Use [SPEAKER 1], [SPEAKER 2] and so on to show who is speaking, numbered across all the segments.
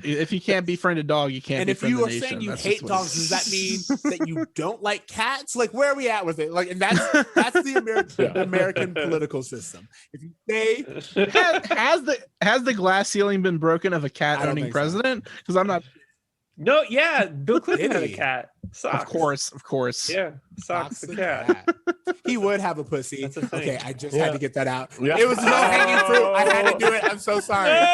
[SPEAKER 1] If you can't befriend a dog, you can't.
[SPEAKER 2] And if you are saying you hate dogs, does that mean that you don't like cats? Like, where are we at with it? Like, and that's the American political system. If you say
[SPEAKER 1] has the glass ceiling been broken of a cat owning president? Because I'm not.
[SPEAKER 3] No, yeah, Bill Clinton had a cat. Socks.
[SPEAKER 1] Of course.
[SPEAKER 3] Yeah, Socks the cat.
[SPEAKER 2] He would have a pussy.
[SPEAKER 3] That's a thing.
[SPEAKER 2] Okay, I just had to get that out.
[SPEAKER 4] Yeah.
[SPEAKER 2] It was no hanging fruit. I had to do it. I'm so sorry.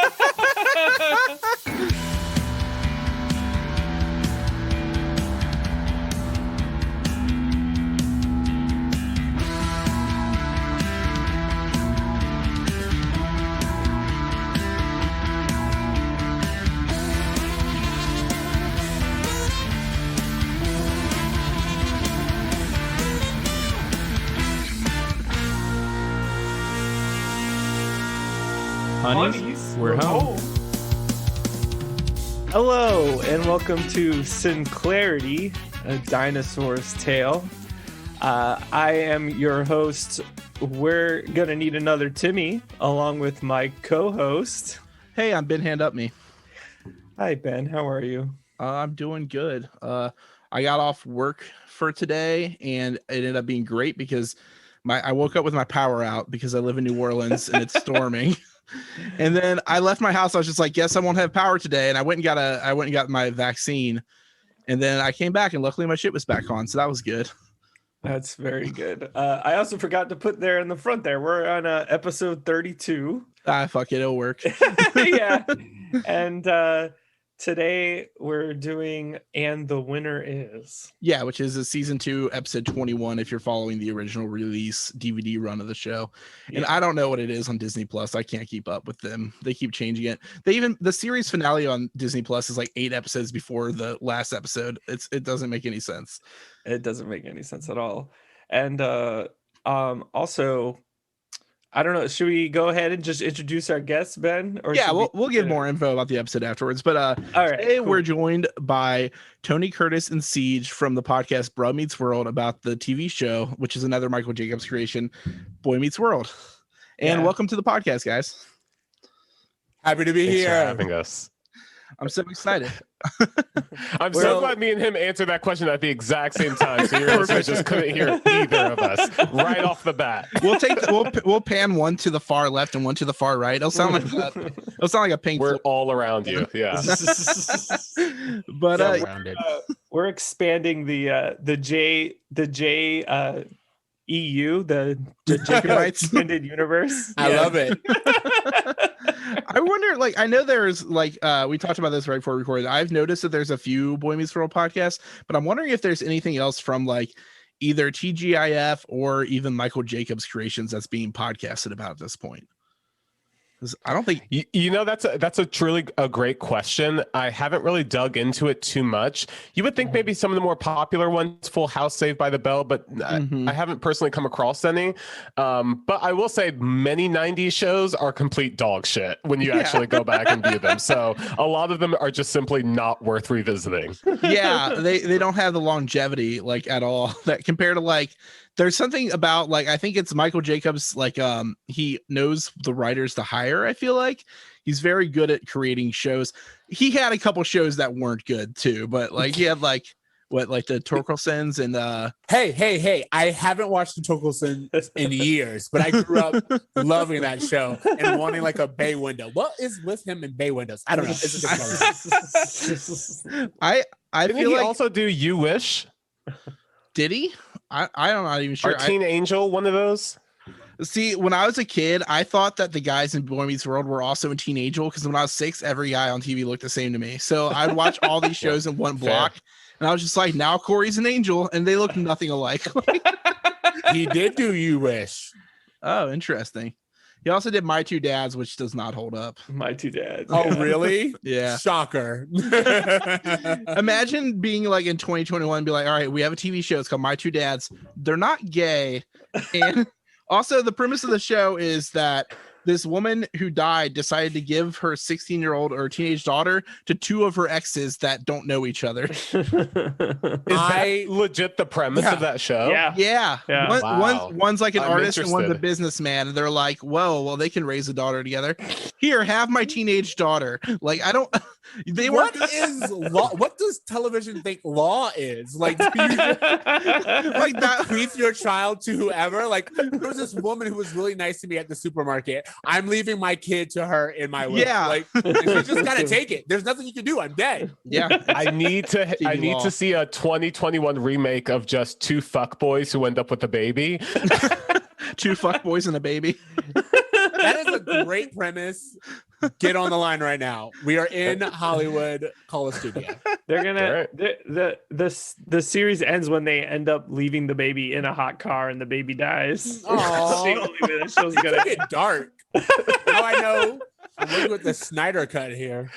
[SPEAKER 5] Honeys, we're home.
[SPEAKER 3] Hello, and welcome to Sinclarity, a dinosaur's tale. I am your host. We're gonna need another Timmy, along with my co-host.
[SPEAKER 1] Hey, I'm Ben Hand Up Me.
[SPEAKER 3] Hi, Ben. How are you?
[SPEAKER 1] I'm doing good. I got off work for today, and it ended up being great because I woke up with my power out because I live in New Orleans and it's storming. And then I left my house. I was just like, "Guess I won't have power today." And I went and got my vaccine. And then I came back, and luckily my shit was back on, so that was good.
[SPEAKER 3] That's very good. I also forgot to put there in the front there. We're on episode 32.
[SPEAKER 1] Fuck it, it'll work.
[SPEAKER 3] Yeah. And today we're doing And the Winner Is.
[SPEAKER 1] Yeah, which is a season 2, episode 21, if you're following the original release DVD run of the show. And I don't know what it is on Disney Plus. I can't keep up with them. They keep changing it. The series finale on Disney Plus is like 8 episodes before the last episode. It doesn't make any sense.
[SPEAKER 3] It doesn't make any sense at all. And also, I don't know. Should we go ahead and just introduce our guests, Ben? Or
[SPEAKER 1] yeah, we'll give more info about the episode afterwards. But
[SPEAKER 3] all right,
[SPEAKER 1] today we're joined by Tony Curtis and Ceej from the podcast Bro Meets World about the TV show, which is another Michael Jacobs creation, Boy Meets World. And welcome to the podcast, guys.
[SPEAKER 2] Happy to be
[SPEAKER 4] Thanks
[SPEAKER 2] here.
[SPEAKER 4] for having us.
[SPEAKER 1] I'm so excited.
[SPEAKER 4] I'm so glad me and him answered that question at the exact same time. So your listeners just couldn't hear either of us right off the bat.
[SPEAKER 1] We'll pan one to the far left and one to the far right. It'll sound like that. It'll sound like a pink.
[SPEAKER 4] We're all around you. Yeah.
[SPEAKER 1] But
[SPEAKER 3] we're expanding the J EU, the Jacob extended universe.
[SPEAKER 2] I love it.
[SPEAKER 1] I wonder, like, I know there's like we talked about this right before we recorded. I've noticed that there's a few Boy Meets World podcasts, but I'm wondering if there's anything else from like either TGIF or even Michael Jacobs creations that's being podcasted about at this point. I don't think
[SPEAKER 4] that's a truly a great question. I haven't really dug into it too much. You would think maybe some of the more popular ones, Full House, Saved by the Bell, but I haven't personally come across any. But I will say many 90s shows are complete dog shit when you actually go back and view them. So a lot of them are just simply not worth revisiting.
[SPEAKER 1] Yeah, they don't have the longevity like at all. That compared to like there's something about like I think it's Michael Jacobs, like he knows the writers to hire. I feel like he's very good at creating shows. He had a couple shows that weren't good too, but like he had like the Torkelsons and
[SPEAKER 2] Hey, I haven't watched the Torkelsons in years, but I grew up loving that show and wanting like a bay window. What is with him in bay windows? I don't know. It's a
[SPEAKER 1] I
[SPEAKER 4] Didn't
[SPEAKER 1] feel
[SPEAKER 4] he
[SPEAKER 1] like
[SPEAKER 4] also do You Wish?
[SPEAKER 1] Did he? I'm not even sure.
[SPEAKER 4] Or Teen Angel, one of those?
[SPEAKER 1] See, when I was a kid, I thought that the guys in Boy Meets World were also in Teen Angel because when I was 6, every guy on TV looked the same to me. So I'd watch all these shows in one block, and I was just like, now Corey's an angel, and they look nothing alike.
[SPEAKER 2] He did do You Wish.
[SPEAKER 1] Oh, interesting. He also did My Two Dads, which does not hold up.
[SPEAKER 3] My Two Dads.
[SPEAKER 2] Oh, really?
[SPEAKER 1] Yeah.
[SPEAKER 2] Shocker.
[SPEAKER 1] Imagine being like in 2021 and be like, all right, we have a TV show. It's called My Two Dads. They're not gay. And also the premise of the show is that this woman who died decided to give her 16-year-old or teenage daughter to 2 of her exes that don't know each other.
[SPEAKER 4] Is that legit the premise of that show?
[SPEAKER 1] Yeah. One's like an artist and one's a
[SPEAKER 4] interested.
[SPEAKER 1] businessman, and they're like, whoa, well, they can raise a daughter together. Here, have my teenage daughter. Like, I don't They
[SPEAKER 2] What
[SPEAKER 1] were
[SPEAKER 2] is law? What does television think law is? Like, do you
[SPEAKER 1] like that.
[SPEAKER 2] bequeath your child to whoever? Like, there was this woman who was really nice to me at the supermarket. I'm leaving my kid to her in my will.
[SPEAKER 1] Yeah.
[SPEAKER 2] Like, and she just gotta take it. There's nothing you can do. I'm dead.
[SPEAKER 1] Yeah,
[SPEAKER 4] I need
[SPEAKER 1] law.
[SPEAKER 4] to see a 2021 remake of just two fuckboys who end up with a baby.
[SPEAKER 1] 2 fuck boys and a baby.
[SPEAKER 2] That is a great premise. Get on the line right now. We are in Hollywood. Call a studio.
[SPEAKER 3] They're gonna
[SPEAKER 4] Right.
[SPEAKER 3] the series ends when they end up leaving the baby in a hot car and the baby dies.
[SPEAKER 2] Aw.
[SPEAKER 3] That's the only way that show's
[SPEAKER 2] It's
[SPEAKER 3] gonna
[SPEAKER 2] gonna get dark. Now I know. I'm working with the Snyder cut here.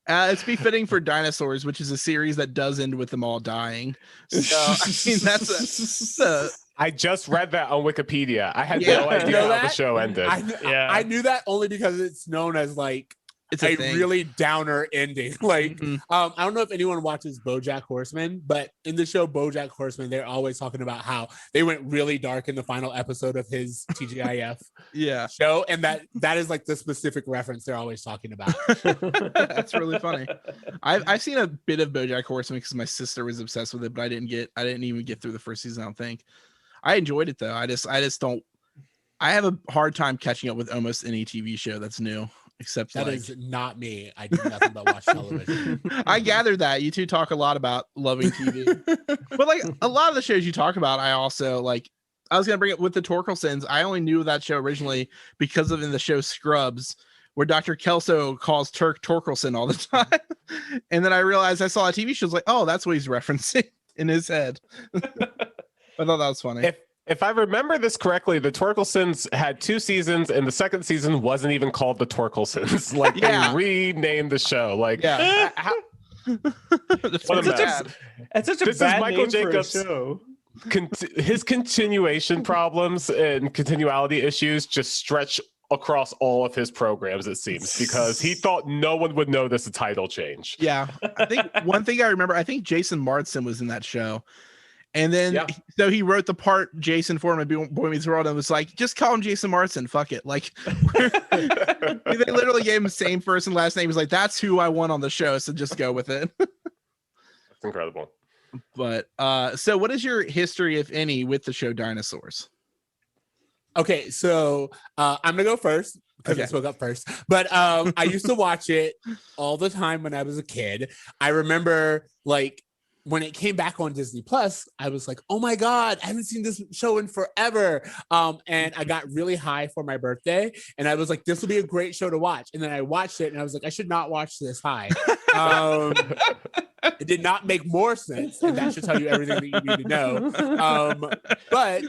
[SPEAKER 1] It's befitting for Dinosaurs, which is a series that does end with them all dying. So I mean, that's
[SPEAKER 4] I just read that on Wikipedia. I had
[SPEAKER 1] Yeah.
[SPEAKER 4] no idea
[SPEAKER 2] You know
[SPEAKER 4] how the
[SPEAKER 2] that?
[SPEAKER 4] show ended.
[SPEAKER 2] I knew that only because it's known as like
[SPEAKER 1] it's
[SPEAKER 2] a
[SPEAKER 1] thing.
[SPEAKER 2] really downer ending. Like,
[SPEAKER 1] Mhm.
[SPEAKER 2] I don't know if anyone watches BoJack Horseman, but in the show BoJack Horseman, they're always talking about how they went really dark in the final episode of his TGIF
[SPEAKER 1] Yeah,
[SPEAKER 2] show, and that is like the specific reference they're always talking about.
[SPEAKER 1] that's really funny. I've seen a bit of BoJack Horseman because my sister was obsessed with it, but I didn't even get through the first season. I don't think. I enjoyed it though. I just don't. I have a hard time catching up with almost any TV show that's new, except
[SPEAKER 2] That
[SPEAKER 1] like.
[SPEAKER 2] is not me. I do nothing but watch television.
[SPEAKER 1] I gathered that you two talk a lot about loving TV, but like a lot of the shows you talk about, I also like. I was gonna bring it with the Torkelsons. I only knew that show originally because of in the show Scrubs, where Dr. Kelso calls Turk Torkelson all the time, and then I realized I saw a TV show. I was like, oh, that's what he's referencing in his head. I thought that was funny.
[SPEAKER 4] If I remember this correctly, the Torkelsons had 2 seasons, and the second season wasn't even called the Torkelsons. Like
[SPEAKER 1] Yeah.
[SPEAKER 4] they renamed the show. Like,
[SPEAKER 1] Yeah.
[SPEAKER 4] what a
[SPEAKER 3] It's such
[SPEAKER 4] mess.
[SPEAKER 3] It's such a
[SPEAKER 4] This is
[SPEAKER 3] bad
[SPEAKER 4] Michael
[SPEAKER 3] name for a
[SPEAKER 4] Jacobs.
[SPEAKER 3] show.
[SPEAKER 4] His continuation problems and continuality issues just stretch across all of his programs, it seems, because he thought no one would notice a title change.
[SPEAKER 1] Yeah, I think one thing I remember, I think Jason Marsden was in that show. And then,
[SPEAKER 4] Yeah.
[SPEAKER 1] so he wrote the part Jason for him in Boy Meets World and was like, just call him Jason Marsden. Fuck it. Like, they literally gave him the same first and last name. He's like, that's who I want on the show. So just go with it.
[SPEAKER 4] That's incredible.
[SPEAKER 1] But, so what is your history, if any, with the show Dinosaurs?
[SPEAKER 2] Okay, so I'm gonna go first because I
[SPEAKER 1] Okay.
[SPEAKER 2] spoke up first. But I used to watch it all the time when I was a kid. I remember like when it came back on Disney Plus, I was like, oh my God, I haven't seen this show in forever. And I got really high for my birthday, and I was like, this will be a great show to watch. And then I watched it and I was like, I should not watch this high. It did not make more sense, and that should tell you everything that you need to know. But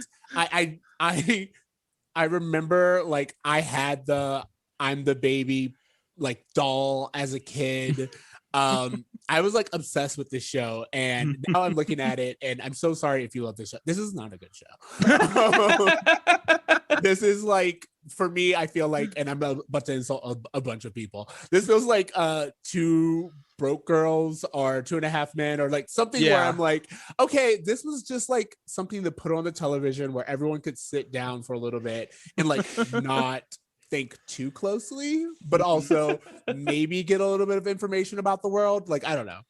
[SPEAKER 2] I remember like I had the I'm the baby like doll as a kid. I was like obsessed with this show, and now I'm looking at it, and I'm so sorry if you love this show. This is not a good show. This is like, for me, I feel like, and I'm about to insult a bunch of people. This feels like 2 broke girls or 2.5 men or like something where
[SPEAKER 1] Yeah.
[SPEAKER 2] I'm like, okay, this was just like something to put on the television where everyone could sit down for a little bit and like not think too closely, but also maybe get a little bit of information about the world. Like, I don't know.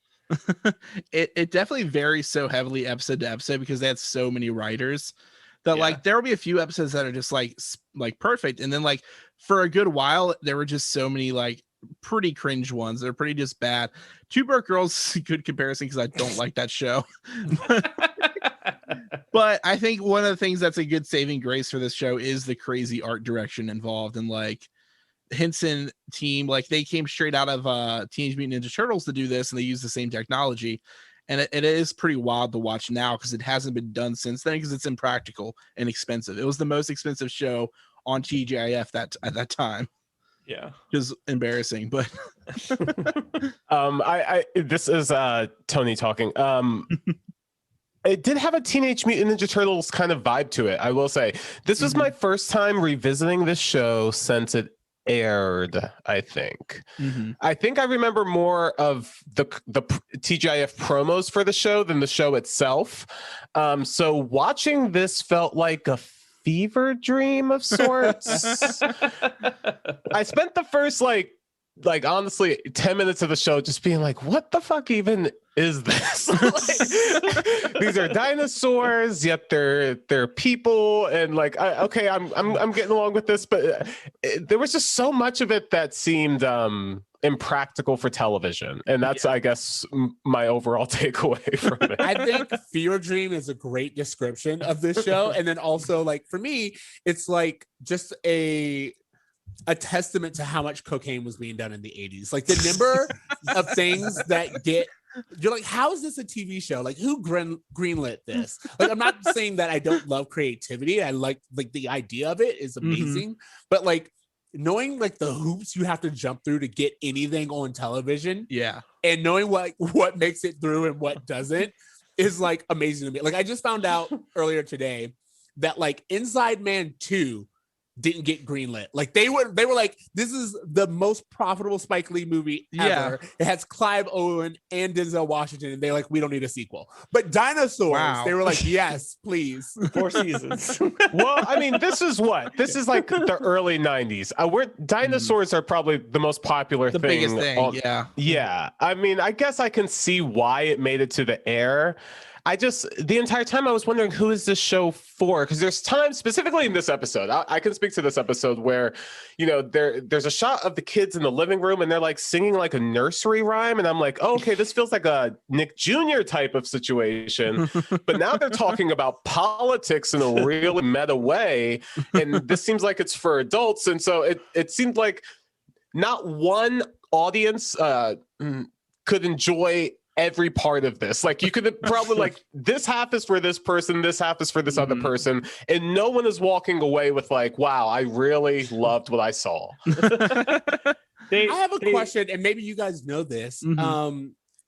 [SPEAKER 1] It definitely varies so heavily episode to episode because they had so many writers that
[SPEAKER 4] Yeah.
[SPEAKER 1] like there will be a few episodes that are just like perfect, and then like for a good while there were just so many like pretty cringe ones. They're pretty just bad. Two Broke Girls is a good comparison because I don't like that show. But I think one of the things that's a good saving grace for this show is the crazy art direction involved, and like Henson team, like they came straight out of Teenage Mutant Ninja Turtles to do this, and they use the same technology. And it is pretty wild to watch now because it hasn't been done since then because it's impractical and expensive. It was the most expensive show on TGIF at that time.
[SPEAKER 3] Yeah.
[SPEAKER 1] Which is embarrassing, but
[SPEAKER 4] This is Tony talking. It did have a Teenage Mutant Ninja Turtles kind of vibe to it, I will say. This was my first time revisiting this show since it aired, I think. I think I remember more of the TGIF promos for the show than the show itself. So watching this felt like a fever dream of sorts. I spent the first like like honestly 10 minutes of the show just being like, what the fuck even is this? Like, these are dinosaurs, yet they're people, and like I'm getting along with this, but there was just so much of it that seemed impractical for television, and that's I guess my overall takeaway from it.
[SPEAKER 2] I think Fever Dream is a great description of this show, and then also like for me, it's like just a testament to how much cocaine was being done in the 80s. Like the number of things that you're like, how is this a TV show? Like who greenlit this? Like I'm not saying that I don't love creativity. I like the idea of it is amazing, but like knowing like the hoops you have to jump through to get anything on television, and knowing what makes it through and what doesn't is like amazing to me. Like I just found out earlier today that like Inside Man 2 didn't get greenlit. Like they were like, this is the most profitable Spike Lee movie ever. It has Clive Owen and Denzel Washington, and they're like, we don't need a sequel. But Dinosaurs, they were like, yes, please.
[SPEAKER 3] 4 seasons.
[SPEAKER 4] Well, I mean, this is like the early 90s. Where dinosaurs are probably the most popular
[SPEAKER 1] the
[SPEAKER 4] thing.
[SPEAKER 1] biggest thing.
[SPEAKER 4] Yeah. I mean, I guess I can see why it made it to the air. The entire time I was wondering, who is this show for? Because there's times, specifically in this episode, I can speak to this episode where, you know, there's a shot of the kids in the living room and they're like singing like a nursery rhyme. And I'm like, oh, okay, this feels like a Nick Jr. type of situation. But now they're talking about politics in a really meta way. And this seems like it's for adults. And so it seemed like not one audience could enjoy every part of this. Like you could probably like, this half is for this person, this half is for this other person, and no one is walking away with like, wow, I really loved what I saw.
[SPEAKER 2] I have a question, and maybe you guys know this.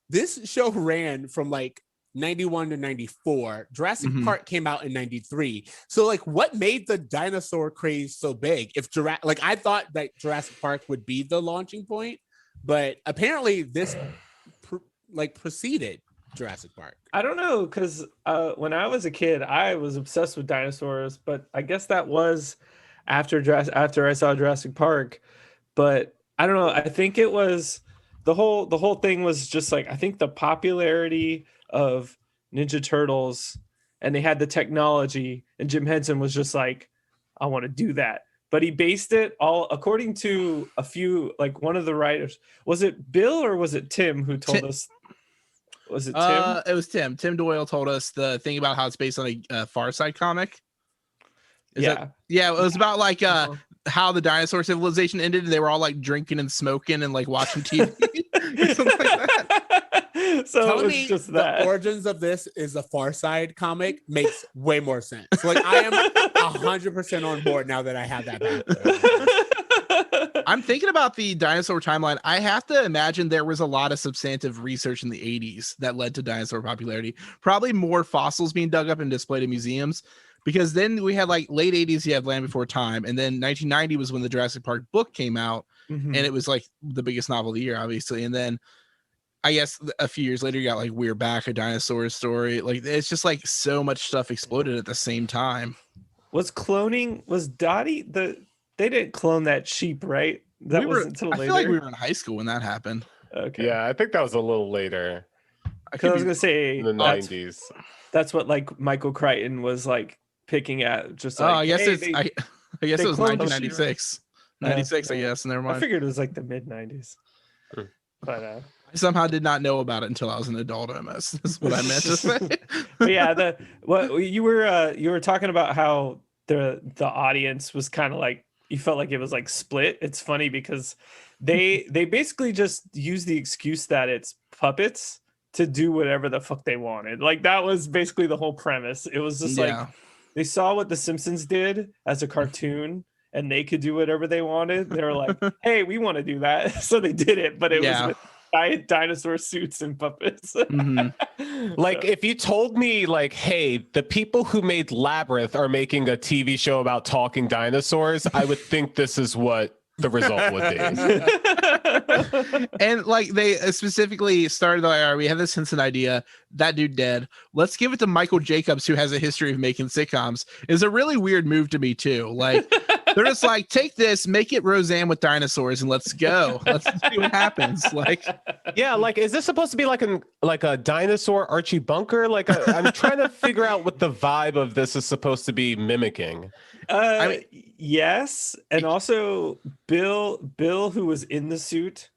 [SPEAKER 2] This show ran from like 91 to 94. Jurassic Park came out in 93. So like what made the dinosaur craze so big? If like I thought that Jurassic Park would be the launching point, but apparently this preceded Jurassic Park.
[SPEAKER 3] I don't know, because when I was a kid, I was obsessed with dinosaurs, but I guess that was after I saw Jurassic Park. But I don't know. I think it was the whole thing was just like, I think the popularity of Ninja Turtles, and they had the technology, and Jim Henson was just like, I want to do that. But he based it all according to a few, like one of the writers. Was it Bill or was it Tim who told us? Was it Tim?
[SPEAKER 1] It was Tim. Tim Doyle told us the thing about how it's based on a Far Side comic. It was about like how the dinosaur civilization ended, and they were all like drinking and smoking and like watching TV. Something like that.
[SPEAKER 3] So
[SPEAKER 2] telling
[SPEAKER 3] it was
[SPEAKER 2] me
[SPEAKER 3] just that.
[SPEAKER 2] The origins of this is a Far Side comic makes way more sense. Like I am 100% on board now that I have that back.
[SPEAKER 1] I'm thinking about the dinosaur timeline. I have to imagine there was a lot of substantive research in the 80s that led to dinosaur popularity. Probably more fossils being dug up and displayed in museums, because then we had like late 80s, you have Land Before Time. And then 1990 was when the Jurassic Park book came out. And it was like the biggest novel of the year, obviously. And then I guess a few years later, you got like We're Back, a dinosaur story. Like it's just like so much stuff exploded at the same time.
[SPEAKER 3] Was Dottie they didn't clone that sheep, right? That wasn't until later.
[SPEAKER 1] I feel like we were in high school when that happened.
[SPEAKER 3] Okay.
[SPEAKER 4] Yeah, I think that was a little later.
[SPEAKER 3] Because I was gonna say
[SPEAKER 4] in the 90s.
[SPEAKER 3] That's what like Michael Crichton was like picking at. Just like,
[SPEAKER 1] I guess I guess it was 1996. 96, I guess. Never mind.
[SPEAKER 3] I figured it was like the mid 90s. But
[SPEAKER 1] I somehow did not know about it until I was an adult almost. That's what I meant to say.
[SPEAKER 3] But yeah, what you were talking about how the audience was kind of like, you felt like it was like split. It's funny because they basically just use the excuse that it's puppets to do whatever the fuck they wanted. Like that was basically the whole premise. It was just like they saw what The Simpsons did as a cartoon and they could do whatever they wanted. They were like, hey, we want to do that. So they did it, but it was with giant dinosaur suits and puppets.
[SPEAKER 4] Like if you told me like, hey, the people who made Labyrinth are making a TV show about talking dinosaurs, I would think this is what the result would be.
[SPEAKER 1] And like they specifically started like, all right, we have this Henson idea, that dude dead, let's give it to Michael Jacobs, who has a history of making sitcoms. Is a really weird move to me too. Like They're just like, take this, make it Roseanne with dinosaurs, and let's go. Let's see what happens. Like,
[SPEAKER 4] Yeah, like, is this supposed to be like a dinosaur Archie Bunker? Like, I'm trying to figure out what the vibe of this is supposed to be mimicking.
[SPEAKER 3] Yes, and also Bill, who was in the suit,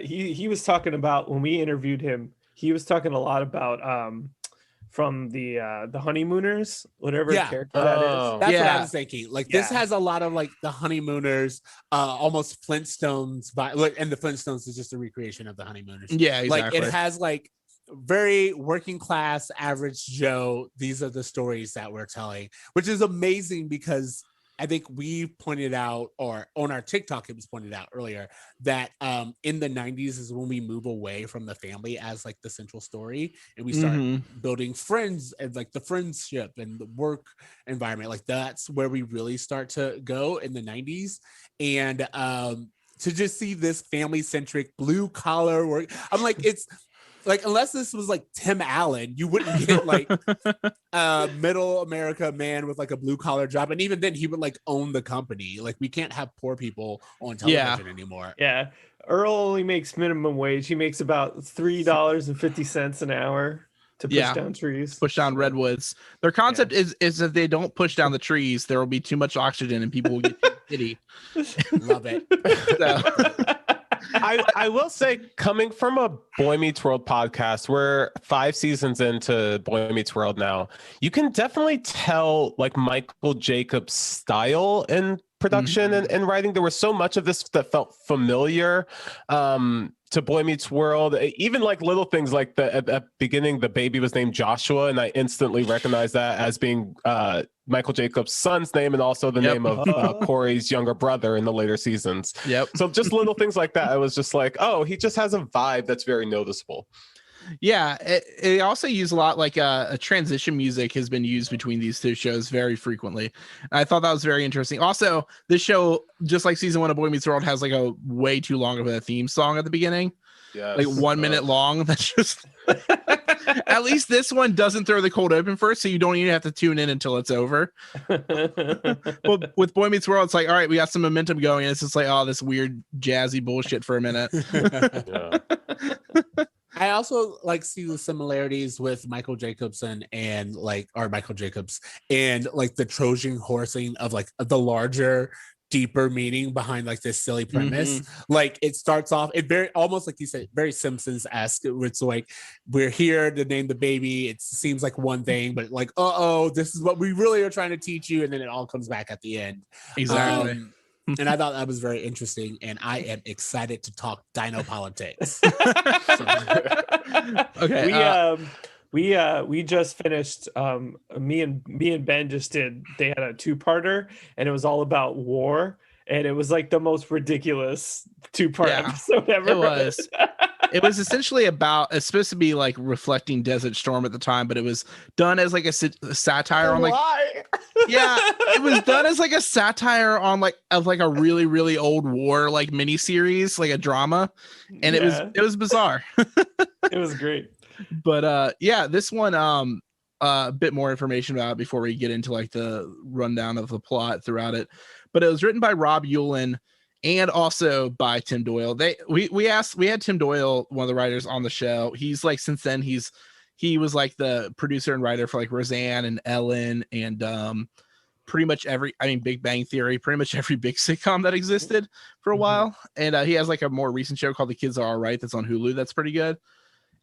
[SPEAKER 3] he was talking about, when we interviewed him, he was talking a lot about from the Honeymooners, whatever character that is.
[SPEAKER 2] That's what I was thinking. Like, this has a lot of like the Honeymooners, almost Flintstones, and the Flintstones is just a recreation of the Honeymooners.
[SPEAKER 1] Yeah, exactly.
[SPEAKER 2] Like, it has like very working class, average Joe. These are the stories that we're telling, which is amazing because I think we pointed out, or on our TikTok, it was pointed out earlier, that in the 90s is when we move away from the family as like the central story, and we start building friends and like the friendship and the work environment. Like, that's where we really start to go in the 90s. And to just see this family-centric blue collar work, I'm like, it's like, unless this was like Tim Allen, you wouldn't get like a middle America man with like a blue collar job. And even then he would like own the company. Like, we can't have poor people on television anymore.
[SPEAKER 3] Yeah. Earl only makes minimum wage. He makes about $3.50 an hour to push down trees.
[SPEAKER 1] Push down redwoods. Their concept is if they don't push down the trees, there will be too much oxygen and people will get pity.
[SPEAKER 2] Love it.
[SPEAKER 4] I will say, coming from a Boy Meets World podcast, we're 5 seasons into Boy Meets World now, you can definitely tell like Michael Jacobs' style in production and writing. There was so much of this that felt familiar to Boy Meets World. Even like little things like at the beginning, the baby was named Joshua, and I instantly recognized that as being Michael Jacobs' son's name, and also the name of Corey's younger brother in the later seasons. So just little things like that. I was just like, oh, he just has a vibe that's very noticeable.
[SPEAKER 1] Yeah, it also used a lot, like a transition music has been used between these two shows very frequently. And I thought that was very interesting. Also, this show, just like season 1 of Boy Meets World, has like a way too long of a theme song at the beginning. Like 1 minute long. That's just at least this one doesn't throw the cold open first, so you don't even have to tune in until it's over. Well, with Boy Meets World, it's like, all right, we got some momentum going, and it's just like, oh, this weird jazzy bullshit for a minute.
[SPEAKER 2] I also like see the similarities with Michael Jacobson and like the Trojan horsing of like the larger, deeper meaning behind like this silly premise. Like, it starts off, it very almost like you said, very Simpsons-esque. It's like, we're here to name the baby. It seems like one thing, but like, this is what we really are trying to teach you, and then it all comes back at the end.
[SPEAKER 1] Exactly.
[SPEAKER 2] And I thought that was very interesting, and I am excited to talk dino politics.
[SPEAKER 1] Okay.
[SPEAKER 3] We just finished. Me and Ben just did. They had a 2-parter, and it was all about war, and it was like the most ridiculous 2-part episode ever.
[SPEAKER 1] It was. It was essentially it's supposed to be like reflecting Desert Storm at the time, but it was done as like a satire on like. Why? Yeah, it was done as like a satire on like a really, really old war like miniseries, like a drama, and it was bizarre.
[SPEAKER 3] It was great.
[SPEAKER 1] But this one, a bit more information about it before we get into like the rundown of the plot throughout it. But it was written by Rob Yulin and also by Tim Doyle. We had Tim Doyle, one of the writers, on the show. He's like, since then he was like the producer and writer for like Roseanne and Ellen and pretty much Big Bang Theory, pretty much every big sitcom that existed for a while. And he has like a more recent show called The Kids Are All Right that's on Hulu that's pretty good.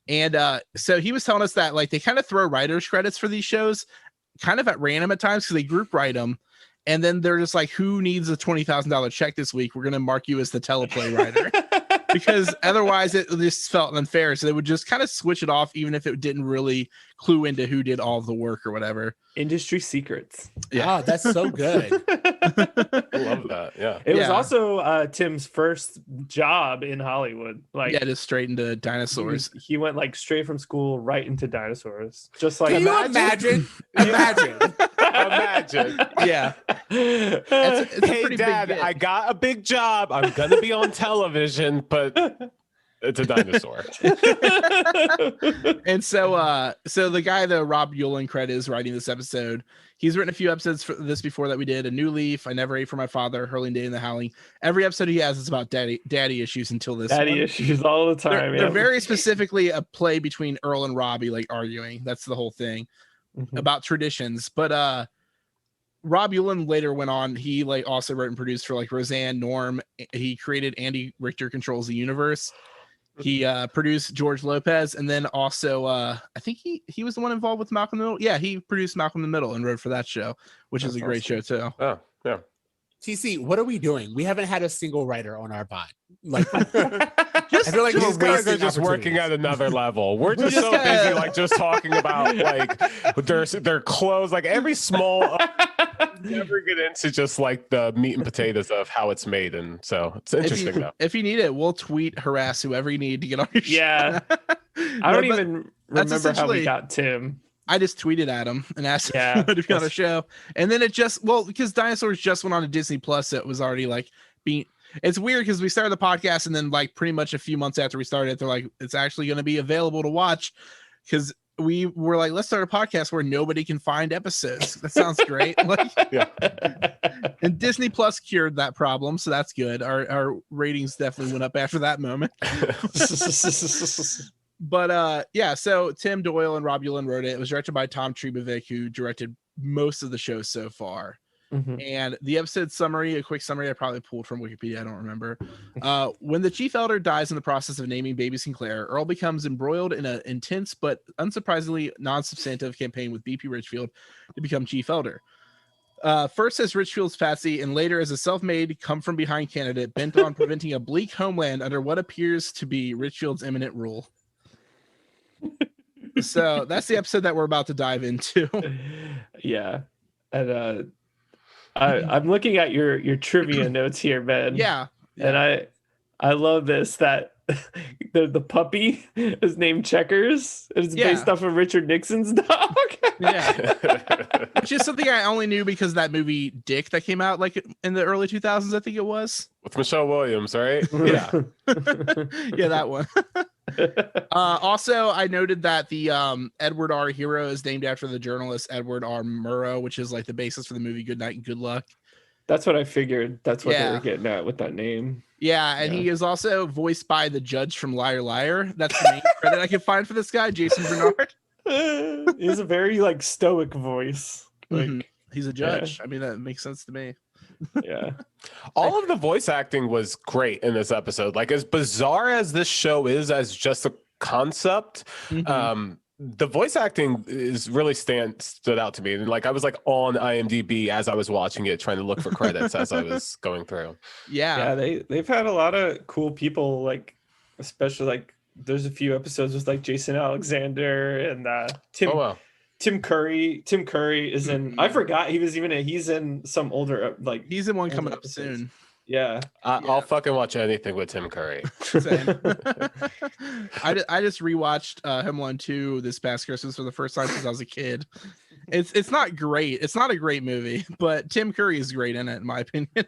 [SPEAKER 1] And so he was telling us that like they kind of throw writers credits for these shows kind of at random at times, because they group write them, and then they're just like, who needs a $20,000 check this week? We're gonna mark you as the teleplay writer. Because otherwise it just felt unfair. So they would just kind of switch it off, even if it didn't really clue into who did all the work or whatever.
[SPEAKER 3] Industry secrets.
[SPEAKER 2] Yeah, that's so good.
[SPEAKER 4] I love that. Yeah.
[SPEAKER 3] It was also Tim's first job in Hollywood. Like,
[SPEAKER 1] just straight into dinosaurs.
[SPEAKER 3] He went like straight from school right into dinosaurs. Just like,
[SPEAKER 2] can you imagine? Imagine.
[SPEAKER 1] Yeah.
[SPEAKER 4] It's hey, Dad, I got a big job. I'm gonna be on television, but It's a dinosaur.
[SPEAKER 1] And so the guy that Rob Yulin credit is writing this episode. He's written a few episodes for this before that we did. A New Leaf, I Never Ate for My Father, Hurling Day and the Howling. Every episode he has is about daddy issues until this
[SPEAKER 3] Daddy
[SPEAKER 1] one.
[SPEAKER 3] issues all the time.
[SPEAKER 1] They're very specifically a play between Earl and Robbie, like arguing. That's the whole thing about traditions. But Rob Yulin later went on. He like also wrote and produced for like Roseanne, Norm. He created Andy Richter Controls the Universe. He produced George Lopez, and then also I think he was the one involved with Malcolm in the Middle. Yeah, he produced Malcolm in the Middle and wrote for that show, which is a great show too.
[SPEAKER 4] Oh, yeah.
[SPEAKER 2] TC, what are we doing? We haven't had a single writer on our pod. Like,
[SPEAKER 1] I
[SPEAKER 2] feel like
[SPEAKER 4] These
[SPEAKER 2] we're
[SPEAKER 4] guys are
[SPEAKER 2] wasting
[SPEAKER 4] just working at another level. We're just so busy, like just talking about like their clothes, like every small. Never get into just like the meat and potatoes of how it's made, and so it's interesting though.
[SPEAKER 1] If you need it, we'll tweet harass whoever you need to get on your show.
[SPEAKER 3] Yeah. I don't even remember how we got Tim.
[SPEAKER 1] I just tweeted at him and asked him to be on a show. And then it just, because Dinosaurs just went on to Disney Plus, it was already like being, it's weird because we started the podcast and then like pretty much a few months after we started, they're like, it's actually going to be available to watch because we were like, let's start a podcast where nobody can find episodes. That sounds great. Like, yeah. And Disney Plus cured that problem. So that's good. Our ratings definitely went up after that moment. But yeah, so Tim Doyle and Rob Yulin wrote it. It was directed by Tom Tribovic, who directed most of the show so far. And the episode summary, a quick summary I probably pulled from Wikipedia, I don't remember. When the chief elder dies in the process of naming baby Sinclair, Earl becomes embroiled in an intense but unsurprisingly non-substantive campaign with BP Richfield to become chief elder. First as Richfield's patsy and later as a self-made come-from-behind candidate bent on preventing a bleak homeland under what appears to be Richfield's imminent rule. So that's the episode that we're about to dive into.
[SPEAKER 3] Yeah. And I'm looking at your trivia notes here, Ben.
[SPEAKER 1] Yeah.
[SPEAKER 3] And I love this, that the puppy is named Checkers. It's based off of Richard Nixon's dog.
[SPEAKER 1] Yeah. Which is something I only knew because of that movie Dick that came out like in the early 2000s, I think it was.
[SPEAKER 4] With Michelle Williams, right?
[SPEAKER 1] Yeah. Yeah, that one. Also, I noted that the Edward R. Hero is named after the journalist Edward R. Murrow, which is like the basis for the movie Good Night and Good Luck.
[SPEAKER 3] That's what I figured. That's what they were getting at with that name.
[SPEAKER 1] Yeah, and he is also voiced by the judge from Liar Liar. That's the main credit I can find for this guy, Jason Bernard.
[SPEAKER 3] He has a very like stoic voice. Like
[SPEAKER 1] he's a judge. I mean, that makes sense to me.
[SPEAKER 3] Yeah.
[SPEAKER 4] All of the voice acting was great in this episode. Like as bizarre as this show is as just a concept, the voice acting is really stood out to me. And like I was like on IMDb as I was watching it, trying to look for credits as I was going through.
[SPEAKER 1] Yeah.
[SPEAKER 3] They've had a lot of cool people, like especially like there's a few episodes with like Jason Alexander and Tim. Oh, wow. Tim Curry is in. I forgot he was he's in some older like
[SPEAKER 1] he's in one coming up soon.
[SPEAKER 3] Yeah.
[SPEAKER 4] I'll fucking watch anything with Tim Curry.
[SPEAKER 1] I just rewatched Home Alone 2 this past Christmas for the first time since I was a kid. It's not great. It's not a great movie, but Tim Curry is great in it, in my opinion.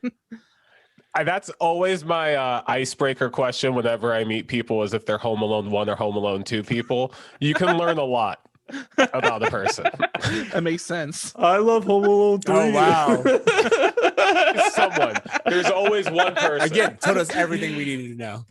[SPEAKER 4] That's always my icebreaker question whenever I meet people, is if they're Home Alone 1 or Home Alone 2 people. You can learn a lot about a person.
[SPEAKER 1] That makes sense.
[SPEAKER 3] I love Home Alone 3.
[SPEAKER 4] Oh wow. Someone. There's always one person.
[SPEAKER 2] Again, told us everything we needed to know.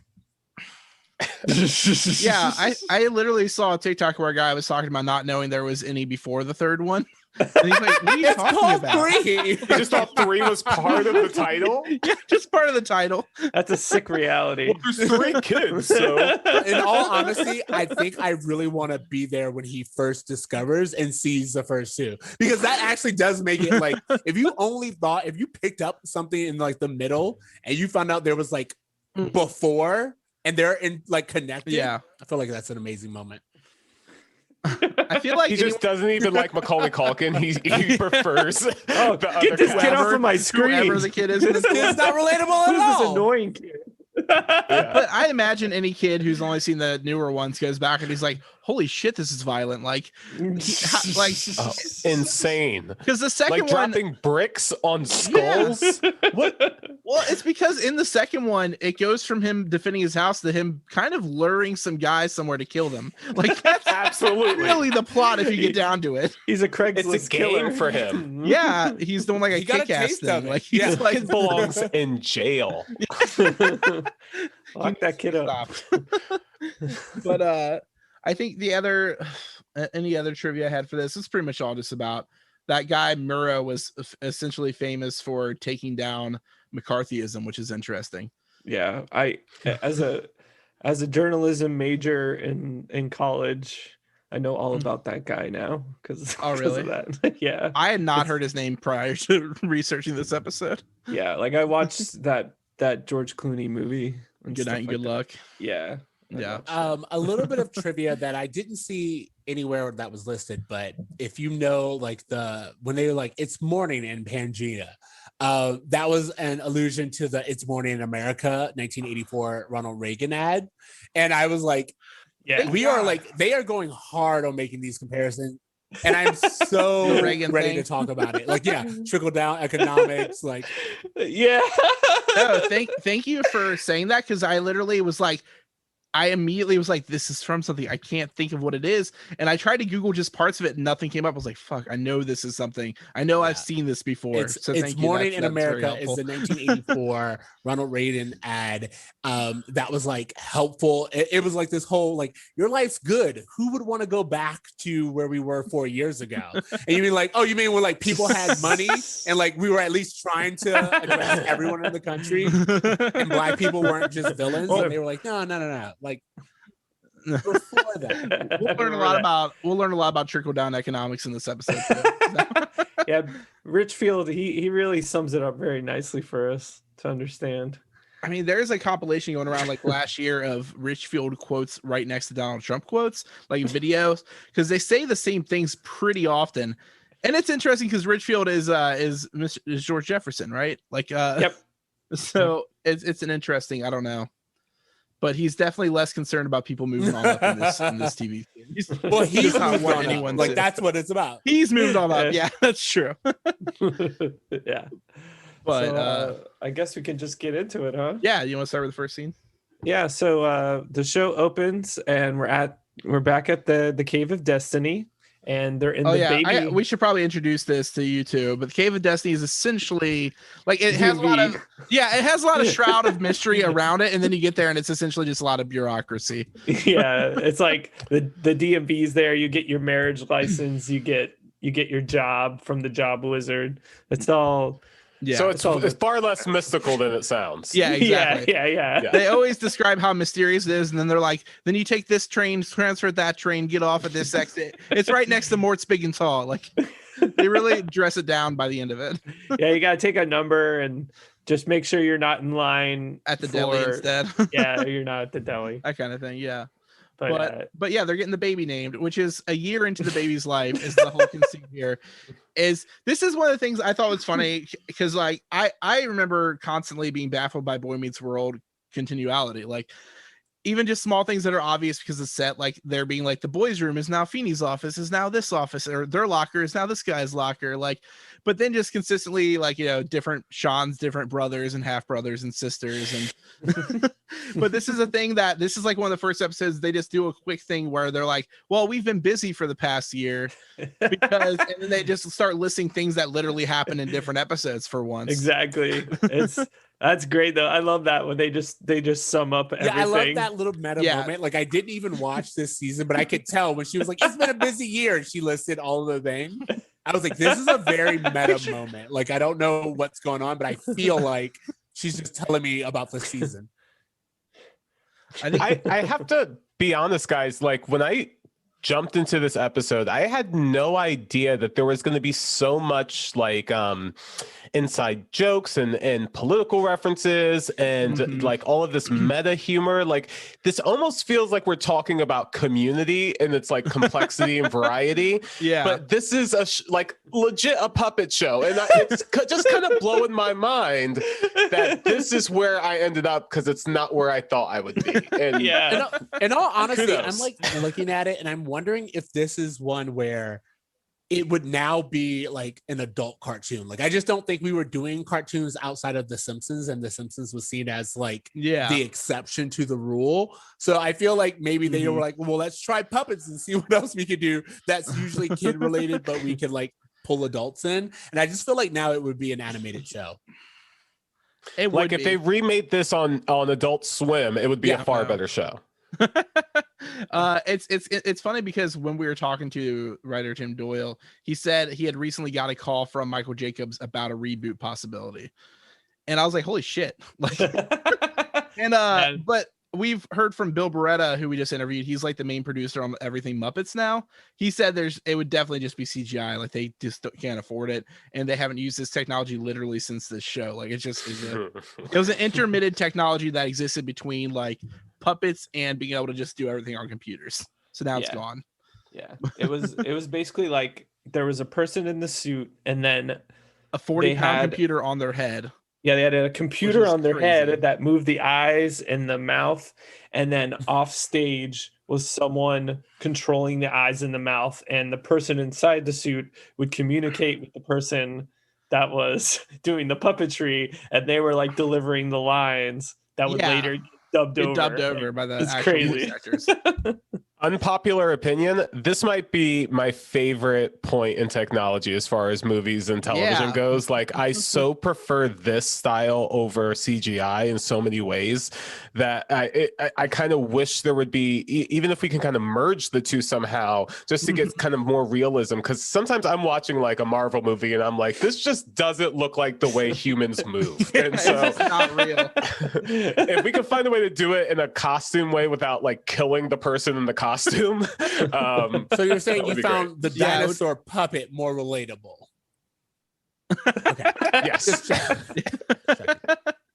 [SPEAKER 1] Yeah, I literally saw a TikTok where a guy was talking about not knowing there was any before the third one. And he's like, what are you talking about?
[SPEAKER 2] 3.
[SPEAKER 4] You just thought 3 was part of the title?
[SPEAKER 1] Yeah, just part of the title.
[SPEAKER 3] That's a sick reality.
[SPEAKER 4] Well, there's 3 kids, so.
[SPEAKER 2] In all honesty, I think I really want to be there when he first discovers and sees the first 2, because that actually does make it like, if you picked up something in like the middle and you found out there was like before and they're in like connected.
[SPEAKER 1] Yeah,
[SPEAKER 2] I feel like that's an amazing moment.
[SPEAKER 1] I feel like
[SPEAKER 4] he just doesn't even like Macaulay Culkin. He prefers the
[SPEAKER 3] get this kid off of my screen.
[SPEAKER 1] Whoever the kid is,
[SPEAKER 2] this kid's not relatable at all.
[SPEAKER 3] This annoying kid.
[SPEAKER 1] But I imagine any kid who's only seen the newer ones goes back and he's like, holy shit, this is violent. Like,
[SPEAKER 4] Insane.
[SPEAKER 1] Because the second
[SPEAKER 4] Like
[SPEAKER 1] one,
[SPEAKER 4] dropping bricks on skulls. What?
[SPEAKER 1] well, it's because in the second one, it goes from him defending his house to him kind of luring some guys somewhere to kill them. Like, that's
[SPEAKER 4] Absolutely.
[SPEAKER 1] really the plot if you get down to it.
[SPEAKER 3] He's a Craigslist
[SPEAKER 4] It's a game
[SPEAKER 3] killer
[SPEAKER 4] for him.
[SPEAKER 1] Yeah, he's doing like a
[SPEAKER 2] He got a
[SPEAKER 1] kick-ass
[SPEAKER 2] taste of
[SPEAKER 1] thing.
[SPEAKER 2] it.
[SPEAKER 1] Like, he's
[SPEAKER 2] Yeah.
[SPEAKER 4] This
[SPEAKER 1] like,
[SPEAKER 4] kid belongs in jail.
[SPEAKER 3] Lock that kid up.
[SPEAKER 1] But I think the other any other trivia I had for this is pretty much all just about that guy Murrow was essentially famous for taking down McCarthyism, which is interesting.
[SPEAKER 3] Yeah, I as a journalism major in college, I know all about that guy now because
[SPEAKER 1] really?
[SPEAKER 3] of that. Yeah,
[SPEAKER 1] I had not heard his name prior to researching this episode.
[SPEAKER 3] yeah. Like I watched that George Clooney movie. And
[SPEAKER 1] Good
[SPEAKER 3] stuff
[SPEAKER 1] night and
[SPEAKER 3] like
[SPEAKER 1] good
[SPEAKER 3] that.
[SPEAKER 1] luck.
[SPEAKER 3] Yeah.
[SPEAKER 1] Yeah.
[SPEAKER 2] A little bit of trivia that I didn't see anywhere that was listed, but if you know, like when they were like "It's Morning" in Pangea, that was an allusion to the "It's Morning in America" 1984 Ronald Reagan ad, and I was like,
[SPEAKER 3] Yeah.
[SPEAKER 2] they are going hard on making these comparisons. And I'm so ready to talk about it. Like, yeah, trickle down economics. Like,
[SPEAKER 3] Yeah.
[SPEAKER 1] No, thank you for saying that, because I literally was like, I immediately was like, this is from something. I can't think of what it is. And I tried to Google just parts of it and nothing came up. I was like, fuck, I know this is something. I know I've seen this before.
[SPEAKER 2] It's Morning in America is the 1984 Ronald Reagan ad. That was like helpful. It was like this whole, like, your life's good. Who would want to go back to where we were 4 years ago? And you mean like, oh, you mean when like people had money and like we were at least trying to address everyone in the country and black people weren't just villains? And they were like, no. Like, before that,
[SPEAKER 1] we'll learn a lot about trickle down economics in this episode.
[SPEAKER 3] Yeah, Richfield, he really sums it up very nicely for us to understand.
[SPEAKER 1] I mean, there's a compilation going around like last year of Richfield quotes right next to Donald Trump quotes, like videos, because they say the same things pretty often. And it's interesting because Richfield is George Jefferson, right? Like,
[SPEAKER 3] Yep.
[SPEAKER 1] So it's an interesting, I don't know. But he's definitely less concerned about people moving on up in this TV series.
[SPEAKER 2] Well, he's
[SPEAKER 1] not
[SPEAKER 2] moved
[SPEAKER 1] what
[SPEAKER 2] on
[SPEAKER 1] anyone
[SPEAKER 2] up. Like,
[SPEAKER 1] said.
[SPEAKER 2] that's what it's about.
[SPEAKER 1] He's moved on up. Yeah, that's true.
[SPEAKER 3] Yeah.
[SPEAKER 1] But
[SPEAKER 3] So, I guess we can just get into it, huh?
[SPEAKER 1] yeah, you want to start with the first scene?
[SPEAKER 3] Yeah, so the show opens and we're back at the Cave of Destiny, and they're in the baby.
[SPEAKER 1] We should probably introduce this to you too. But the Cave of Destiny is essentially like it has a lot of shroud of mystery around it, and then you get there and it's essentially just a lot of bureaucracy.
[SPEAKER 3] Yeah, it's like the DMV's there. You get your marriage license, you get your job from the job wizard. It's all.
[SPEAKER 1] Yeah,
[SPEAKER 4] so it's far less mystical than it sounds.
[SPEAKER 1] Yeah, exactly.
[SPEAKER 3] Yeah.
[SPEAKER 1] They always describe how mysterious it is, and then they're like, then you take this train, transfer at that train, get off at this exit. It's right next to Mort's Big and Tall. Like, they really dress it down by the end of it.
[SPEAKER 3] Yeah, you gotta take a number and just make sure you're not in line
[SPEAKER 1] At the deli instead.
[SPEAKER 3] Yeah, you're not at the deli.
[SPEAKER 1] That kind of thing, yeah.
[SPEAKER 3] But
[SPEAKER 1] yeah, they're getting the baby named, which is a year into the baby's life. Is the whole conceit here? This is one of the things I thought was funny because like I remember constantly being baffled by Boy Meets World continuality, like even just small things that are obvious because it's set, like there being like the boys' room is now Feeney's office, is now this office, or their locker is now this guy's locker, like, but then just consistently like, you know, different Sean's different brothers and half brothers and sisters, and but this is a thing that this is like one of the first episodes they just do a quick thing where they're like, well, we've been busy for the past year because, and then they just start listing things that literally happen in different episodes for once.
[SPEAKER 3] Exactly. That's great though. I love that when they just sum up everything.
[SPEAKER 2] Yeah, I love that little meta moment. Like, I didn't even watch this season, but I could tell when she was like, it's been a busy year, and she listed all the things. I was like, this is a very meta moment. Like, I don't know what's going on, but I feel like she's just telling me about the season.
[SPEAKER 4] I have to be honest, guys. Like, when I jumped into this episode, I had no idea that there was going to be so much like inside jokes and political references and like all of this meta humor. Like this almost feels like we're talking about Community and its like complexity and variety.
[SPEAKER 1] Yeah.
[SPEAKER 4] But this is like legit a puppet show. And it's just kind of blowing my mind that this is where I ended up because it's not where I thought I would be. And
[SPEAKER 3] Yeah.
[SPEAKER 2] In all honesty,
[SPEAKER 4] Kudos.
[SPEAKER 2] I'm like looking at it and I'm wondering if this is one where it would now be like an adult cartoon. Like I just don't think we were doing cartoons outside of The Simpsons, and The Simpsons was seen as like the exception to the rule. So I feel like maybe they were like, well, let's try puppets and see what else we could do that's usually kid related, but we could like pull adults in. And I just feel like now it would be an animated show.
[SPEAKER 1] It
[SPEAKER 4] like if they remade this on Adult Swim, it would be a far better show.
[SPEAKER 1] It's funny because when we were talking to writer Tim Doyle, he said he had recently got a call from Michael Jacobs about a reboot possibility, and I was like, holy shit. Like, and but we've heard from Bill Beretta, who we just interviewed. He's like the main producer on everything Muppets now. He said it would definitely just be CGI. Like they just can't afford it, and they haven't used this technology literally since this show. Like it was an intermittent technology that existed between like puppets and being able to just do everything on computers. So now it's gone.
[SPEAKER 3] Yeah, it was basically like there was a person in the suit, and then
[SPEAKER 1] a 40-pound computer on their head.
[SPEAKER 3] Yeah, they had a computer on their head that moved the eyes and the mouth, and then off stage was someone controlling the eyes and the mouth, and the person inside the suit would communicate with the person that was doing the puppetry, and they were like delivering the lines that would later dubbed over by the actual voice actors.
[SPEAKER 4] Unpopular opinion, this might be my favorite point in technology as far as movies and television goes. Like I so prefer this style over CGI in so many ways that I kind of wish there would be, even if we can kind of merge the two somehow, just to get kind of more realism. Because sometimes I'm watching like a Marvel movie and I'm like, this just doesn't look like the way humans move. And so
[SPEAKER 1] it's not real.
[SPEAKER 4] If we could find a way to do it in a costume way without like killing the person in the costume.
[SPEAKER 2] So you're saying you found the dinosaur puppet more relatable? Okay.
[SPEAKER 4] Yes.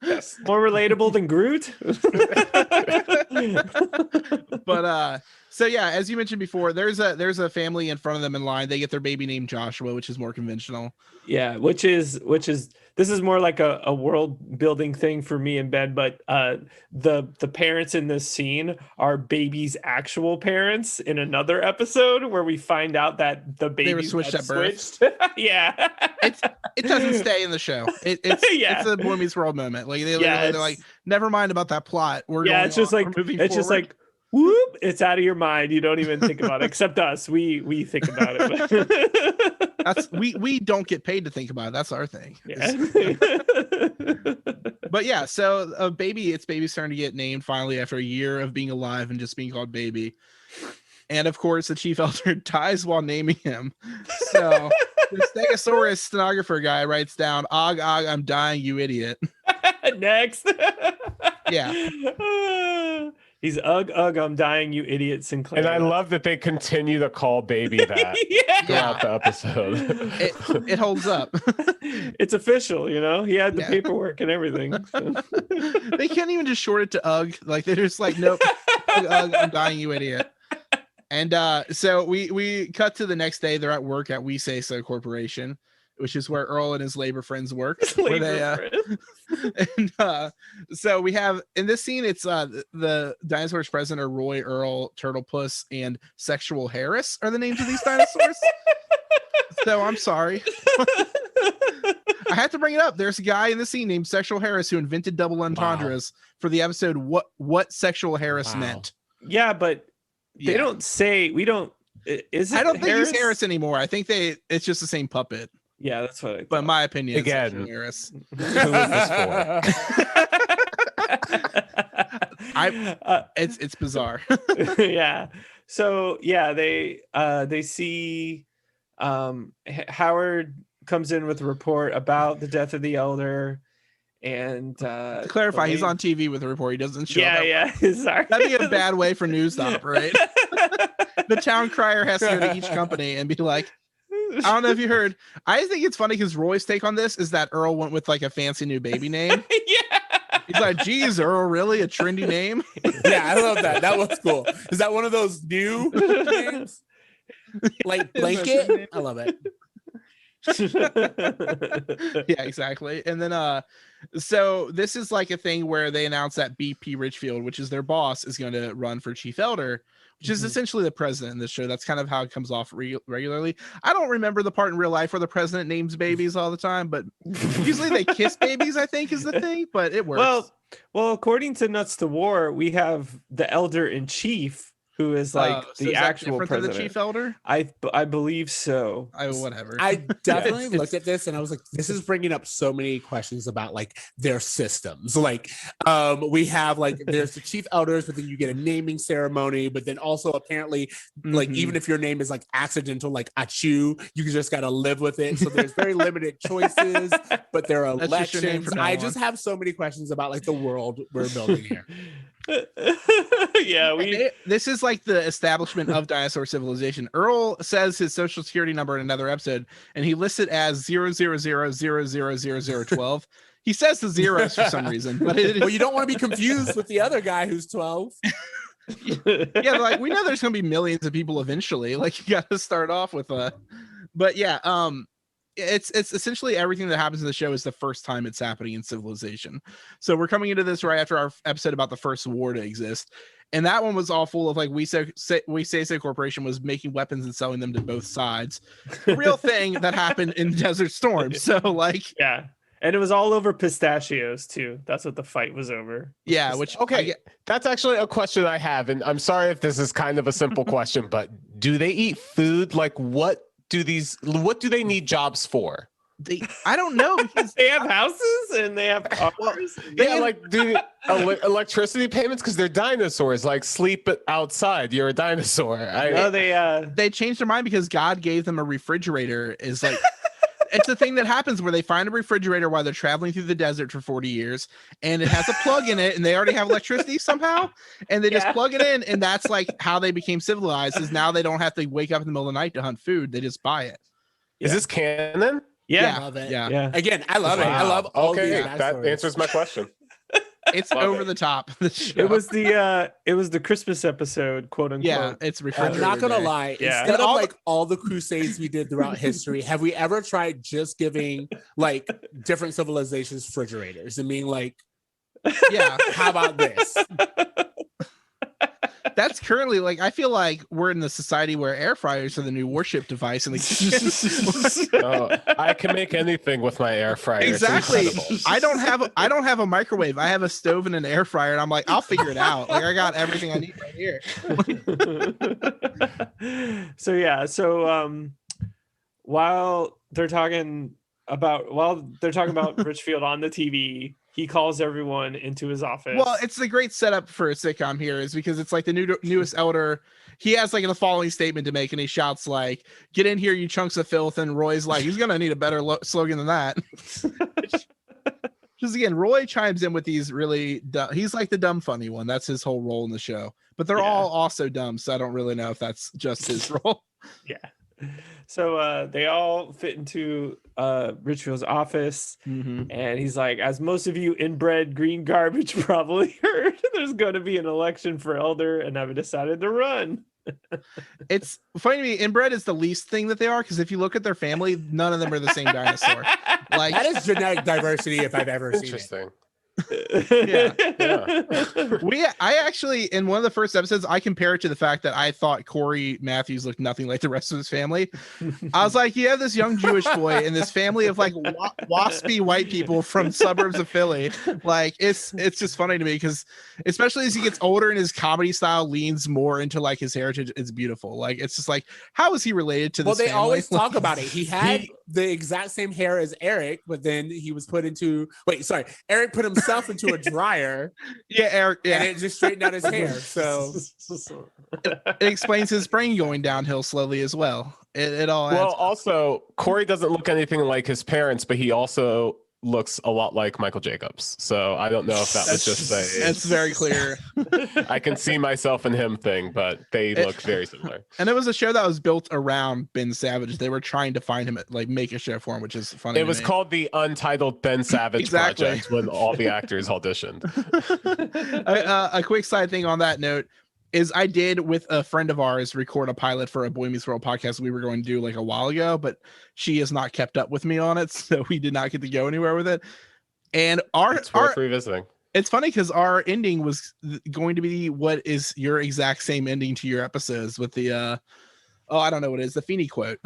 [SPEAKER 3] Yes. More relatable than Groot.
[SPEAKER 1] But so yeah, as you mentioned before, there's a family in front of them in line. They get their baby named Joshua, which is more conventional.
[SPEAKER 3] Yeah, which is this is more like a world building thing for me and Ben, but the parents in this scene are baby's actual parents in another episode where we find out that the baby
[SPEAKER 1] were switched at birth.
[SPEAKER 3] Yeah.
[SPEAKER 1] It doesn't stay in the show. It's a Boy Meets World moment. Like they're like, never mind about that plot.
[SPEAKER 3] It's just like whoop, it's out of your mind. You don't even think about it. Except us. We think about it.
[SPEAKER 1] We don't get paid to think about it. That's our thing.
[SPEAKER 3] Yeah.
[SPEAKER 1] But yeah, so it's baby's turn to get named finally after a year of being alive and just being called baby. And of course, the chief elder dies while naming him. So the Stegosaurus stenographer guy writes down, "Og, I'm dying, you idiot."
[SPEAKER 3] Next.
[SPEAKER 1] Yeah.
[SPEAKER 3] He's ugh, I'm dying, you idiot, Sinclair.
[SPEAKER 4] And I love that they continue to call baby that throughout the episode.
[SPEAKER 1] It holds up.
[SPEAKER 3] It's official, you know? He had the paperwork and everything. So.
[SPEAKER 1] They can't even just short it to ugh. Like they're just like, nope, ugh, I'm dying, you idiot. And so we cut to the next day. They're at work at We Say So Corporation, which is where Earl and his labor friends work. So we have in this scene, it's the dinosaurs present are Roy, Earl, Turtlepuss, and Sexual Harris are the names of these dinosaurs. So I'm sorry. I had to bring it up. There's a guy in the scene named Sexual Harris who invented double entendres for the episode What Sexual Harris meant.
[SPEAKER 3] Yeah, but they don't say, we don't, is it
[SPEAKER 1] I don't think
[SPEAKER 3] Harris?
[SPEAKER 1] he's Harris anymore. I think it's just the same puppet.
[SPEAKER 3] Yeah, that's what I thought.
[SPEAKER 1] But in my opinion,
[SPEAKER 4] again,
[SPEAKER 1] it's Harris.
[SPEAKER 4] Who is this for?
[SPEAKER 1] It's bizarre.
[SPEAKER 3] Yeah. So yeah, they see Howard comes in with a report about the death of the elder, and
[SPEAKER 1] to clarify, he's on TV with a report. He doesn't show up.
[SPEAKER 3] Yeah. Sorry.
[SPEAKER 1] That'd be a bad way for news to operate. The town crier has to go to each company and be like, I don't know if you heard. I think it's funny because Roy's take on this is that Earl went with like a fancy new baby name.
[SPEAKER 3] Yeah.
[SPEAKER 1] He's like, geez, Earl, really? A trendy name?
[SPEAKER 2] Yeah, I love that. That was cool. Is that one of those new names? Like blanket? I love it.
[SPEAKER 1] Yeah, exactly. And then so this is like a thing where they announce that BP Richfield, which is their boss, is going to run for chief elder, which is essentially the president in this show. That's kind of how it comes off regularly. I don't remember the part in real life where the president names babies all the time, but usually they kiss babies, I think, is the thing, but it works.
[SPEAKER 3] Well, according to Nuts to War, we have the elder in chief, who is like
[SPEAKER 1] So
[SPEAKER 3] the
[SPEAKER 1] is that
[SPEAKER 3] actual
[SPEAKER 1] different than
[SPEAKER 3] president.
[SPEAKER 1] the chief elder?
[SPEAKER 3] I believe so.
[SPEAKER 1] Whatever.
[SPEAKER 2] I definitely
[SPEAKER 1] It's-
[SPEAKER 2] looked at this and I was like, this is bringing up so many questions about like their systems. Like, we have like, there's the chief elders, but then you get a naming ceremony, but then also apparently, like, even if your name is like accidental, like Achu, you just got to live with it. So there's very limited choices, but there are
[SPEAKER 1] That's just your name
[SPEAKER 2] elections.
[SPEAKER 1] from now
[SPEAKER 2] I
[SPEAKER 1] on.
[SPEAKER 2] just have so many questions about like the world we're building here.
[SPEAKER 3] Yeah,
[SPEAKER 1] This is like the establishment of dinosaur civilization. Earl says his social security number in another episode, and he lists it as 000000012. He says the zeros for some reason, but
[SPEAKER 2] Well, you don't want to be confused with the other guy who's 12.
[SPEAKER 1] yeah, like we know there's gonna be millions of people eventually. Like you got to start off with but yeah, it's essentially everything that happens in the show is the first time it's happening in civilization. So we're coming into this right after our episode about the first war to exist, and that one was all full of like we say Corporation was making weapons and selling them to both sides. Real thing that happened in Desert Storm. So like
[SPEAKER 3] yeah. And it was all over pistachios too. That's what the fight was over.
[SPEAKER 1] yeah, which
[SPEAKER 4] Okay, that's actually a question I have, and I'm sorry if this is kind of a simple question, but do they eat food? Like, what do they need jobs for?
[SPEAKER 1] I don't know because
[SPEAKER 3] They have houses and they have cars.
[SPEAKER 4] Do electricity payments because they're dinosaurs. Like, sleep outside. You're a dinosaur.
[SPEAKER 3] No,
[SPEAKER 1] they changed their mind because God gave them a refrigerator. Is like it's the thing that happens where they find a refrigerator while they're traveling through the desert for 40 years, and it has a plug in it, and they already have electricity somehow, and they just plug it in, and that's like how they became civilized. Is now they don't have to wake up in the middle of the night to hunt food; they just buy it.
[SPEAKER 4] Is this canon?
[SPEAKER 3] yeah.
[SPEAKER 2] I love it.
[SPEAKER 1] Yeah.
[SPEAKER 2] Again, I love it. I love all these
[SPEAKER 4] that
[SPEAKER 2] dinosaurs.
[SPEAKER 4] answers my question.
[SPEAKER 1] It's
[SPEAKER 4] Love
[SPEAKER 1] over
[SPEAKER 4] it.
[SPEAKER 1] the top. The show.
[SPEAKER 3] It was the Christmas episode, quote unquote.
[SPEAKER 1] yeah, it's
[SPEAKER 2] I'm
[SPEAKER 1] refrigerator.
[SPEAKER 2] not gonna
[SPEAKER 1] day.
[SPEAKER 2] lie.
[SPEAKER 3] Yeah.
[SPEAKER 2] Instead
[SPEAKER 1] And
[SPEAKER 2] of
[SPEAKER 1] all
[SPEAKER 2] like all the crusades we did throughout history, have we ever tried just giving like different civilizations refrigerators and being like,
[SPEAKER 1] Yeah,
[SPEAKER 2] how about this?
[SPEAKER 1] that's currently like I feel like we're in the society where air fryers are the new warship device, and
[SPEAKER 4] Oh, I can make anything with my air fryer. It's
[SPEAKER 1] exactly.
[SPEAKER 4] incredible.
[SPEAKER 1] I don't have a microwave. I have a stove and an air fryer, and I'm like, I'll figure it out. Like I got everything I need right here.
[SPEAKER 3] So while they're talking about Richfield on the TV, he calls everyone into his office.
[SPEAKER 1] Well, it's a great setup for a sitcom here, is because it's like the newest elder. He has like the following statement to make, and he shouts like, "Get in here, you chunks of filth!" And Roy's like, "He's gonna need a better slogan than that." Just again, Roy chimes in with these really he's like the dumb funny one. That's his whole role in the show. But they're all also dumb, so I don't really know if that's just his role.
[SPEAKER 3] Yeah. So they all fit into Richfield's office, and he's like, as most of you inbred green garbage probably heard, there's going to be an election for elder, and I've decided to run.
[SPEAKER 1] It's funny to me, inbred is the least thing that they are, because if you look at their family, none of them are the same dinosaur. Like
[SPEAKER 2] That is genetic diversity if I've ever seen it.
[SPEAKER 4] Interesting.
[SPEAKER 1] Yeah.
[SPEAKER 4] Yeah.
[SPEAKER 1] I actually, in one of the first episodes, I compare it to the fact that I thought Corey Matthews looked nothing like the rest of his family. I was like, you have this young Jewish boy and this family of like waspy white people from suburbs of Philly. Like it's just funny to me because especially as he gets older and his comedy style leans more into like his heritage, it's beautiful. Like it's just like, how is he related to this?
[SPEAKER 2] Well, they
[SPEAKER 1] family?
[SPEAKER 2] always talk about it. He had the exact same hair as Eric, but then he was put into Eric put himself into a dryer.
[SPEAKER 1] Yeah, Eric. Yeah,
[SPEAKER 2] and it just straightened out his hair. So
[SPEAKER 1] it explains his brain going downhill slowly as well. It all adds
[SPEAKER 4] Well,
[SPEAKER 1] up.
[SPEAKER 4] also, Corey doesn't look anything like his parents, but he also looks a lot like Michael Jacobs. So I don't know if that was just
[SPEAKER 1] It's very clear.
[SPEAKER 4] I can see myself in him thing, but they look very similar.
[SPEAKER 1] And it was a show that was built around Ben Savage. They were trying to find him, like make a show for him, which is funny.
[SPEAKER 4] It was called the Untitled Ben Savage Project when all the actors auditioned.
[SPEAKER 1] A quick side thing on that note is I did with a friend of ours record a pilot for a Boy Meets World podcast we were going to do like a while ago, but she has not kept up with me on it, so we did not get to go anywhere with it. And
[SPEAKER 4] it's worth revisiting.
[SPEAKER 1] It's funny because our ending was going to be what is your exact same ending to your episodes with the I don't know what it is, the Feeney quote.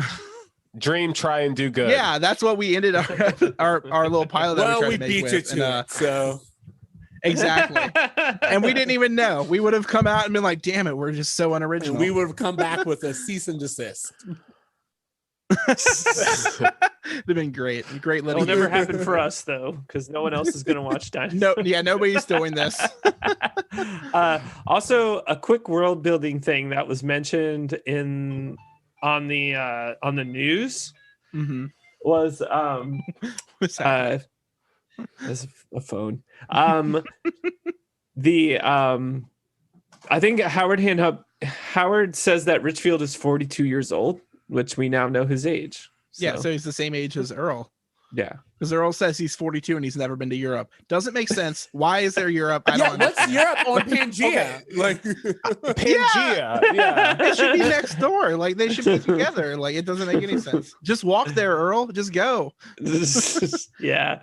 [SPEAKER 4] Dream, try, and do good.
[SPEAKER 1] Yeah, that's what we ended our little pilot.
[SPEAKER 2] Well,
[SPEAKER 1] that
[SPEAKER 2] we beat you to it, so
[SPEAKER 1] exactly. And we didn't even know. We would have come out and been like, damn it, we're just so unoriginal.
[SPEAKER 2] And we would have come back with a cease and desist.
[SPEAKER 1] It'd have been great. Great
[SPEAKER 3] It'll never happen for us though, because no one else is going to watch Dynasty.
[SPEAKER 1] Nobody's doing this.
[SPEAKER 3] Also, a quick world building thing that was mentioned on the news was there's a phone. I think Howard says that Richfield is 42 years old, which we now know his age.
[SPEAKER 1] Yeah, so he's the same age as Earl.
[SPEAKER 3] Yeah,
[SPEAKER 1] because Earl says he's 42 and he's never been to Europe. Doesn't make sense. Why is there Europe? I don't
[SPEAKER 2] what's Europe on Pangea? Like
[SPEAKER 4] Pangea. Yeah.
[SPEAKER 1] They should be next door. Like they should be together. Like it doesn't make any sense. Just walk there, Earl. Just go.
[SPEAKER 3] Yeah.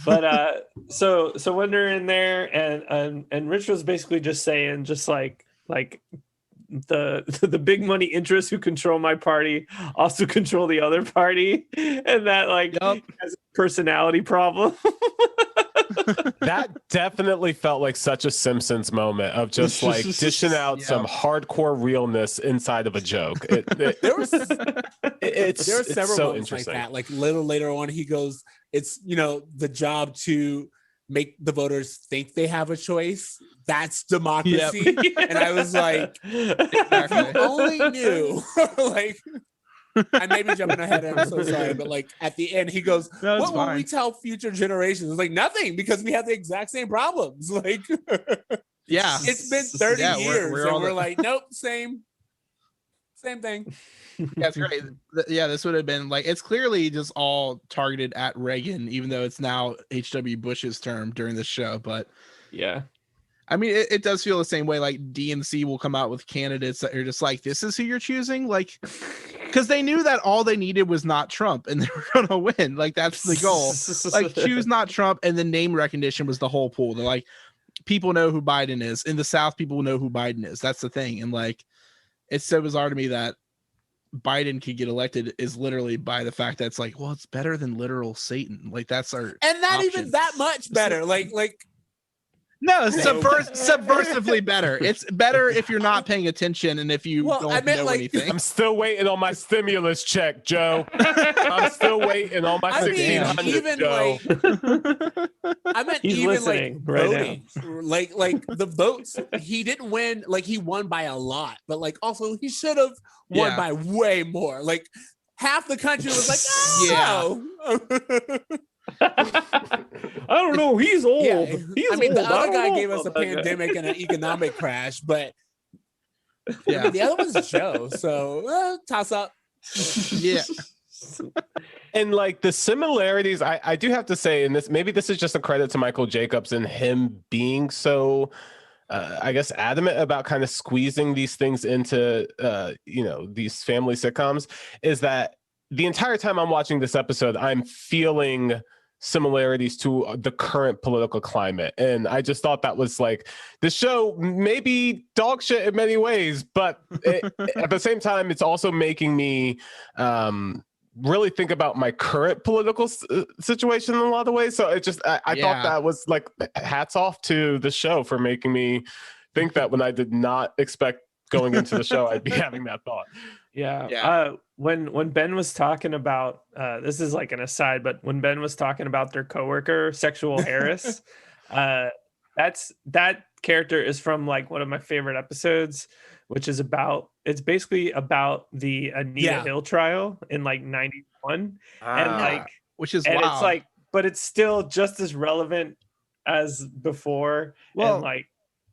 [SPEAKER 3] But so when they're in there and Rich was basically just saying just like the big money interests who control my party also control the other party, and that has a personality problem.
[SPEAKER 4] That definitely felt like such a Simpsons moment of just like dishing out some hardcore realness inside of a joke.
[SPEAKER 2] There were several
[SPEAKER 4] so
[SPEAKER 2] moments like that. Like little later on, he goes, "It's the job to make the voters think they have a choice. That's democracy." Yep. And I was like, if you only knew. Like, I may be jumping ahead and I'm so sorry, but like at the end he goes, what will we tell future generations? It's like nothing, because we have the exact same problems. Like
[SPEAKER 1] yeah,
[SPEAKER 2] it's been 30 years we're like, nope, same thing.
[SPEAKER 1] Yeah, it's great. Yeah, this would have been like, it's clearly just all targeted at Reagan, even though it's now H.W. Bush's term during the show. But
[SPEAKER 3] yeah,
[SPEAKER 1] I mean, it does feel the same way. Like DNC will come out with candidates that are just like, this is who you're choosing. Like, because they knew that all they needed was not Trump and they were going to win. Like, that's the goal. Like, choose not Trump. And the name recognition was the whole pool. They're like, people know who Biden is. In the South, people know who Biden is. That's the thing. And like, it's so bizarre to me that Biden could get elected is literally by the fact that it's like, well, it's better than literal Satan. Like, that's our
[SPEAKER 2] and not option. Even that much better. Like
[SPEAKER 1] no, subversively better. It's better if you're not paying attention and if you don't know anything.
[SPEAKER 4] I'm still waiting on my stimulus check, Joe. I'm still waiting on my $1,600, Joe.
[SPEAKER 2] I meant
[SPEAKER 3] He's
[SPEAKER 2] even
[SPEAKER 3] listening
[SPEAKER 2] like
[SPEAKER 3] right
[SPEAKER 2] voting, like the votes. He didn't win. Like he won by a lot, but like also he should have won by way more. Like half the country was like, oh.
[SPEAKER 3] I don't know. He's old.
[SPEAKER 2] Yeah.
[SPEAKER 3] He's
[SPEAKER 2] old. The other guy
[SPEAKER 3] know.
[SPEAKER 2] gave us a pandemic and an economic crash, but
[SPEAKER 1] yeah,
[SPEAKER 2] the other one's Joe. So toss up.
[SPEAKER 1] Yeah.
[SPEAKER 4] And like the similarities, I do have to say, and maybe this is just a credit to Michael Jacobs and him being so, I guess, adamant about kind of squeezing these things into, these family sitcoms, is that the entire time I'm watching this episode, I'm feeling similarities to the current political climate. And I just thought that was like, the show may be dog shit in many ways, but at the same time, it's also making me really think about my current political situation in a lot of ways. So it just, I thought that was like, hats off to the show for making me think that when I did not expect going into the show, I'd be having that thought.
[SPEAKER 3] Yeah. When Ben was talking about this is like an aside, but when Ben was talking about their coworker, Sexual Harris, that character is from like one of my favorite episodes, which is it's basically about the Anita Hill trial in like 91. And like,
[SPEAKER 1] which is
[SPEAKER 3] and
[SPEAKER 1] wild.
[SPEAKER 3] it's like but it's still just as relevant as before.
[SPEAKER 1] Well,
[SPEAKER 3] and like,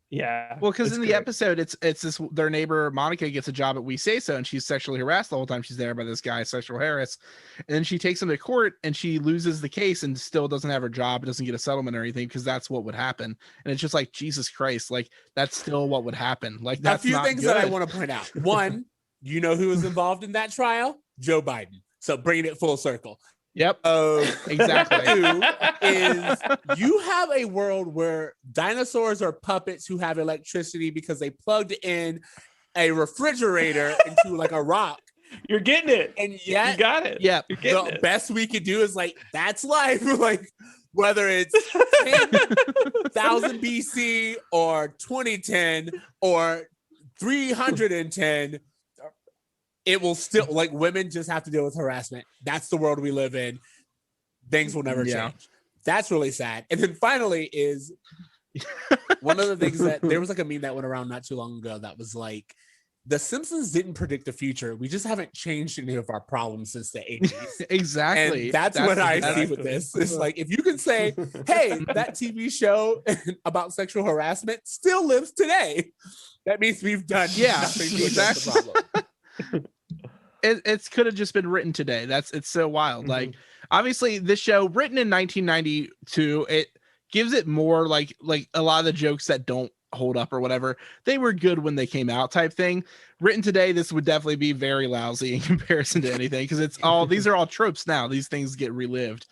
[SPEAKER 3] yeah.
[SPEAKER 1] Well, because
[SPEAKER 3] it's
[SPEAKER 1] in the
[SPEAKER 3] great.
[SPEAKER 1] episode, it's this their neighbor Monica gets a job at We Say So, and she's sexually harassed the whole time she's there by this guy, sexual harass. And then she takes him to court, and she loses the case, and still doesn't have her job, doesn't get a settlement or anything, because that's what would happen. And it's just like, Jesus Christ, like that's still what would happen. Like that's
[SPEAKER 2] a few
[SPEAKER 1] not
[SPEAKER 2] things
[SPEAKER 1] good.
[SPEAKER 2] that I want to point out. One, you know who was involved in that trial? Joe Biden. So bringing it full circle.
[SPEAKER 1] Yep. Exactly.
[SPEAKER 2] Two is you have a world where dinosaurs are puppets who have electricity because they plugged in a refrigerator into like a rock.
[SPEAKER 3] You're getting it.
[SPEAKER 2] And yet,
[SPEAKER 3] you got it.
[SPEAKER 1] Yeah.
[SPEAKER 2] The best we could do is like, that's life. Like, whether it's 10,000 BC or 2010 or 310, it will still, like, women just have to deal with harassment. That's the world we live in. Things will never change. That's really sad. And then finally is one of the things that there was like a meme that went around not too long ago that was like, The Simpsons didn't predict the future. We just haven't changed any of our problems since the 80s.
[SPEAKER 1] Exactly.
[SPEAKER 2] And that's what I see with this. It's like, if you can say, hey, that TV show about sexual harassment still lives today, that means we've done nothing to address the problem.
[SPEAKER 1] It could have just been written today. It's so wild. Like, obviously this show written in 1992, it gives it more like a lot of the jokes that don't hold up or whatever, they were good when they came out type thing. Written today, this would definitely be very lousy in comparison to anything, because it's all, these are all tropes now. These things get relived.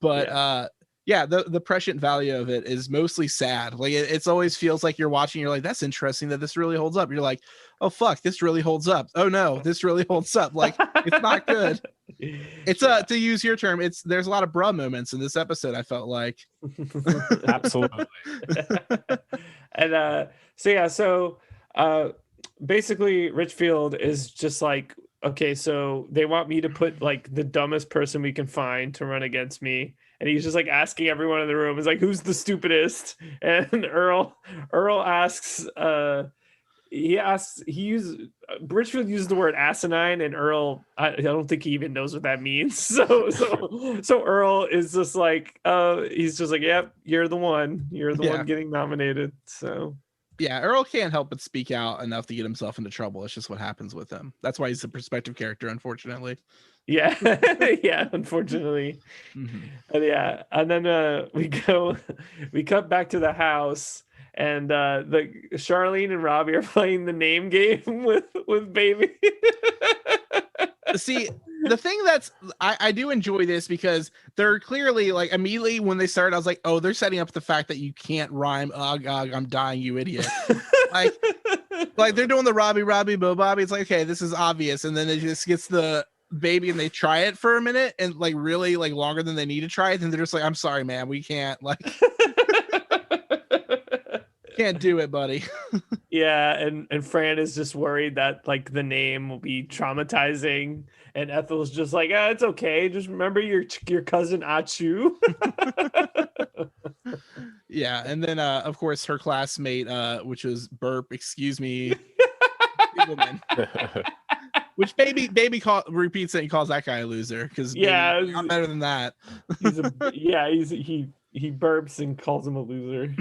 [SPEAKER 1] But the prescient value of it is mostly sad. Like it's always feels like you're watching, you're like, that's interesting that this really holds up. You're like, oh fuck, this really holds up. Oh no, this really holds up. Like it's not good. It's to use your term, there's a lot of bruh moments in this episode, I felt like.
[SPEAKER 4] Absolutely.
[SPEAKER 3] And so basically Richfield is just like, okay, so they want me to put like the dumbest person we can find to run against me. And he's just like asking everyone in the room, is like, who's the stupidest? And Earl asks, Richfield uses the word asinine, and Earl, I don't think he even knows what that means. So Earl is just like, he's just like, yep, you're the one one getting nominated. So
[SPEAKER 1] yeah, Earl can't help but speak out enough to get himself into trouble. It's just what happens with him. That's why he's a perspective character, unfortunately.
[SPEAKER 3] Yeah. Yeah, unfortunately. And then we cut back to the house, and the Charlene and Robbie are playing the name game with Baby.
[SPEAKER 1] See, the thing I do enjoy this, because they're clearly like, immediately when they started, I was like, oh, they're setting up the fact that you can't rhyme ugh, I'm dying, you idiot. like they're doing the Robbie Bo Bobby. It's like, okay, this is obvious. And then it just gets the Baby, and they try it for a minute, and like really like longer than they need to try it. And they're just like, I'm sorry, man, we can't, like can't do it, buddy.
[SPEAKER 3] Yeah, and Fran is just worried that like the name will be traumatizing, and Ethel's just like, it's okay, just remember your cousin Achu.
[SPEAKER 1] Yeah, and then of course her classmate, which was Burp, excuse me, woman. Which baby repeats it and calls that guy a loser, because I'm better than that.
[SPEAKER 3] He burps and calls him a loser.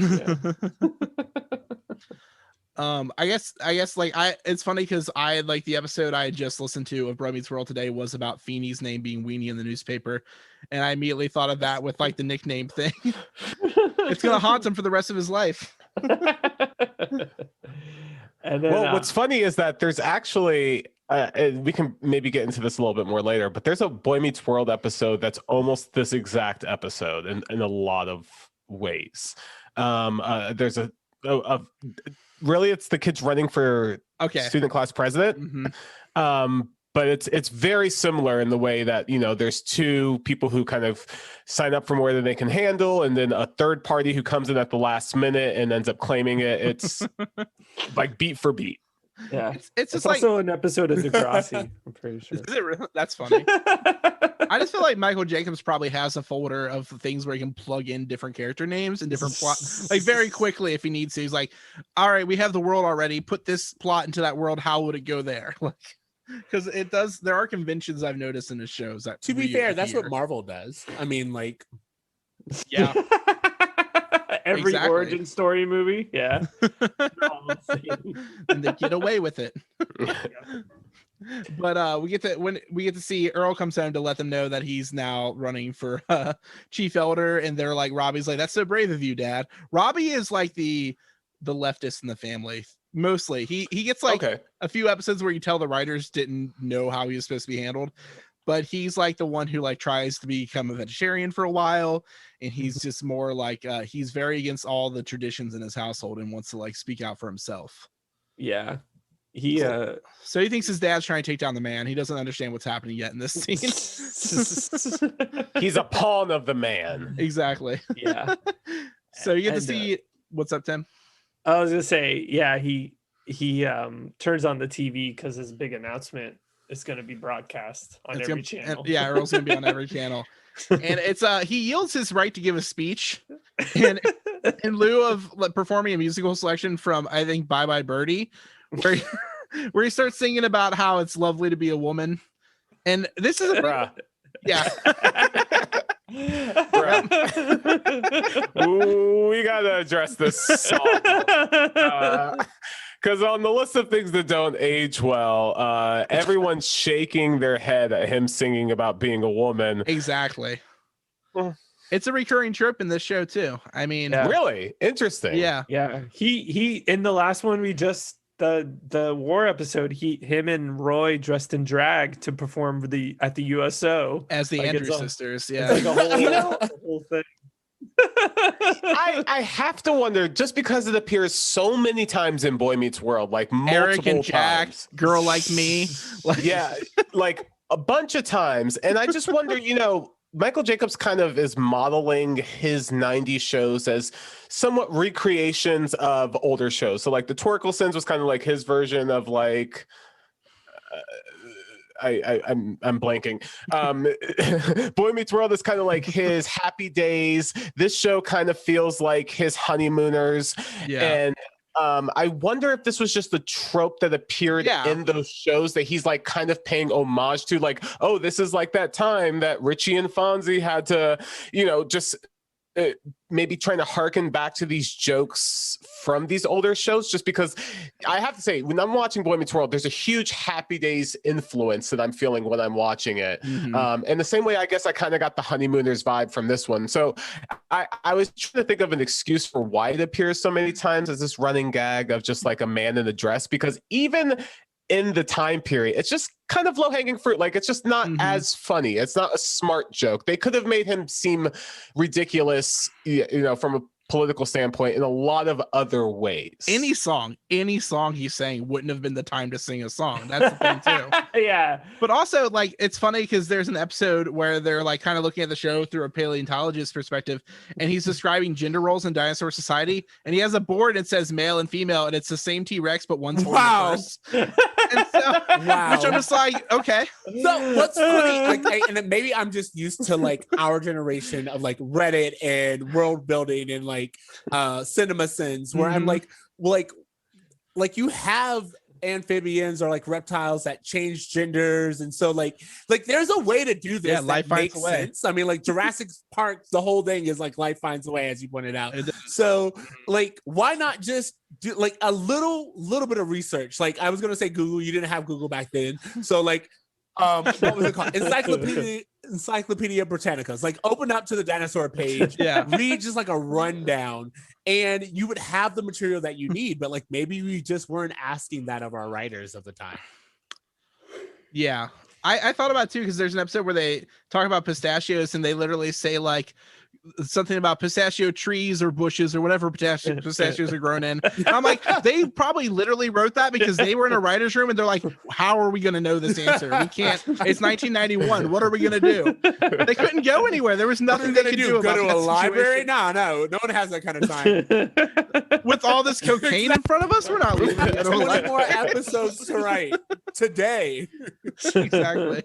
[SPEAKER 3] Yeah.
[SPEAKER 1] I guess like it's funny because I like the episode I had just listened to of Bro Meets World today was about Feeney's name being Weenie in the newspaper, and I immediately thought of that with like the nickname thing. It's gonna haunt him for the rest of his life.
[SPEAKER 3] And then,
[SPEAKER 4] what's funny is that there's actually we can maybe get into this a little bit more later, but there's a Boy Meets World episode that's almost this exact episode in a lot of ways. There's a really, it's the kids running for student class president. But it's very similar in the way that, there's two people who kind of sign up for more than they can handle, and then a third party who comes in at the last minute and ends up claiming it. It's like beat for beat.
[SPEAKER 3] Yeah,
[SPEAKER 1] it's just
[SPEAKER 3] also an episode of Degrassi. I'm pretty sure.
[SPEAKER 1] Is it really? That's funny. I just feel like Michael Jacobs probably has a folder of things where he can plug in different character names and different plot, like very quickly if he needs to. He's like, all right, we have the world already. Put this plot into that world. How would it go there? Like, because there are conventions I've noticed in his shows that,
[SPEAKER 2] to be fair, that's what Marvel does. I mean, like,
[SPEAKER 1] Yeah.
[SPEAKER 3] Every
[SPEAKER 1] Exactly.
[SPEAKER 3] origin story movie. Yeah.
[SPEAKER 1] And they get away with it. But we get to see Earl comes home to let them know that he's now running for chief elder, and they're like, Robbie's like, that's so brave of you, Dad. Robbie is like the leftist in the family. Mostly he gets like a few episodes where you tell the writers didn't know how he was supposed to be handled, but he's like the one who like tries to become a vegetarian for a while, and he's just more like he's very against all the traditions in his household and wants to like speak out for himself.
[SPEAKER 3] Yeah. He
[SPEAKER 1] so he thinks his dad's trying to take down the man. He doesn't understand what's happening yet in this scene.
[SPEAKER 4] He's a pawn of the man.
[SPEAKER 1] Exactly.
[SPEAKER 3] Yeah.
[SPEAKER 1] So you get to see what's up, Tim.
[SPEAKER 3] I was gonna say, yeah, he turns on the TV because his big announcement is going to be broadcast on every channel.
[SPEAKER 1] Yeah, Earl's gonna be on every channel, and it's he yields his right to give a speech, and in lieu of performing a musical selection from, I think, Bye Bye Birdie, where he starts singing about how it's lovely to be a woman, and this is yeah.
[SPEAKER 4] Ooh, we gotta address this song. Because on the list of things that don't age well, everyone's shaking their head at him singing about being a woman.
[SPEAKER 1] Exactly. It's a recurring trope in this show too. I mean,
[SPEAKER 4] really interesting.
[SPEAKER 1] Yeah.
[SPEAKER 3] He in the last one we just the war episode, him and Roy dressed in drag to perform at the USO
[SPEAKER 1] as the Andrews sisters. Yeah,
[SPEAKER 3] it's like a whole thing.
[SPEAKER 4] I have to wonder, just because it appears so many times in Boy Meets World, like multiple
[SPEAKER 1] Eric and Jack,
[SPEAKER 4] times.
[SPEAKER 1] Girl Like Me,
[SPEAKER 4] yeah, like a bunch of times, and I just wonder, Michael Jacobs kind of is modeling his 90s shows as somewhat recreations of older shows. So like the Torkelsons was kind of like his version of like I'm blanking. Boy Meets World is kind of like his Happy Days. This show kind of feels like his Honeymooners.
[SPEAKER 1] Yeah.
[SPEAKER 4] And I wonder if this was just the trope that appeared in those shows that he's like kind of paying homage to, like, oh, this is like that time that Richie and Fonzie had to, just maybe trying to harken back to these jokes from these older shows, just because I have to say, when I'm watching Boy Meets World, there's a huge Happy Days influence that I'm feeling when I'm watching it. Mm-hmm. And the same way, I guess I kind of got the Honeymooners vibe from this one. So I was trying to think of an excuse for why it appears so many times as this running gag of just like a man in a dress, because even in the time period, it's just kind of low-hanging fruit. Like, it's just not as funny. It's not a smart joke. They could have made him seem ridiculous, from a political standpoint in a lot of other ways.
[SPEAKER 1] Any song he sang wouldn't have been the time to sing a song. That's the thing too.
[SPEAKER 3] Yeah.
[SPEAKER 1] But also, like, it's funny because there's an episode where they're like kind of looking at the show through a paleontologist perspective, and he's describing gender roles in dinosaur society, and he has a board that says male and female, and it's the same T-Rex, but one's and so, which I'm just like, okay.
[SPEAKER 2] So what's funny, like, and maybe I'm just used to like our generation of like Reddit and world building and like CinemaSins, where I'm like you have amphibians or like reptiles that change genders, and so like there's a way to do this.
[SPEAKER 1] Life finds a way.
[SPEAKER 2] Sense. I mean, like Jurassic Park, the whole thing is like life finds a way, as you pointed out. So like, why not just do like a little bit of research? Like, I was gonna say Google, you didn't have Google back then, so like what was it called? Encyclopedia Britannica. Like, open up to the dinosaur page, read just like a rundown, and you would have the material that you need. But like, maybe we just weren't asking that of our writers of the time.
[SPEAKER 1] Yeah, I thought about it too, because there's an episode where they talk about pistachios, and they literally say like something about pistachio trees or bushes or whatever pistachios are grown in. And I'm like, they probably literally wrote that because they were in a writer's room and they're like, how are we going to know this answer? We can't. It's 1991. What are we going to do? They couldn't go anywhere. There was nothing they could do about
[SPEAKER 2] go to a library? No one has that kind of time.
[SPEAKER 1] With all this cocaine in front of us, we're not leaving.
[SPEAKER 2] 20 more episodes to write today.
[SPEAKER 1] Exactly.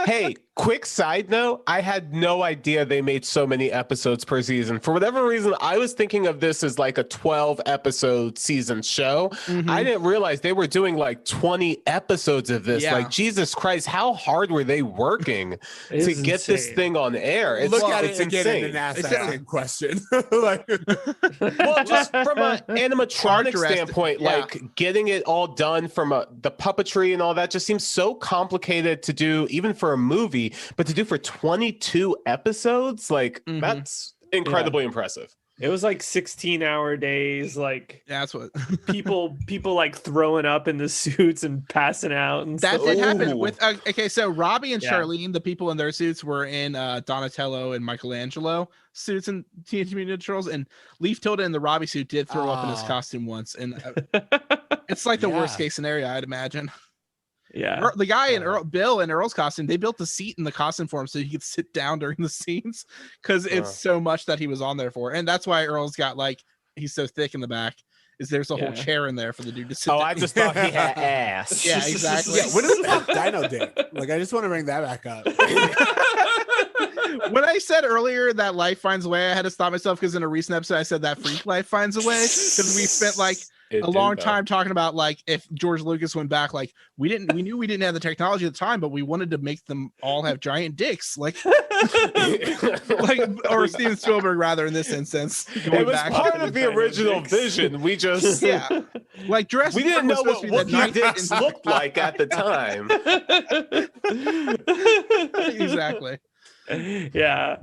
[SPEAKER 4] Hey, quick side note, I had no idea they made so many episodes per season. For whatever reason, I was thinking of this as like a 12 episode season show. I didn't realize they were doing like 20 episodes of this.
[SPEAKER 1] Yeah.
[SPEAKER 4] Like, Jesus Christ, how hard were they working
[SPEAKER 3] It
[SPEAKER 4] to
[SPEAKER 3] is
[SPEAKER 4] get this
[SPEAKER 3] insane.
[SPEAKER 4] thing on air? It's,
[SPEAKER 2] Look at
[SPEAKER 4] it's
[SPEAKER 2] it again
[SPEAKER 4] insane.
[SPEAKER 2] and ask
[SPEAKER 1] It's
[SPEAKER 2] that same question. Like,
[SPEAKER 4] Well, just from an animatronic
[SPEAKER 1] Characteristic,
[SPEAKER 4] standpoint,
[SPEAKER 1] yeah.
[SPEAKER 4] like getting it all done from the puppetry and all that just seems so complicated to do, even for a movie, but to do for 22 episodes, like that's incredibly impressive.
[SPEAKER 3] It was like 16-hour days, like
[SPEAKER 1] Yeah, that's what
[SPEAKER 3] people like throwing up in the suits and passing out and
[SPEAKER 1] that
[SPEAKER 3] stuff.
[SPEAKER 1] did happen
[SPEAKER 4] Ooh.
[SPEAKER 1] with. Okay, so Robbie and
[SPEAKER 3] Yeah.
[SPEAKER 1] Charlene, the people in their suits, were in Donatello and Michelangelo suits in Teenage Mutant Ninja Turtles, and Leaf Tilda in the Robbie suit did throw up in his
[SPEAKER 2] Oh.
[SPEAKER 1] costume once, and it's like the worst case scenario, I'd imagine.
[SPEAKER 3] Yeah.
[SPEAKER 1] The guy in Bill in Earl's costume, they built a seat in the costume for him so he could sit down during the scenes because it's so much that he was on there for. And that's why Earl's got like, he's so thick in the back, is there's a whole chair in there for the dude to sit
[SPEAKER 4] Oh,
[SPEAKER 1] down.
[SPEAKER 4] I just thought he had ass.
[SPEAKER 1] Yeah, exactly.
[SPEAKER 2] yeah, what is about Dino Dick? Like, I just want to bring that back up.
[SPEAKER 1] When I said earlier that life finds a way, I had to stop myself because in a recent episode I said that freak life finds a way because we spent like a long time talking about like if George Lucas went back, like we knew we didn't have the technology at the time, but we wanted to make them all have giant dicks, like or Steven Spielberg rather in this instance.
[SPEAKER 4] It was part of the original vision. We just
[SPEAKER 1] like Jurassic
[SPEAKER 4] we didn't
[SPEAKER 1] Park
[SPEAKER 4] know
[SPEAKER 1] was
[SPEAKER 4] what
[SPEAKER 1] supposed to be the
[SPEAKER 4] Wookiee dicks looked like at the time.
[SPEAKER 1] Exactly.
[SPEAKER 3] Yeah.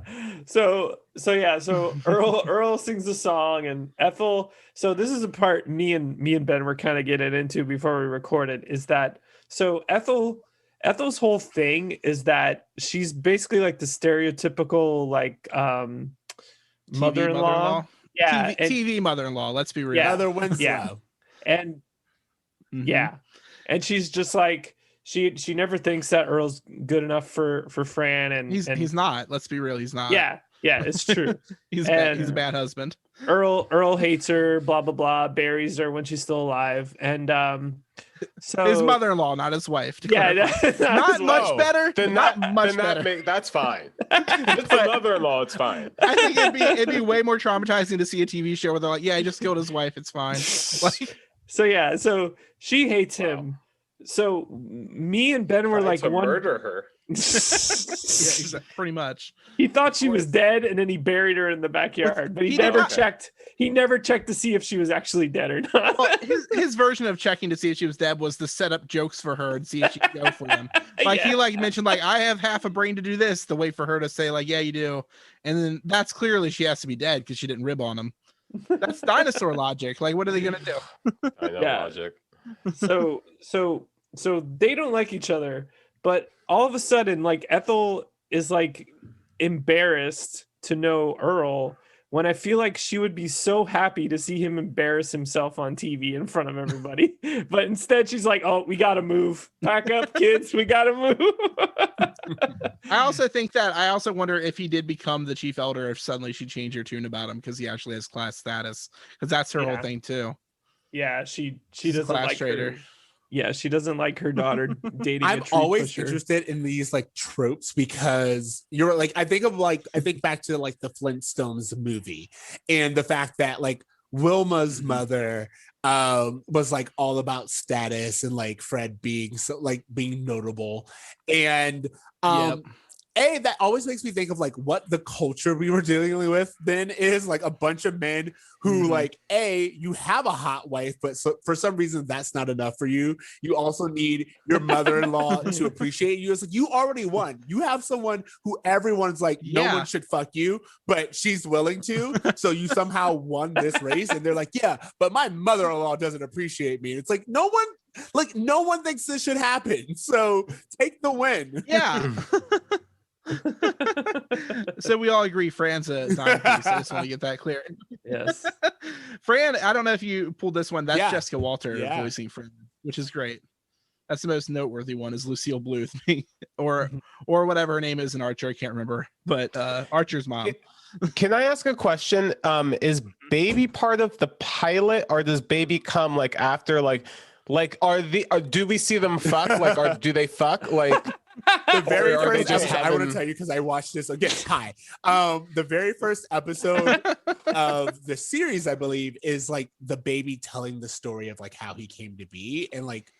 [SPEAKER 3] So Earl sings the song and Ethel. So this is a part me and Ben were kind of getting into before we recorded, is that so Ethel's whole thing is that she's basically like the stereotypical like mother-in-law. Yeah,
[SPEAKER 1] TV mother-in-law, let's be real.
[SPEAKER 3] Yeah.
[SPEAKER 2] Mother Winslow.
[SPEAKER 3] Yeah. And yeah. And she's just like she never thinks that Earl's good enough for Fran, and
[SPEAKER 1] he's not. Let's be real, he's not.
[SPEAKER 3] Yeah, it's true.
[SPEAKER 1] he's a bad husband.
[SPEAKER 3] Earl hates her, blah blah blah, buries her when she's still alive, and so
[SPEAKER 1] his mother-in-law, not his wife.
[SPEAKER 3] Yeah,
[SPEAKER 1] not much better.
[SPEAKER 4] Then
[SPEAKER 1] not
[SPEAKER 4] that,
[SPEAKER 1] much
[SPEAKER 4] then
[SPEAKER 1] better.
[SPEAKER 4] That's fine. If it's the mother-in-law, it's fine.
[SPEAKER 1] I think it'd be way more traumatizing to see a TV show where they're like, yeah, he just killed his wife, it's fine. Like,
[SPEAKER 3] so she hates him. So me and Ben were like,
[SPEAKER 4] murder her.
[SPEAKER 1] yeah, exactly, pretty much.
[SPEAKER 3] He thought she was dead, and then he buried her in the backyard. But he never checked. He never checked to see if she was actually dead or not.
[SPEAKER 1] Well, his version of checking to see if she was dead was to set up jokes for her and see if she could go for them. Like he like mentioned, like I have half a brain to do this. To wait for her to say like, yeah, you do, and then that's clearly she has to be dead because she didn't rib on him. That's dinosaur logic. Like, what are they gonna do?
[SPEAKER 4] I know logic.
[SPEAKER 3] So they don't like each other, but all of a sudden, like Ethel is like embarrassed to know Earl when I feel like she would be so happy to see him embarrass himself on TV in front of everybody. But instead she's like, oh, we gotta move. Pack up, kids, we gotta move.
[SPEAKER 1] I also wonder if he did become the chief elder, if suddenly she changed her tune about him because he actually has class status, because that's her whole thing too.
[SPEAKER 3] Yeah, she
[SPEAKER 1] She's
[SPEAKER 3] doesn't
[SPEAKER 1] class
[SPEAKER 3] like
[SPEAKER 1] traitor.
[SPEAKER 3] her. Yeah, she doesn't like her daughter dating.
[SPEAKER 2] I'm
[SPEAKER 3] a tree
[SPEAKER 2] always
[SPEAKER 3] pusher.
[SPEAKER 2] interested in these like tropes because you're like I think back to like the Flintstones movie and the fact that like Wilma's mother was like all about status and like Fred being being notable, and that always makes me think of like what the culture we were dealing with then is, like a bunch of men who like you have a hot wife, but for some reason that's not enough for you. You also need your mother-in-law to appreciate you. It's like you already won. You have someone who everyone's like, no one should fuck you, but she's willing to. So you somehow won this race, and they're like, yeah, but my mother-in-law doesn't appreciate me. It's like no one thinks this should happen. So take the win.
[SPEAKER 1] Yeah. So we all agree Fran's a dime piece. I just want to get that clear.
[SPEAKER 3] Yes.
[SPEAKER 1] Fran, I don't know if you pulled this one. That's Jessica Walter voicing Fran, which is great. That's the most noteworthy one, is Lucille Bluth, or whatever her name is in Archer. I can't remember, but Archer's mom.
[SPEAKER 4] Can I ask a question? Is Baby part of the pilot, or does Baby come like after? Like, Like, do we see them fuck? Like, do they fuck? Like,
[SPEAKER 2] The very
[SPEAKER 4] Or are they
[SPEAKER 2] first
[SPEAKER 4] just
[SPEAKER 2] episode, I want
[SPEAKER 4] having-
[SPEAKER 2] to tell you because I watched this again. Hi. The very first episode of the series, I believe, is like the baby telling the story of like how he came to be, and like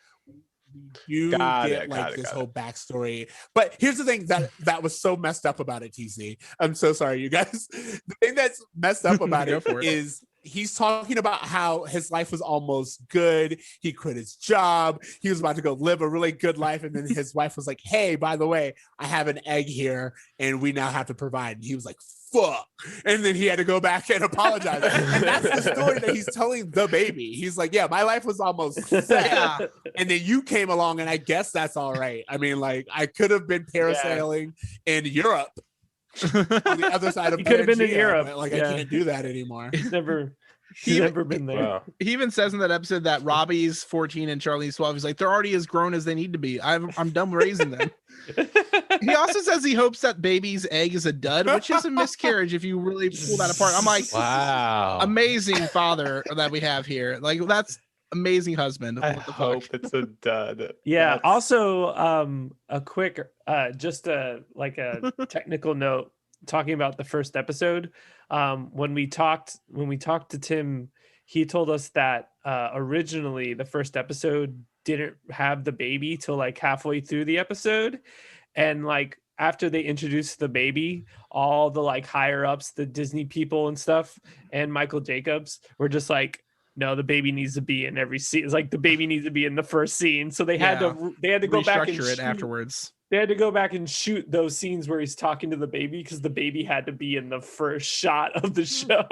[SPEAKER 2] you get this whole backstory. But here's the thing that was so messed up about it, TC. I'm so sorry, you guys. The thing that's messed up about it is he's talking about how his life was almost good. He quit his job. He was about to go live a really good life. And then his wife was like, hey, by the way, I have an egg here and we now have to provide. And he was like, fuck. And then he had to go back and apologize. And that's the story that he's telling the baby. He's like, yeah, my life was almost set. And then you came along and I guess that's all right. I mean, like I could have been parasailing in Europe. On the other side of
[SPEAKER 3] He could have been in
[SPEAKER 2] Pangea,
[SPEAKER 3] Europe.
[SPEAKER 2] but, like I can't do that anymore.
[SPEAKER 3] He's never been there.
[SPEAKER 4] Wow.
[SPEAKER 1] He even says in that episode that Robbie's 14 and Charlie's 12. He's like, they're already as grown as they need to be. I'm done raising them. He also says he hopes that baby's egg is a dud, which is a miscarriage if you really pull that apart. I'm like,
[SPEAKER 4] Wow.
[SPEAKER 1] amazing father that we have here. Like, that's amazing husband.
[SPEAKER 4] I
[SPEAKER 1] What the
[SPEAKER 4] hope
[SPEAKER 1] fuck?
[SPEAKER 4] it's a dud.
[SPEAKER 3] Yeah.
[SPEAKER 4] That's-
[SPEAKER 3] Also, a quick, just a technical note talking about the first episode. When we talked to Tim, he told us that originally the first episode didn't have the baby till like halfway through the episode, and like after they introduced the baby, all the like higher ups, the Disney people and stuff, and Michael Jacobs were just like, no, the baby needs to be in every scene. It's like the baby needs to be in the first scene. So they had to go back and
[SPEAKER 1] restructure it
[SPEAKER 3] shoot,
[SPEAKER 1] afterwards.
[SPEAKER 3] They had to go back and shoot those scenes where he's talking to the baby because the baby had to be in the first shot of the show.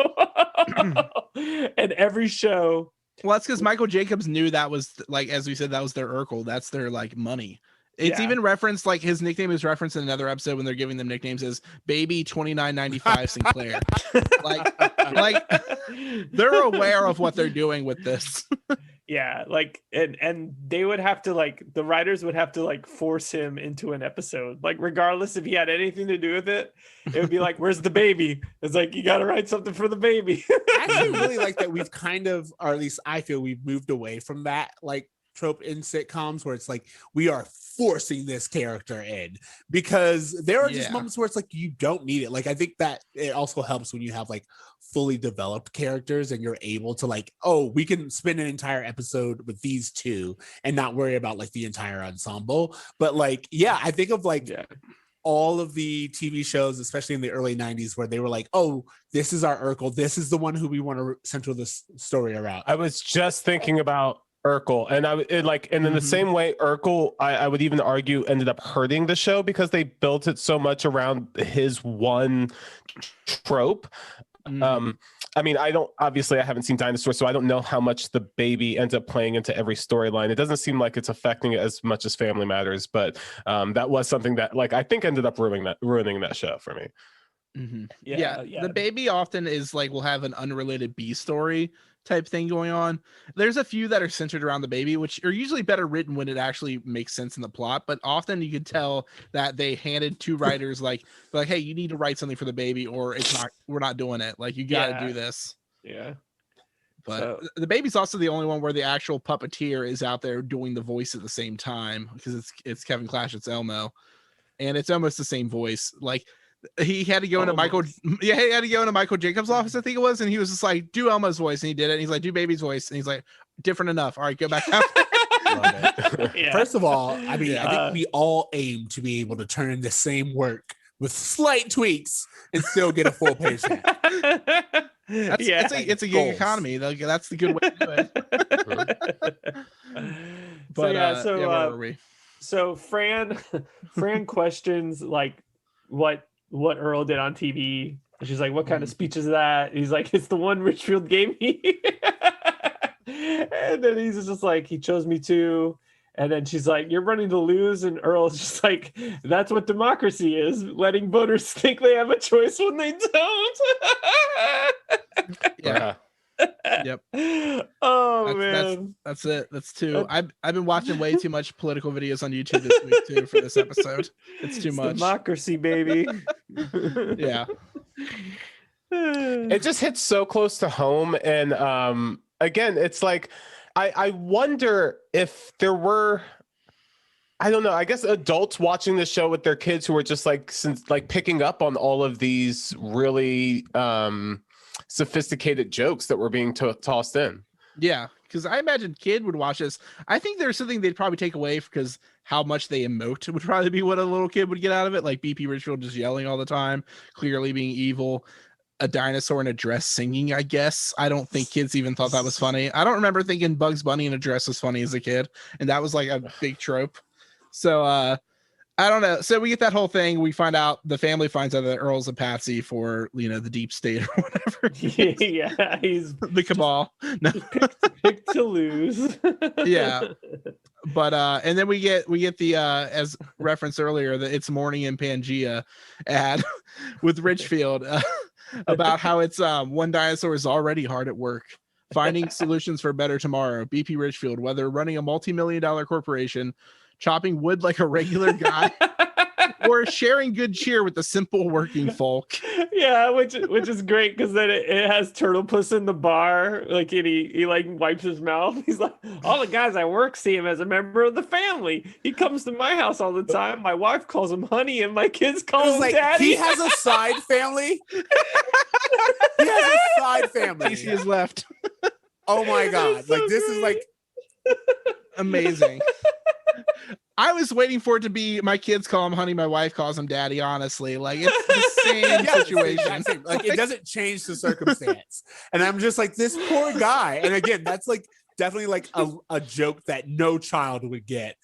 [SPEAKER 3] And every show.
[SPEAKER 1] Well, that's because Michael Jacobs knew that was like, as we said, that was their Urkel. That's their like money. It's even referenced, like his nickname is referenced in another episode when they're giving them nicknames as Baby 2995 Sinclair. like they're aware of what they're doing with this.
[SPEAKER 3] Yeah, like and they would have to like the writers would have to like force him into an episode, like regardless if he had anything to do with it. It would be like, where's the baby? It's like, you got to write something for the baby.
[SPEAKER 2] I actually really like that we've kind of, or at least I feel we've moved away from that like trope in sitcoms where it's like we are forcing this character in, because there are just moments where it's like you don't need it. Like I think that it also helps when you have like fully developed characters and you're able to like, oh, we can spend an entire episode with these two and not worry about like the entire ensemble. But like, yeah, I think of like all of the TV shows, especially in the early 90s, where they were like, oh, this is our Urkel, this is the one who we want to center this story around.
[SPEAKER 4] I was just thinking about Urkel, and and in the same way, Urkel, I would even argue, ended up hurting the show because they built it so much around his one trope. I mean, I haven't seen Dinosaur, so I don't know how much the baby ends up playing into every storyline. It doesn't seem like it's affecting it as much as Family Matters, but that was something that like I think ended up ruining that show for me.
[SPEAKER 1] Yeah, the baby often is like, will have an unrelated B story type thing going on. There's a few that are centered around the baby, which are usually better written when it actually makes sense in the plot, but often you could tell that they handed two writers like, hey, you need to write something for the baby or we're not doing it. Like, you got to do this.
[SPEAKER 3] Yeah.
[SPEAKER 1] But the baby's also the only one where the actual puppeteer is out there doing the voice at the same time, because it's Kevin Clash, it's Elmo, and it's almost the same voice. Like, he had to go into he had to go into Michael Jacobs' office, I think it was, and he was just like, do Elmo's voice, and he did it, and he's like, do baby's voice, and he's like, different enough, all right, go back out.
[SPEAKER 2] First of all, I mean, I think we all aim to be able to turn in the same work with slight tweaks and still get a full paycheck.
[SPEAKER 1] It's a gig economy. That's the good way to do it. But where were we?
[SPEAKER 3] So Fran questions like what Earl did on TV. And she's like, what kind of speech is that? And he's like, it's the one Richfield gave me. And then he's just like, he chose me to. And then she's like, you're running to lose. And Earl's just like, that's what democracy is, letting voters think they have a choice when they don't.
[SPEAKER 1] Yeah. Yep.
[SPEAKER 3] Oh, man.
[SPEAKER 1] That's it. That's two. I've been watching way too much political videos on YouTube this week too for this episode. It's too much.
[SPEAKER 3] Democracy, baby.
[SPEAKER 1] Yeah.
[SPEAKER 4] It just hits so close to home. And again, it's like, I wonder if there were, I don't know, I guess adults watching the show with their kids who were just like picking up on all of these really sophisticated jokes that were being tossed in.
[SPEAKER 1] Yeah, because I imagine kid would watch this. I think there's something they'd probably take away because how much they emote would probably be what a little kid would get out of it. Like BP Richfield just yelling all the time, clearly being evil. A dinosaur in a dress singing, I guess. I don't think kids even thought that was funny. I don't remember thinking Bugs Bunny in a dress was funny as a kid. And that was like a big trope. So I don't know. So we get that whole thing. We find out, the family finds out that Earl's a patsy for, you know, the deep state or whatever.
[SPEAKER 3] Yeah, he's
[SPEAKER 1] the cabal. No.
[SPEAKER 3] picked to lose.
[SPEAKER 1] Yeah. But and then we get the as referenced earlier, the It's Morning in Pangea ad with Richfield about how it's one dinosaur is already hard at work finding solutions for a better tomorrow. BP Richfield, whether running a multi-million-dollar corporation, chopping wood like a regular guy, or sharing good cheer with the simple working folk.
[SPEAKER 3] Yeah, which is great because then it has Turtle Puss in the bar, like, and he like wipes his mouth. He's like, all the guys I work see him as a member of the family. He comes to my house all the time. My wife calls him honey, and my kids call him daddy.
[SPEAKER 2] He has a side family. He has a side family.
[SPEAKER 1] He is left.
[SPEAKER 2] Oh my god!
[SPEAKER 3] So
[SPEAKER 2] like this
[SPEAKER 3] great.
[SPEAKER 2] is like
[SPEAKER 1] amazing. I was waiting for it to be my kids call him honey, my wife calls him daddy. Honestly, like it's the same situation.
[SPEAKER 2] Same. Like it doesn't change the circumstance. And I'm just like, this poor guy. And again, that's like definitely like a joke that no child would get.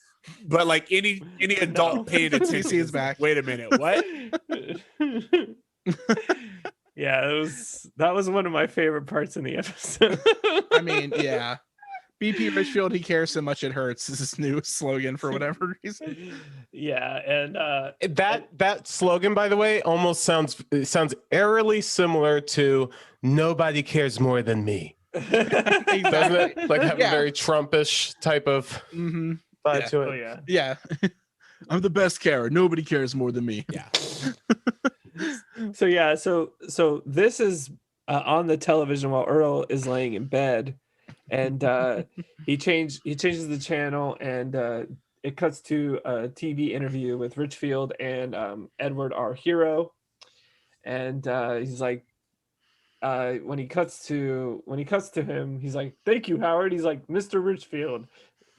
[SPEAKER 2] But like any adult paying attention,
[SPEAKER 1] CC is back.
[SPEAKER 2] Wait a minute, what?
[SPEAKER 3] Yeah, that was one of my favorite parts in the episode.
[SPEAKER 1] I mean, yeah. BP Richfield, he cares so much it hurts, is his new slogan for whatever reason.
[SPEAKER 3] Yeah, and
[SPEAKER 4] that slogan, by the way, almost sounds eerily similar to "Nobody cares more than me."
[SPEAKER 1] Exactly.
[SPEAKER 4] Doesn't it? Like have a very Trumpish type of vibe to it.
[SPEAKER 3] Oh yeah.
[SPEAKER 1] Yeah. I'm the best carer. Nobody cares more than me.
[SPEAKER 2] Yeah.
[SPEAKER 3] So this is on the television while Earl is laying in bed, and he changes the channel, and it cuts to a TV interview with Richfield and Edward, our hero, and he's like, when he cuts to him, he's like, "Thank you, Howard." He's like, "Mr. Richfield,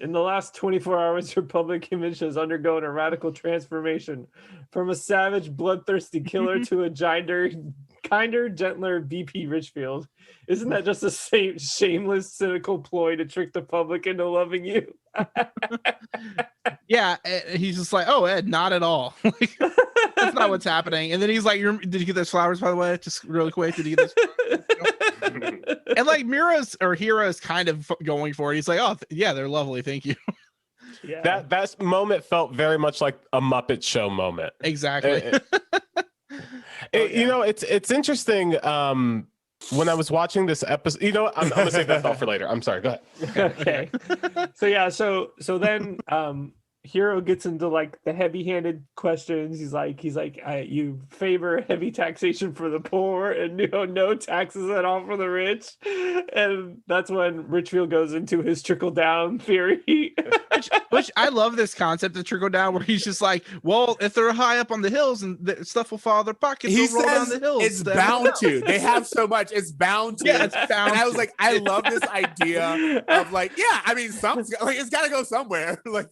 [SPEAKER 3] in the last 24 hours, your public image has undergone a radical transformation from a savage, bloodthirsty killer to a kinder, gentler BP Richfield. Isn't that just a shameless, cynical ploy to trick the public into loving you?"
[SPEAKER 1] Yeah, he's just like, "Oh, Ed, not at all." Like, that's not what's happening. And then he's like, "Did you get those flowers, by the way? Just really quick, did you get those?" And like Hero's kind of going for it. He's like, "Oh, yeah, they're lovely, thank you."
[SPEAKER 3] Yeah.
[SPEAKER 4] That moment felt very much like a Muppet Show moment.
[SPEAKER 1] Exactly.
[SPEAKER 4] You know, it's interesting. When I was watching this episode, you know what? I'm gonna save that thought for later. I'm sorry. Go ahead.
[SPEAKER 3] Okay. So then Hero gets into like the heavy-handed questions. He's like, you favor heavy taxation for the poor and no taxes at all for the rich. And that's when Richfield goes into his trickle-down theory.
[SPEAKER 1] Which I love this concept of trickle down, where he's just like, "Well, if they're high up on the hills and the stuff will fall out of their pockets,
[SPEAKER 2] He
[SPEAKER 1] they'll roll down
[SPEAKER 2] says
[SPEAKER 1] the hills."
[SPEAKER 2] it's bound to. They have so much. It's bound to.
[SPEAKER 1] Yeah, it's bound.
[SPEAKER 2] And I was
[SPEAKER 1] to.
[SPEAKER 2] like, I love this idea of like, yeah, I mean, it's got to go somewhere. Like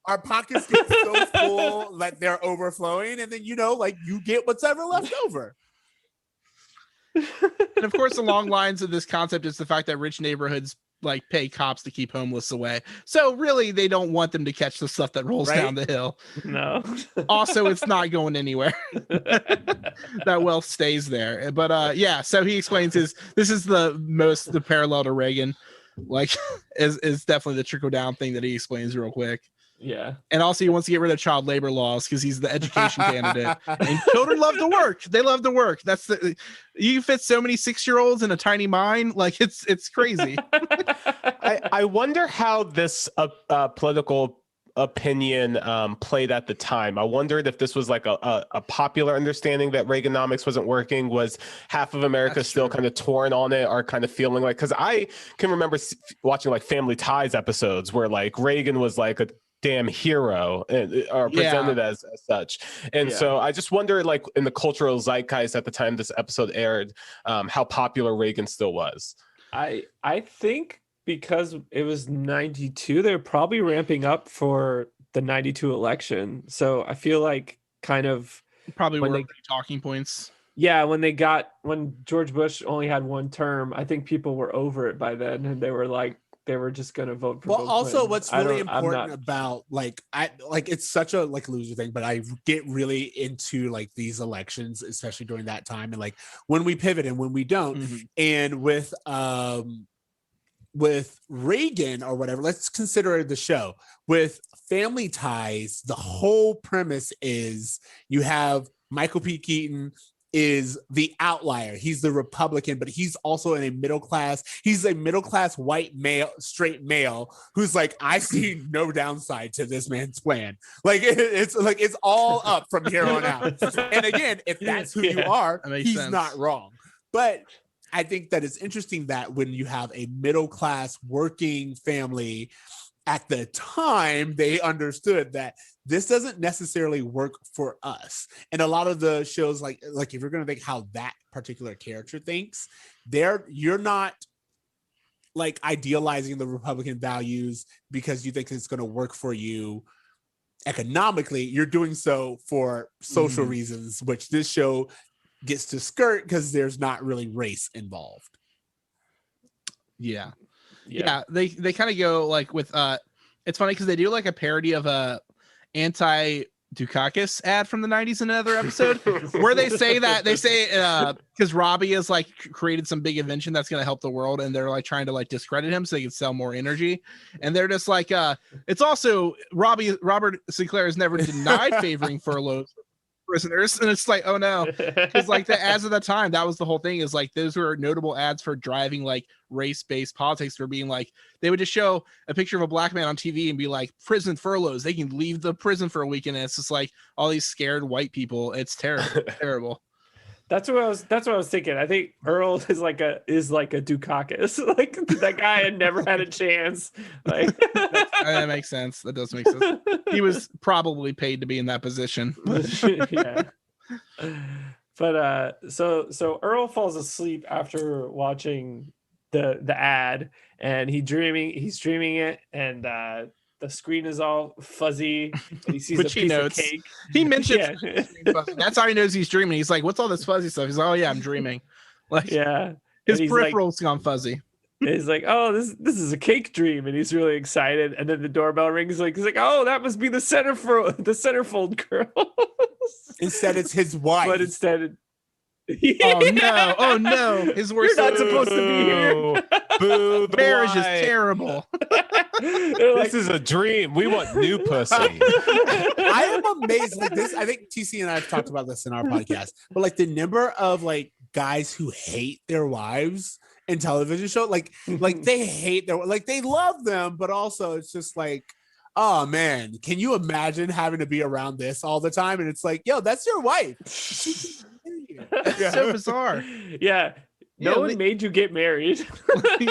[SPEAKER 2] our pockets get so full that they're overflowing, and then like you get what's ever left over.
[SPEAKER 1] And of course, along lines of this concept is the fact that rich neighborhoods like pay cops to keep homeless away. So really, they don't want them to catch the stuff that rolls down the hill.
[SPEAKER 3] No.
[SPEAKER 1] Also, it's not going anywhere. That wealth stays there. But yeah, so he explains this is the parallel to Reagan, like is definitely the trickle down thing that he explains real quick.
[SPEAKER 3] Yeah.
[SPEAKER 1] And also he wants to get rid of child labor laws because he's the education candidate. And children love to work. They love to work. You fit so many 6-year-olds in a tiny mind. Like it's crazy.
[SPEAKER 4] I wonder how this political opinion played at the time. I wondered if this was like a popular understanding that Reaganomics wasn't working. Was half of America still kind of torn on it, or kind of feeling like, because I can remember watching like Family Ties episodes where like Reagan was like a damn hero and are presented as such. And so I just wonder, like in the cultural zeitgeist at the time this episode aired, how popular Reagan still was.
[SPEAKER 3] I think because it was 92, they're probably ramping up for the 92 election. So I feel like kind of
[SPEAKER 1] probably were talking points.
[SPEAKER 3] Yeah, when George Bush only had one term, I think people were over it by then, and they were just going to vote for.
[SPEAKER 2] Well, also, what's really important about it's such a like loser thing, but I get really into like these elections, especially during that time, and like when we pivot and when we don't, and with Reagan or whatever, let's consider the show with Family Ties. The whole premise is you have Michael P. Keaton is the outlier. He's the Republican, but he's also in a middle class. He's a middle class white male, straight male who's like, I see no downside to this man's plan. Like it's all up from here on out. And again, if that's who you are, he's not wrong. But I think that it's interesting that when you have a middle class working family, at the time, they understood that this doesn't necessarily work for us. And a lot of the shows, like if you're going to think how that particular character thinks, you're not like idealizing the Republican values because you think it's going to work for you economically. You're doing so for social reasons, which this show gets to skirt because there's not really race involved.
[SPEAKER 1] Yeah, they kind of go like with it's funny because they do like a parody of a anti-Dukakis ad from the 90s in another episode where they say because Robbie has like created some big invention that's going to help the world, and they're like trying to like discredit him so they can sell more energy, and they're just like it's also Robert Sinclair has never denied favoring furloughs prisoners, and it's like, oh no, because like the ads at the time, that was the whole thing, is like those were notable ads for driving like race-based politics, for being like they would just show a picture of a black man on TV and be like, prison furloughs, they can leave the prison for a weekend, and it's just like all these scared white people. It's terrible.
[SPEAKER 3] That's what I was thinking. I think Earl is like a Dukakis. Like that guy had never had a chance. Like
[SPEAKER 1] that makes sense. That does make sense. He was probably paid to be in that position.
[SPEAKER 3] Yeah. But so Earl falls asleep after watching the ad, and he's dreaming it, and the screen is all fuzzy. He sees a piece of cake.
[SPEAKER 1] He mentions that's how he knows he's dreaming. He's like, "What's all this fuzzy stuff?" He's like, "Oh yeah, I'm dreaming." Like, his peripherals gone fuzzy.
[SPEAKER 3] He's like, "Oh, this is a cake dream," and he's really excited. And then the doorbell rings. He's like, "Oh, that must be the centerfold girl."
[SPEAKER 2] Instead, it's his wife.
[SPEAKER 3] But instead.
[SPEAKER 1] Oh no! His worst.
[SPEAKER 3] You're not supposed to be here.
[SPEAKER 4] Boo! The
[SPEAKER 1] marriage is terrible.
[SPEAKER 4] This is a dream. We want new pussy.
[SPEAKER 2] I am amazed. Like this, I think TC and I have talked about this in our podcast. But like the number of like guys who hate their wives in television show, like they hate they love them, but also it's just like, oh man, can you imagine having to be around this all the time? And it's like, yo, that's your wife.
[SPEAKER 1] That's so bizarre.
[SPEAKER 3] Yeah. No one made you get married.
[SPEAKER 1] Like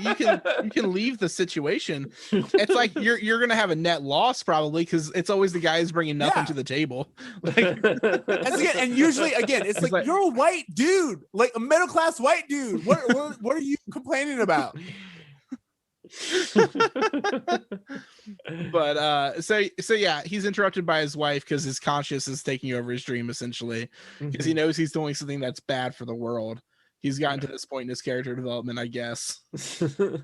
[SPEAKER 1] you can leave the situation. It's like you're gonna have a net loss probably, because it's always the guy who's bringing nothing to the table. Like,
[SPEAKER 2] and usually again, it's like you're a white dude, like a middle class white dude. What are you complaining about?
[SPEAKER 1] But so yeah, he's interrupted by his wife because his conscience is taking over his dream, essentially, because he knows he's doing something that's bad for the world. He's gotten to this point in his character development, I guess.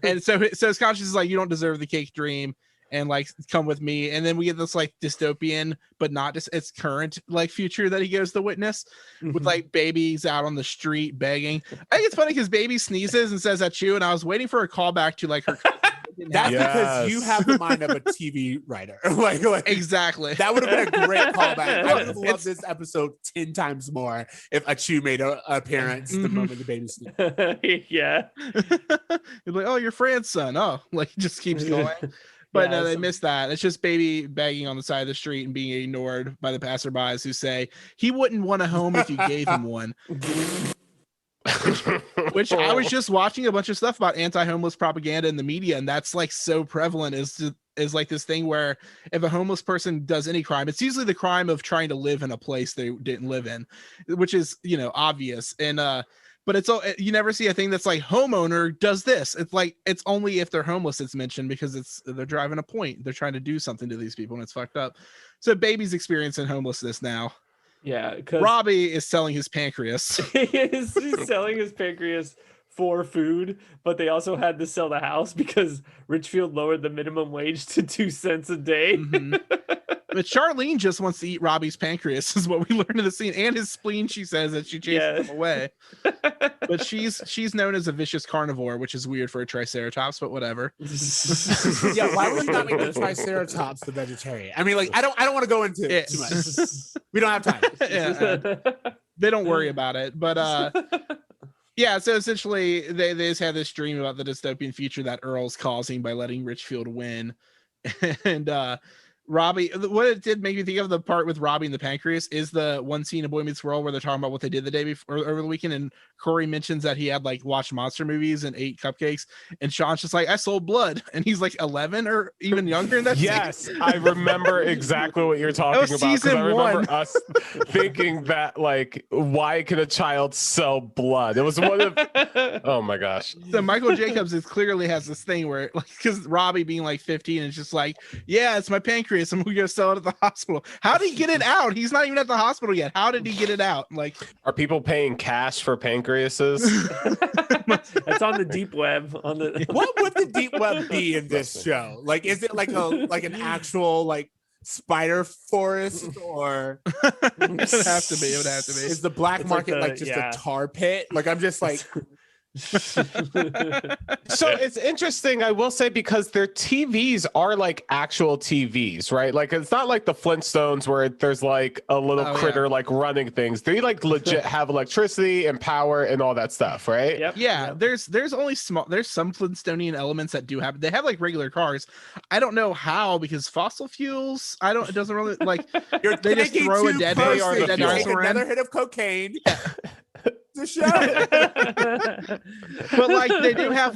[SPEAKER 1] And so his conscience is like, you don't deserve the cake dream, and like, come with me. And then we get this like dystopian, but not just it's current like future that he goes to witness with like babies out on the street begging. I think it's funny because baby sneezes and says "achoo," and I was waiting for a callback to like her.
[SPEAKER 2] That's because you have the mind of a TV writer. like
[SPEAKER 1] exactly.
[SPEAKER 2] That would have been a great callback. I would have loved this episode 10 times more if Achoo made an appearance the moment the baby sneezed.
[SPEAKER 3] Yeah.
[SPEAKER 1] You're like, oh, you're Fran's son. Oh, like just keeps going. But no, they missed that. It's just baby begging on the side of the street and being ignored by the passerbys who say he wouldn't want a home if you gave him one. Which I was just watching a bunch of stuff about anti-homeless propaganda in the media, and that's like so prevalent is like this thing where if a homeless person does any crime, it's usually the crime of trying to live in a place they didn't live in, which is, you know, obvious. And but it's all, you never see a thing that's like homeowner does this. It's like, it's only if they're homeless it's mentioned, because they're driving a point. They're trying to do something to these people, and it's fucked up. So baby's experiencing homelessness now.
[SPEAKER 3] Yeah, because
[SPEAKER 1] Robbie is selling his pancreas.
[SPEAKER 3] He's selling his pancreas for food, but they also had to sell the house because Richfield lowered the minimum wage to 2 cents a day.
[SPEAKER 1] Mm-hmm. But Charlene just wants to eat Robbie's pancreas, is what we learned in the scene, and his spleen. She says that she chases him away. But she's known as a vicious carnivore, which is weird for a triceratops, but whatever.
[SPEAKER 2] Yeah, why would you not make the triceratops the vegetarian? I mean, like, I don't want to go into it too much. We don't have time.
[SPEAKER 1] Yeah, they don't worry about it, but yeah. So essentially, they just have this dream about the dystopian future that Earl's causing by letting Richfield win, and Robbie, what it did make me think of the part with Robbie and the pancreas is the one scene in Boy Meets World where they're talking about what they did the day before over the weekend, and Corey mentions that he had like watched monster movies and ate cupcakes, and Sean's just like, I sold blood, and he's like 11 or even younger in that
[SPEAKER 4] yes
[SPEAKER 1] scene.
[SPEAKER 4] I remember exactly what you're talking about, because I remember
[SPEAKER 1] 1.
[SPEAKER 4] us thinking that, like, why can a child sell blood? It was one of oh my gosh.
[SPEAKER 1] So Michael Jacobs clearly has this thing where, like, because Robbie being like 15 is just like, yeah, it's my pancreas, I'm gonna sell it at the hospital. How did he get it out? He's not even at the hospital yet. How did he get it out? Like,
[SPEAKER 4] are people paying cash for pancreases?
[SPEAKER 3] It's on the deep web. On the
[SPEAKER 2] What would the deep web be in this show? Like, is it like an actual like spider forest, or
[SPEAKER 1] it would have to be. It would have to be.
[SPEAKER 2] is the black market like just a tar pit? Like, I'm just like.
[SPEAKER 4] So it's interesting, I will say, because their TVs are like actual TVs, right? Like, it's not like the Flintstones where there's like a little critter like running things. They like legit have electricity and power and all that stuff, right?
[SPEAKER 3] Yep.
[SPEAKER 1] Yeah, there's only there's some Flintstonian elements that do happen. They have like regular cars. I don't know how, because fossil fuels, it doesn't really like they just throw a dead dinosaur in.
[SPEAKER 2] Another hit of cocaine.
[SPEAKER 1] Yeah.
[SPEAKER 2] The show.
[SPEAKER 1] But like they have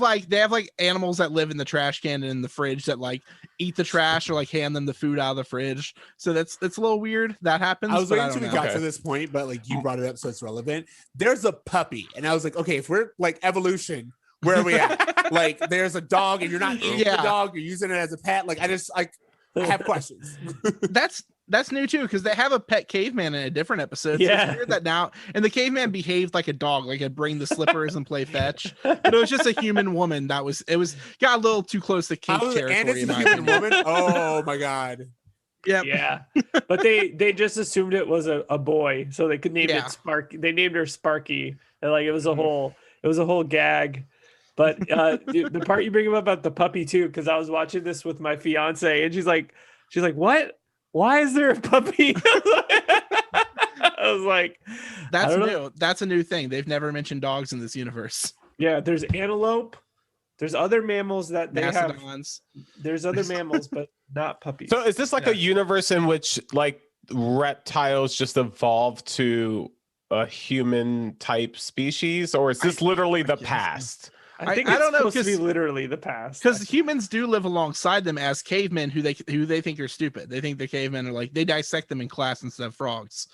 [SPEAKER 1] like animals that live in the trash can and in the fridge that like eat the trash or like hand them the food out of the fridge. So it's a little weird that happens.
[SPEAKER 2] I was waiting until we got
[SPEAKER 4] Okay.
[SPEAKER 2] to this point, but like you brought it up, so it's relevant. There's a puppy, and I was like, okay, if we're like evolution, where are we at? Like, there's a dog, and you're not eating the dog, you're using it as a pet. Like, I have questions.
[SPEAKER 1] That's new too, because they have a pet caveman in a different episode. So it's weird that now, and the caveman behaved like a dog, like it'd bring the slippers and play fetch. But it was just a human woman got a little too close to kink territory.
[SPEAKER 2] And it's a human woman. Oh my god.
[SPEAKER 1] Yep.
[SPEAKER 3] Yeah, but they just assumed it was a boy, so they could name it Sparky. They named her Sparky, and like it was a whole gag. But the part you bring up about the puppy too, because I was watching this with my fiance, and she's like, what? Why is there a puppy? I was like,
[SPEAKER 1] that's new. That's a new thing. They've never mentioned dogs in this universe.
[SPEAKER 3] Yeah, there's antelope. There's other mammals that they
[SPEAKER 1] Mastodons.
[SPEAKER 3] have. There's other mammals, but not puppies.
[SPEAKER 4] So is this like a universe in which like reptiles just evolved to a human type species, or is this literally the past?
[SPEAKER 3] I think it's
[SPEAKER 1] don't know,
[SPEAKER 3] supposed to be literally the past.
[SPEAKER 1] Because humans do live alongside them as cavemen who they think are stupid. They think the cavemen are like, they dissect them in class instead of frogs.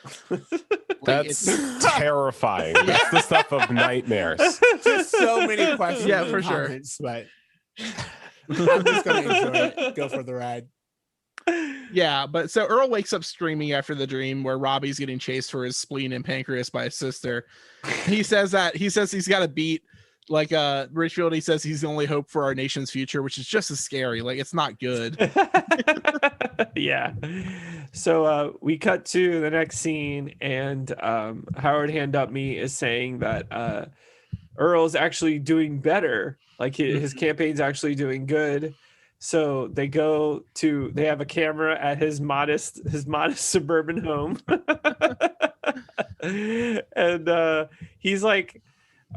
[SPEAKER 4] That's terrifying. That's the stuff of nightmares.
[SPEAKER 2] Just so many questions.
[SPEAKER 1] Yeah, for sure.
[SPEAKER 2] But I'm just gonna enjoy it. Go for the ride.
[SPEAKER 1] Yeah, but so Earl wakes up screaming after the dream where Robbie's getting chased for his spleen and pancreas by his sister. He says he's got to beat like Richfield. He says he's the only hope for our nation's future, which is just as scary. Like, it's not good.
[SPEAKER 3] Yeah. So we cut to the next scene, and Howard Hand Up Me is saying that Earl's actually doing better. Like his campaign's actually doing good. So they have a camera at his modest suburban home. And he's like,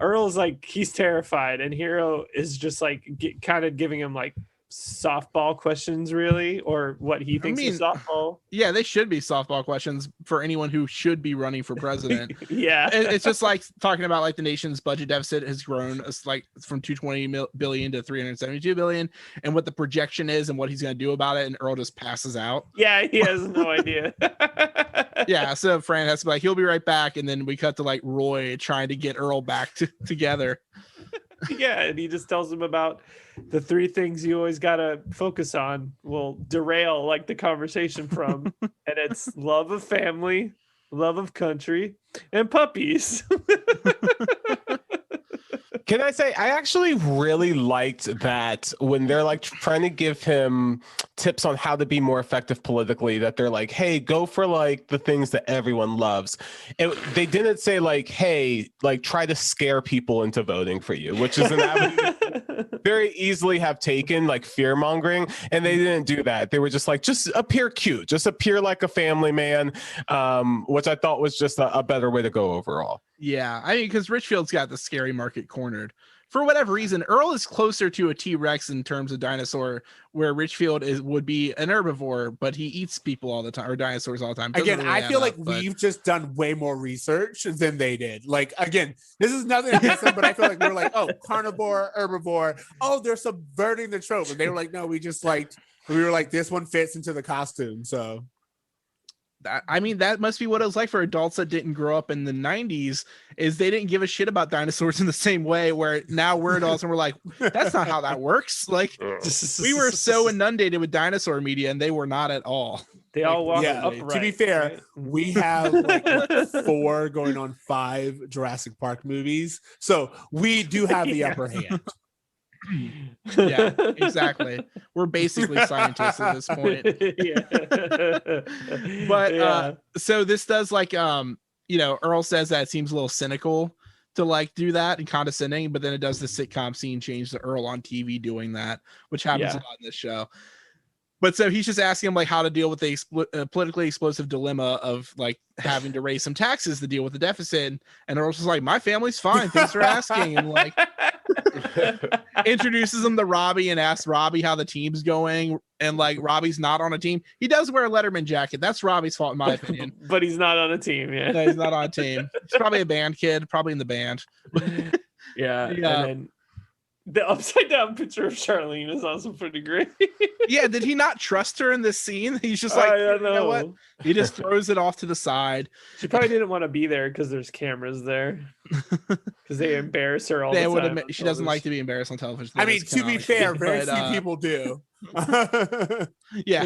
[SPEAKER 3] Earl's like, he's terrified, and Hero is just like kind of giving him like softball questions, really, or what he thinks is softball.
[SPEAKER 1] Yeah, they should be softball questions for anyone who should be running for president.
[SPEAKER 3] Yeah,
[SPEAKER 1] it's just like talking about like the nation's budget deficit has grown like from 220 billion to 372 billion, and what the projection is and what he's going to do about it. And Earl just passes out.
[SPEAKER 3] Yeah, he has no idea.
[SPEAKER 1] Yeah, so Fran has to be like, he'll be right back, and then we cut to like Roy trying to get Earl back together.
[SPEAKER 3] Yeah, and he just tells him about the 3 things you always gotta focus on will derail like the conversation from, and it's love of family, love of country, and puppies.
[SPEAKER 4] Can I say, I actually really liked that when they're like trying to give him tips on how to be more effective politically, that they're like, hey, go for like the things that everyone loves. And they didn't say like, hey, like try to scare people into voting for you, which is an avenue very easily have taken, like fear mongering. And they didn't do that. They were just like, just appear cute, just appear like a family man, which I thought was just a better way to go overall.
[SPEAKER 1] Yeah, I mean, because Richfield's got the scary market cornered. For whatever reason, Earl is closer to a T-Rex in terms of dinosaur, where Richfield would be an herbivore, but he eats people all the time, or dinosaurs all the time.
[SPEAKER 2] Again, I feel like we've just done way more research than they did. Like, again, this is nothing against them, but I feel like we're like, oh, carnivore, herbivore. Oh, they're subverting the trope. And they were like, no, we were like, this one fits into the costume. So.
[SPEAKER 1] I mean, that must be what it was like for adults that didn't grow up in the 90s, is they didn't give a shit about dinosaurs in the same way, where now we're adults and we're like, that's not how that works. Like, we were so inundated with dinosaur media and they were not at all.
[SPEAKER 3] They all walk upright.
[SPEAKER 2] To be fair, we have like 4 going on 5 Jurassic Park movies. So we do have the upper hand.
[SPEAKER 1] Yeah, exactly. We're basically scientists at this point. But so this does like Earl says that it seems a little cynical to like do that and condescending, but then it does the sitcom scene change to Earl on TV doing that, which happens a lot in this show. But so he's just asking him like how to deal with the politically explosive dilemma of like having to raise some taxes to deal with the deficit. And Earl's just like, my family's fine. Thanks for asking. And like introduces him to Robbie and asks Robbie how the team's going. And like Robbie's not on a team. He does wear a Letterman jacket. That's Robbie's fault in my opinion.
[SPEAKER 3] But he's not on a team. Yeah,
[SPEAKER 1] no, he's not on a team. He's probably a band kid, probably in the band.
[SPEAKER 3] Yeah. And then the upside down picture of Charlene is also pretty great.
[SPEAKER 1] Yeah, did he not trust her in this scene? He's just like, you know what? He just throws it off to the side.
[SPEAKER 3] She probably didn't want to be there because there's cameras there. Because they embarrass her all the time.
[SPEAKER 1] She doesn't like to be embarrassed on television.
[SPEAKER 2] I mean, to be fair, very few people do.
[SPEAKER 1] Yeah.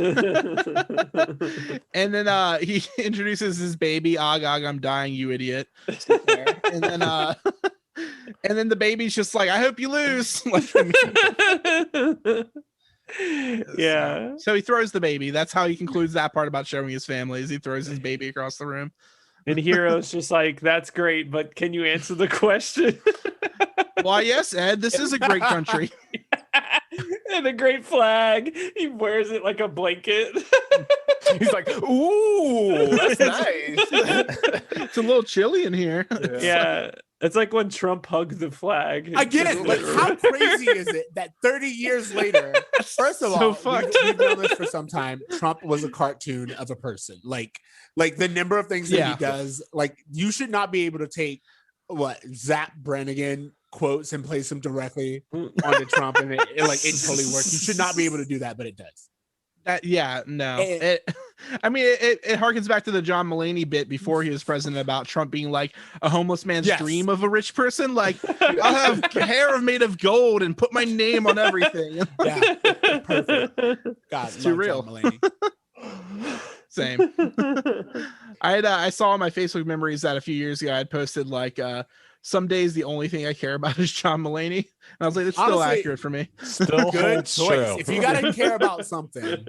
[SPEAKER 1] And then he introduces his baby, I'm dying, you idiot. And then and then the baby's just like, I hope you lose. Like,
[SPEAKER 3] yeah.
[SPEAKER 1] So he throws the baby. That's how he concludes that part about showing his family, is he throws his baby across the room.
[SPEAKER 3] And Hero's just like, that's great, but can you answer the question?
[SPEAKER 1] Why, yes, Ed, this is a great country.
[SPEAKER 3] And a great flag. He wears it like a blanket.
[SPEAKER 4] He's like, ooh, that's nice.
[SPEAKER 1] It's a little chilly in here.
[SPEAKER 3] Yeah. It's like when Trump hugged the flag.
[SPEAKER 2] Again, like how crazy is it that 30 years later, first of all, we've known this for some time, Trump was a cartoon of a person. Like the number of things that he does, like you should not be able to take Zap Brannigan quotes and place them directly onto Trump and it totally works. You should not be able to do that, but it does.
[SPEAKER 1] It harkens back to the John Mulaney bit before he was president about Trump being like a homeless man's dream of a rich person. Like, I'll have hair made of gold and put my name on everything.
[SPEAKER 2] Yeah, perfect. God,
[SPEAKER 1] it's too real.
[SPEAKER 2] John Mulaney.
[SPEAKER 1] Same. I saw on my Facebook memories that a few years ago I had posted like some days the only thing I care about is John Mulaney. And I was like, it's still accurate for me.
[SPEAKER 4] Still
[SPEAKER 2] good
[SPEAKER 4] holds
[SPEAKER 2] choice.
[SPEAKER 4] true.
[SPEAKER 2] If you gotta care about something,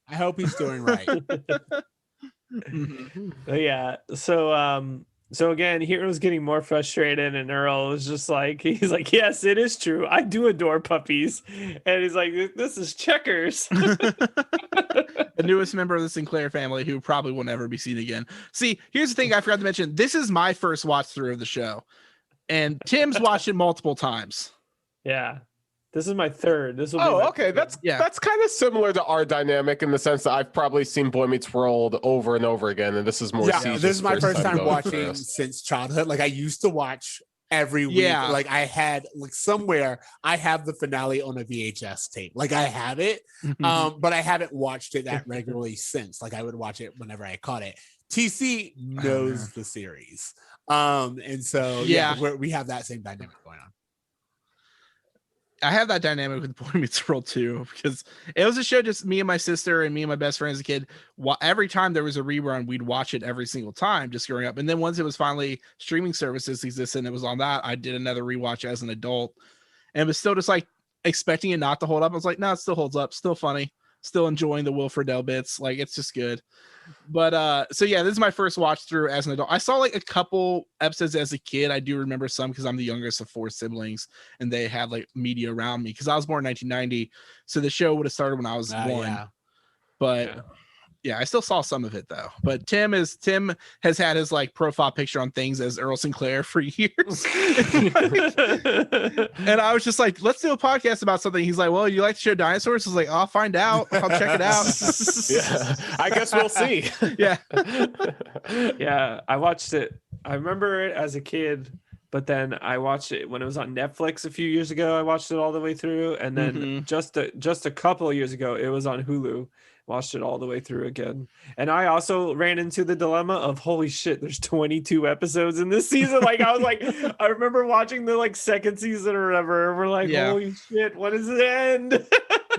[SPEAKER 2] I hope he's doing right.
[SPEAKER 3] Yeah. So again, Hero's getting more frustrated, and Earl is just like, he's like, yes, it is true. I do adore puppies. And he's like, this is Checkers.
[SPEAKER 1] The newest member of the Sinclair family who probably will never be seen again. See, here's the thing I forgot to mention. This is my first watch through of the show. And Tim's watched it multiple times.
[SPEAKER 3] Yeah. This is my third. This will be my
[SPEAKER 4] Okay.
[SPEAKER 3] third.
[SPEAKER 4] That's kind of similar to our dynamic in the sense that I've probably seen Boy Meets World over and over again, and this is more.
[SPEAKER 2] Yeah, this is my first time
[SPEAKER 4] going
[SPEAKER 2] watching
[SPEAKER 4] through.
[SPEAKER 2] since childhood. Like I used to watch every week.
[SPEAKER 1] Yeah.
[SPEAKER 2] Like I had like somewhere I have the finale on a VHS tape. Like I have it, but I haven't watched it that regularly since. Like I would watch it whenever I caught it. TC knows the series, and so we have that same dynamic going on.
[SPEAKER 1] I have that dynamic with Boy Meets World too, because it was a show just me and my sister and me and my best friend as a kid. Every time there was a rerun, we'd watch it every single time just growing up. And then once it was finally streaming services existed and it was on that, I did another rewatch as an adult. And it was still just like expecting it not to hold up. I was like, no, it still holds up. Still funny. Still enjoying the Will Friedle bits. Like it's just good. But so yeah, this is my first watch through as an adult. I saw like a couple episodes as a kid. I do remember some because I'm the youngest of 4 siblings and they had like media around me because I was born in 1990. So the show would have started when I was 1.
[SPEAKER 2] Yeah.
[SPEAKER 1] But yeah, I still saw some of it though. But Tim has had his like profile picture on things as Earl Sinclair for years. And I was just like, let's do a podcast about something. He's like, well, you like to show dinosaurs? I was like, I'll find out. I'll check it out.
[SPEAKER 4] Yeah, I guess we'll see.
[SPEAKER 1] Yeah.
[SPEAKER 3] Yeah, I watched it. I remember it as a kid, but then I watched it when it was on Netflix a few years ago. I watched it all the way through, and then just a couple of years ago, it was on Hulu. Watched it all the way through again. And I also ran into the dilemma of holy shit, there's 22 episodes in this season. Like I was like, I remember watching the like second season or whatever. And we're like, holy shit, when does it end?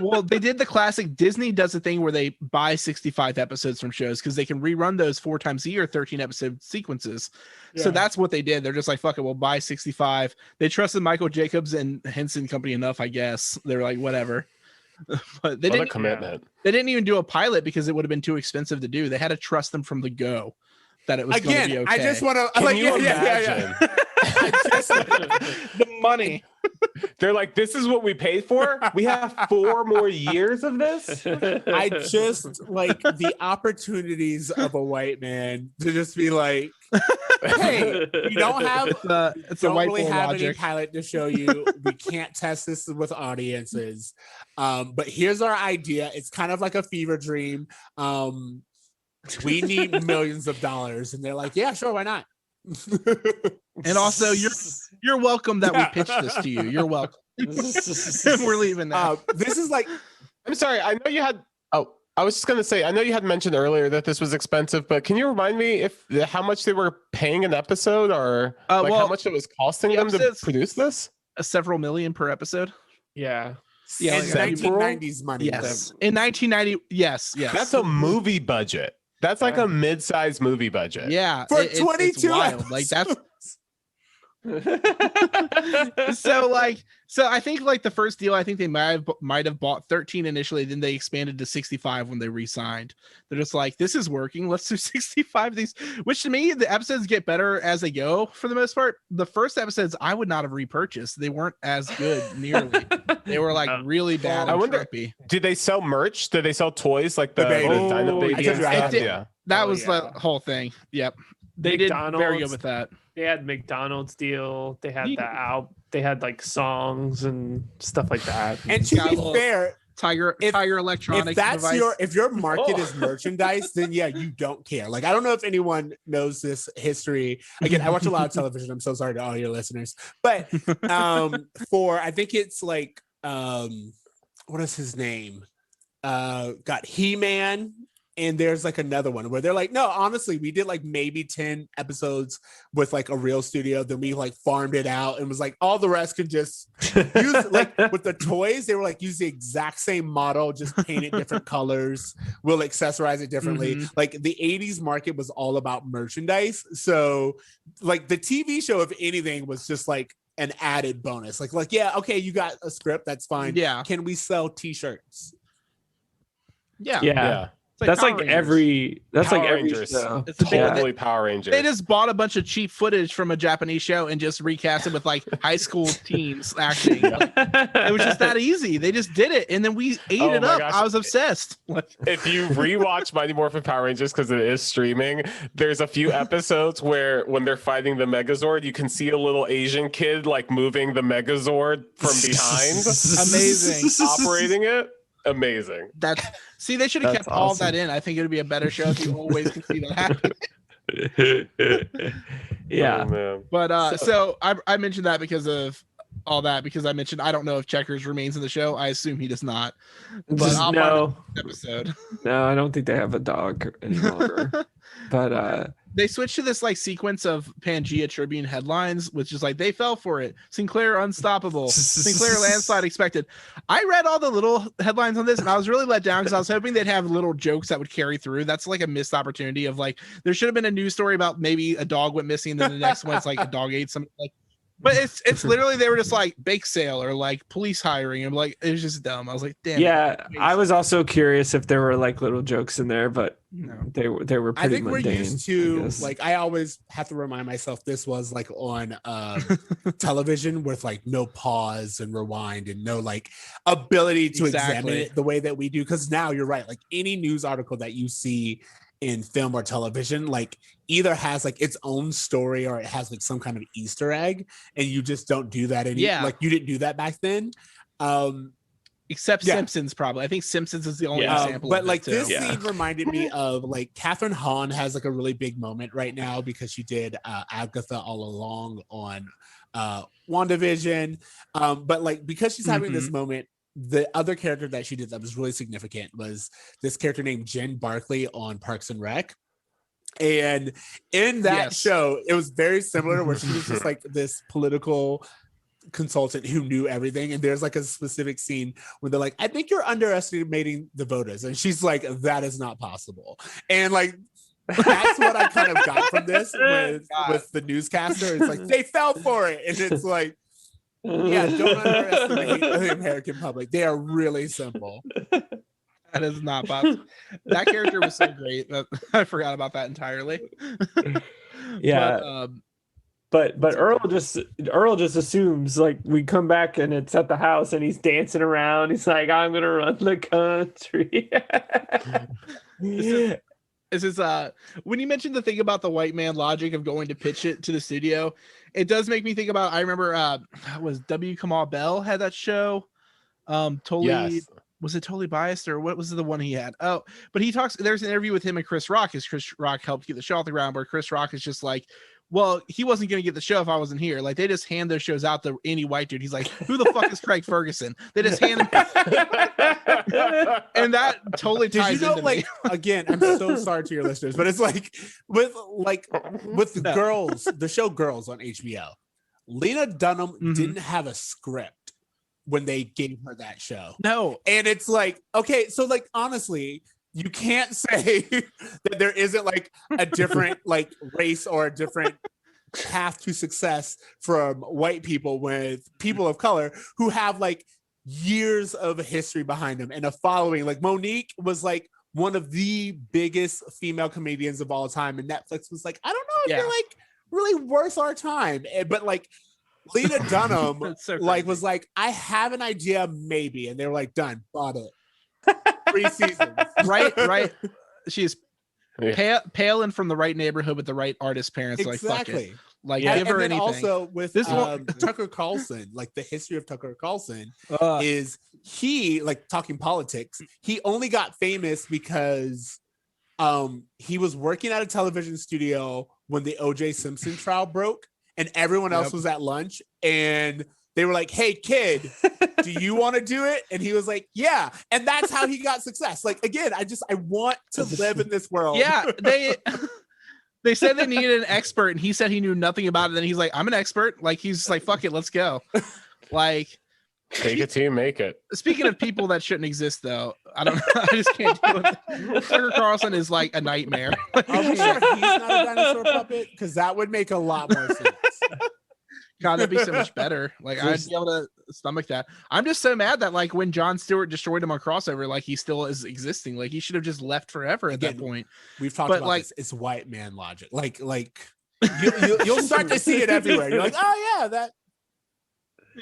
[SPEAKER 1] Well, they did the classic. Disney does a thing where they buy 65 episodes from shows because they can rerun those 4 times a year, 13 episode sequences. So that's what they did. They're just like, fuck it, we'll buy 65. They trusted Michael Jacobs and Henson Company enough, I guess. They're like, whatever. But they didn't
[SPEAKER 4] commitment.
[SPEAKER 1] They didn't even do a pilot because it would have been too expensive to do. They had to trust them from the go that it was going to be okay.
[SPEAKER 2] I just want to
[SPEAKER 4] Can you imagine?
[SPEAKER 1] The money.
[SPEAKER 4] They're like, this is what we paid for. We have 4 more years of this.
[SPEAKER 2] I just like the opportunities of a white man to just be like, hey, we don't have
[SPEAKER 1] it's a white
[SPEAKER 2] really
[SPEAKER 1] boy
[SPEAKER 2] have
[SPEAKER 1] logic.
[SPEAKER 2] any pilot to show you. We can't test this with audiences. But here's our idea. It's kind of like a fever dream. We need millions of dollars. And they're like, yeah, sure, why not?
[SPEAKER 1] And also you're welcome that we pitched this to you. You're welcome. We're leaving now.
[SPEAKER 2] This is like,
[SPEAKER 4] I'm sorry. I know you had. Oh, I was just gonna say. I know you had mentioned earlier that this was expensive, but can you remind me how much they were paying an episode, or how much it was costing them to produce this?
[SPEAKER 1] Several million per episode.
[SPEAKER 3] Yeah.
[SPEAKER 1] Yeah,
[SPEAKER 2] in 1990s money.
[SPEAKER 1] Yes. In 1990. Yes.
[SPEAKER 4] That's a movie budget. That's like a mid-sized movie budget.
[SPEAKER 1] Yeah.
[SPEAKER 2] For
[SPEAKER 1] it's
[SPEAKER 2] 22
[SPEAKER 1] wild. Like that's so I think like the first deal, I think they might have bought 13 initially, then they expanded to 65 when they re-signed. They're just like, this is working, let's do 65 of these, which to me the episodes get better as they go for the most part. The first episodes I would not have repurchased. They weren't as good nearly. They were like really bad.
[SPEAKER 4] I wonder,
[SPEAKER 1] trippy.
[SPEAKER 4] Did they sell merch? Did they sell toys like the
[SPEAKER 2] baby?
[SPEAKER 4] Dino Baby?
[SPEAKER 1] That was the whole thing. Yep. They did very good with that.
[SPEAKER 3] They had McDonald's deal. They had they had like songs and stuff like that.
[SPEAKER 2] And to be fair,
[SPEAKER 1] Tiger Electronics.
[SPEAKER 2] If your market is merchandise, then yeah, you don't care. Like I don't know if anyone knows this history. Again, I watch a lot of television. I'm so sorry to all your listeners. But for I think it's like what is his name? Got He-Man. And there's like another one where they're like, no, honestly, we did like maybe 10 episodes with like a real studio. Then we like farmed it out and was like, all the rest could just use like with the toys. They were like, use the exact same model, just paint it different colors. We'll accessorize it differently. Mm-hmm. Like the 80s market was all about merchandise. So like the TV show, if anything, was just like an added bonus. Like, yeah, okay, you got a script. That's fine.
[SPEAKER 1] Yeah.
[SPEAKER 2] Can we sell t-shirts?
[SPEAKER 1] Yeah.
[SPEAKER 3] That's
[SPEAKER 1] Power
[SPEAKER 3] like
[SPEAKER 1] Rangers.
[SPEAKER 3] every
[SPEAKER 4] Rangers.
[SPEAKER 3] show.
[SPEAKER 1] It's a big
[SPEAKER 4] Totally Power Rangers.
[SPEAKER 1] They just bought a bunch of cheap footage from a Japanese show and just recast it with like high school teens acting. Like, it was just that easy. They just did it, and then we ate
[SPEAKER 4] Oh
[SPEAKER 1] it
[SPEAKER 4] my
[SPEAKER 1] up.
[SPEAKER 4] gosh.
[SPEAKER 1] I was obsessed.
[SPEAKER 4] If you rewatch Mighty Morphin Power Rangers because it is streaming, there's a few episodes where when they're fighting the Megazord, you can see a little Asian kid like moving the Megazord from behind,
[SPEAKER 1] Amazing.
[SPEAKER 4] operating it. Amazing.
[SPEAKER 1] They should have
[SPEAKER 3] That's
[SPEAKER 1] kept all
[SPEAKER 3] awesome.
[SPEAKER 1] that in. I think it would be a better show if you always could see that happen.
[SPEAKER 3] Yeah.
[SPEAKER 4] Oh, man.
[SPEAKER 1] But so I mentioned that because of all that, because I mentioned I don't know if Checkers remains in the show. I assume he does not. But I'll find out in this episode.
[SPEAKER 3] No, I don't think they have a dog any longer. But
[SPEAKER 1] They switched to this like sequence of Pangea Tribune headlines, which is like they fell for it. Sinclair unstoppable. Sinclair landslide expected. I read all the little headlines on this and I was really let down because I was hoping they'd have little jokes that would carry through. That's like a missed opportunity of like there should have been a news story about maybe a dog went missing, and then the next one's like a dog ate something like. But it's literally they were just like bake sale or like police hiring. I'm like, it was just dumb. I was like, damn.
[SPEAKER 3] yeah, I was also curious if there were like little jokes in there, but
[SPEAKER 1] No.
[SPEAKER 3] they were
[SPEAKER 2] I
[SPEAKER 3] pretty
[SPEAKER 2] think
[SPEAKER 3] mundane.
[SPEAKER 2] we're used to
[SPEAKER 3] I guess.
[SPEAKER 2] like I always have to remind myself this was like on television with like no pause and rewind and no like ability to examine
[SPEAKER 1] Exactly.
[SPEAKER 2] it the way that we do. Because now you're right, like any news article that you see in film or television like either has like its own story or it has like some kind of Easter egg, and you just don't do that anymore.
[SPEAKER 1] Yeah.
[SPEAKER 2] Like you didn't do that back then.
[SPEAKER 1] Except
[SPEAKER 2] Yeah.
[SPEAKER 1] Simpsons, probably. I think Simpsons is the only
[SPEAKER 3] Yeah.
[SPEAKER 1] example.
[SPEAKER 2] But
[SPEAKER 1] of
[SPEAKER 2] like
[SPEAKER 1] it, too.
[SPEAKER 2] this
[SPEAKER 3] Yeah.
[SPEAKER 2] scene reminded me of like Catherine Hahn has like a really big moment right now because she did Agatha all along on WandaVision. But like because she's having this moment, the other character that she did that was really significant was this character named Jen Barkley on Parks and Rec. And in that
[SPEAKER 1] Yes.
[SPEAKER 2] show, it was very similar where she was just like this political consultant who knew everything. And there's like a specific scene where they're like, I think you're underestimating the voters. And she's like, that is not possible. And like, that's what I kind of got from this with the newscaster. It's like, they fell for it. And it's like, yeah, don't underestimate the American public. They are really simple.
[SPEAKER 1] That is not possible. That character was so great that I forgot about that entirely.
[SPEAKER 3] Yeah.
[SPEAKER 1] But,
[SPEAKER 3] Earl just assumes like we come back and it's at the house and he's dancing around. He's like, I'm gonna run the country.
[SPEAKER 1] this is when you mentioned the thing about the white man logic of going to pitch it to the studio, it does make me think about. I remember was W. Kamau Bell had that show. Totally.
[SPEAKER 4] Yes.
[SPEAKER 1] Was it Totally Biased or what was the one he had? Oh, but he talks. There's an interview with him and Chris Rock. As Chris Rock helped get the show off the ground, where Chris Rock is just like, well, he wasn't going to get the show if I wasn't here. Like they just hand those shows out to any white dude. He's like, who the fuck is Craig Ferguson? They just hand him. And that totally
[SPEAKER 2] Did
[SPEAKER 1] ties
[SPEAKER 2] you know,
[SPEAKER 1] into
[SPEAKER 2] like,
[SPEAKER 1] me.
[SPEAKER 2] again, I'm so sorry to your listeners, but it's like with the
[SPEAKER 1] No.
[SPEAKER 2] Girls, the show Girls on HBO, Lena Dunham didn't have a script when they gave her that show.
[SPEAKER 1] No,
[SPEAKER 2] And it's like, okay, so like honestly, you can't say that there isn't like a different like race or a different path to success from white people with people of color who have like years of history behind them and a following. Like Monique was like one of the biggest female comedians of all time, and Netflix was like, I don't know if
[SPEAKER 1] Yeah.
[SPEAKER 2] you're like really worth our time. But like Lena Dunham
[SPEAKER 1] That's so
[SPEAKER 2] like
[SPEAKER 1] crazy.
[SPEAKER 2] was like, I have an idea, maybe, and they were like, done, bought it. 3 seasons.
[SPEAKER 1] right. She's
[SPEAKER 4] Yeah.
[SPEAKER 1] pale and from the right neighborhood with the right artist parents. Like fuck it.
[SPEAKER 2] Exactly.
[SPEAKER 1] Like
[SPEAKER 3] Yeah,
[SPEAKER 1] give her
[SPEAKER 2] And then
[SPEAKER 1] anything.
[SPEAKER 2] also with
[SPEAKER 1] This one-
[SPEAKER 2] Tucker Carlson, like the history of Tucker Carlson
[SPEAKER 1] Uh,
[SPEAKER 2] is he, like talking politics, he only got famous because he was working at a television studio when the OJ Simpson trial broke and everyone else
[SPEAKER 1] Yep.
[SPEAKER 2] was at lunch and they were like, hey kid, do you want to do it? And he was like, yeah. And that's how he got success. Like, again, I want to live in this world.
[SPEAKER 1] yeah, they said they needed an expert, and he said he knew nothing about it. Then he's like, I'm an expert. Like he's just like, fuck it, let's go. Like
[SPEAKER 4] Take a team, make it.
[SPEAKER 1] speaking of people that shouldn't exist, though, I don't know. I just can't deal with it. Tucker Carlson is like a nightmare.
[SPEAKER 2] Are we sure he's not a dinosaur puppet? Because that would make a lot more sense.
[SPEAKER 1] God, that'd be so much better. Like I'd be able to stomach that. I'm just so mad that like when Jon Stewart destroyed him on crossover, like he still is existing. Like he should have just left forever at that point.
[SPEAKER 2] We've talked about this. It's white man logic. Like you'll start to see it everywhere. You're like, oh yeah, that.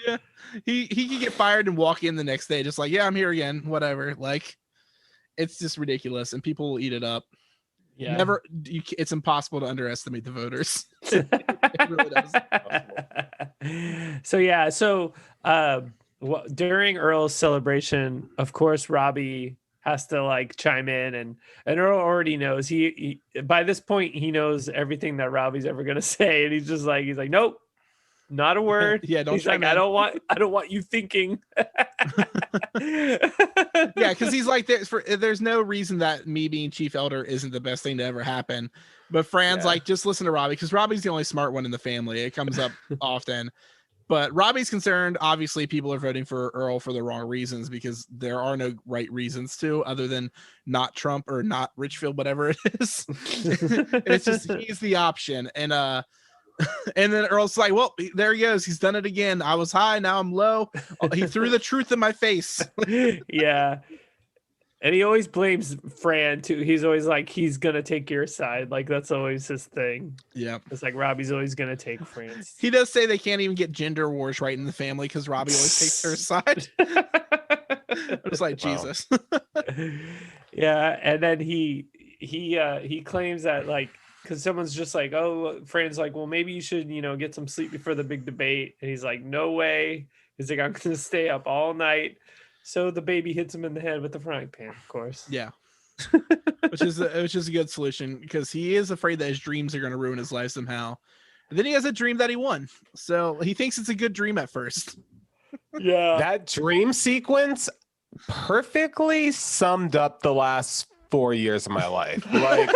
[SPEAKER 1] Yeah, he could get fired and walk in the next day, just like, yeah, I'm here again. Whatever. Like, it's just ridiculous, and people will eat it up. Yeah, it's impossible to underestimate the voters. It really does.
[SPEAKER 3] So during Earl's celebration, of course, Robbie has to like chime in, and Earl already knows. He by this point he knows everything that Robbie's ever gonna say, and he's like, nope. Not a word.
[SPEAKER 1] Yeah, don't.
[SPEAKER 3] He's like, I don't want you thinking.
[SPEAKER 1] Yeah, because he's like, there's no reason that me being chief elder isn't the best thing to ever happen. But Fran's like, just listen to Robbie, because Robbie's the only smart one in the family. It comes up often. But Robbie's concerned. Obviously, people are voting for Earl for the wrong reasons, because there are no right reasons to, other than not Trump or not Richfield, whatever it is. It's just he's the option, and then Earl's like, well, there he goes. He's done it again. I was high, now I'm low. He threw the truth in my face.
[SPEAKER 3] Yeah. And he always blames Fran too. He's always like, he's gonna take your side. Like that's always his thing.
[SPEAKER 1] Yeah.
[SPEAKER 3] It's like Robbie's always gonna take Fran's.
[SPEAKER 1] He does say they can't even get gender wars right in the family because Robbie always takes her side. I was like, Jesus.
[SPEAKER 3] Yeah, and then he claims that like, because someone's just like, oh, Fran's like, well, maybe you should, get some sleep before the big debate. And he's like, no way. He's like, I'm going to stay up all night. So the baby hits him in the head with the frying pan, of course.
[SPEAKER 1] Yeah. which is a good solution, because he is afraid that his dreams are going to ruin his life somehow. And then he has a dream that he won. So he thinks it's a good dream at first.
[SPEAKER 3] Yeah.
[SPEAKER 4] That dream sequence perfectly summed up the last 4 years of my life. Like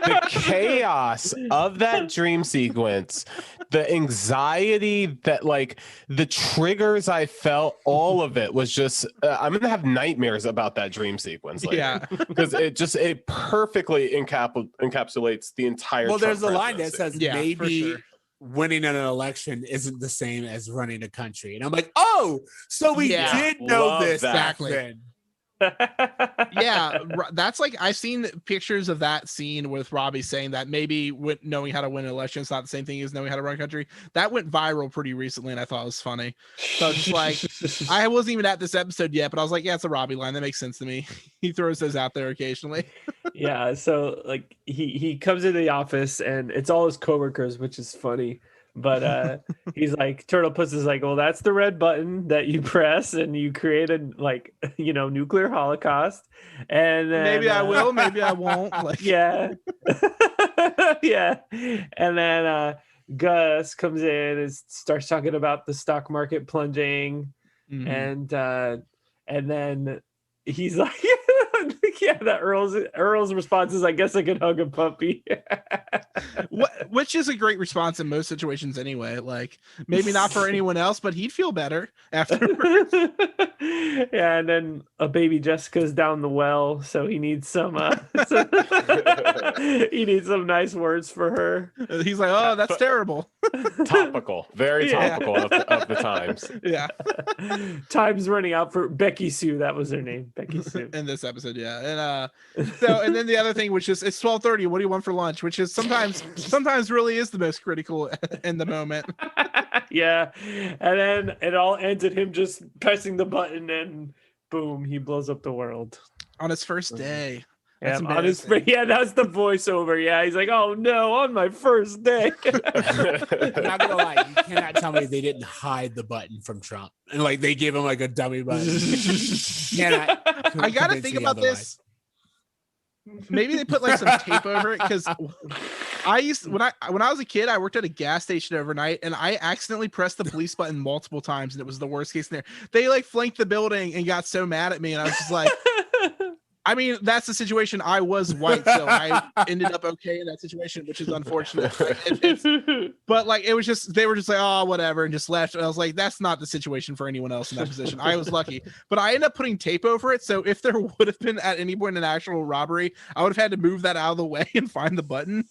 [SPEAKER 4] the chaos of that dream sequence, the anxiety that like the triggers I felt, all of it was just I'm gonna have nightmares about that dream sequence later.
[SPEAKER 1] Yeah,
[SPEAKER 4] because it perfectly encapsulates the entire
[SPEAKER 2] there's
[SPEAKER 4] Trump
[SPEAKER 2] a line that
[SPEAKER 4] presidency.
[SPEAKER 2] says maybe winning an election isn't the same as running a country, and I'm like, oh, so we did know this back then.
[SPEAKER 1] Yeah, that's like, I've seen pictures of that scene with Robbie saying that maybe knowing how to win an election is not the same thing as knowing how to run a country. That went viral pretty recently, and I thought it was funny. So just like, I wasn't even at this episode yet, but I was like, yeah, it's a Robbie line. That makes sense to me. He throws those out there occasionally.
[SPEAKER 3] Yeah, so like he comes into the office and it's all his coworkers, which is funny. But he's like, Turtle Puss is like, well, that's the red button that you press and you create a like, nuclear holocaust. And then,
[SPEAKER 1] maybe I will, maybe I won't. Like,
[SPEAKER 3] yeah. Yeah. And then Gus comes in and starts talking about the stock market plunging. Mm-hmm. And then he's like, yeah, that Earl's response is, I guess I could hug a puppy.
[SPEAKER 1] Which is a great response in most situations anyway. Like, maybe not for anyone else, but he'd feel better afterwards.
[SPEAKER 3] Yeah, and then a baby Jessica's down the well, so he needs some he needs some nice words for her.
[SPEAKER 1] He's like, oh, that's terrible.
[SPEAKER 4] Topical, very topical of the times.
[SPEAKER 1] Yeah.
[SPEAKER 3] Time's running out for Becky Sue. That was her name, Becky Sue.
[SPEAKER 1] In this episode, yeah. And then the other thing, which is, it's 12:30. What do you want for lunch? Which is sometimes really is the most critical in the moment.
[SPEAKER 3] Yeah, and then it all ends at him just pressing the button, and boom, he blows up the world
[SPEAKER 1] on his first day.
[SPEAKER 3] That's that's the voiceover. Yeah, he's like, oh no, on my first day.
[SPEAKER 2] I'm not gonna lie, you cannot tell me they didn't hide the button from Trump and like they gave him like a dummy button.
[SPEAKER 1] I gotta think about this. Maybe they put like some tape over it, because when I was a kid, I worked at a gas station overnight, and I accidentally pressed the police button multiple times, and it was the worst case scenario. They like flanked the building and got so mad at me, and I was just like, I mean, that's the situation. I was white, so I ended up okay in that situation, which is unfortunate. But like, it was just, they were just like, oh, whatever, and just left. And I was like, that's not the situation for anyone else in that position. I was lucky, but I ended up putting tape over it. So if there would have been at any point an actual robbery, I would have had to move that out of the way and find the button.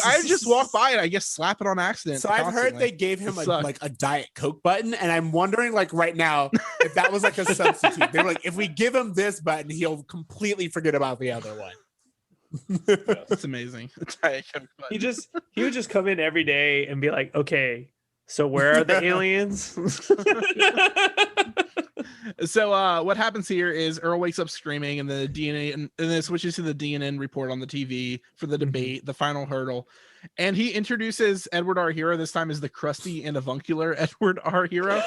[SPEAKER 1] I would just walk by and I guess slap it on accident.
[SPEAKER 2] So I've heard they gave him a Diet Coke button, and I'm wondering like right now if that was like a substitute. They were like, if we give him this button, he'll completely forget about the other one.
[SPEAKER 1] It's amazing.
[SPEAKER 3] He would just come in every day and be like, okay, so where are the aliens?
[SPEAKER 1] So what happens here is Earl wakes up screaming, and the DNA and then it switches to the DNN report on the TV for the debate, the final hurdle. And he introduces Edward R. Hero, this time as the crusty and avuncular Edward R. Hero.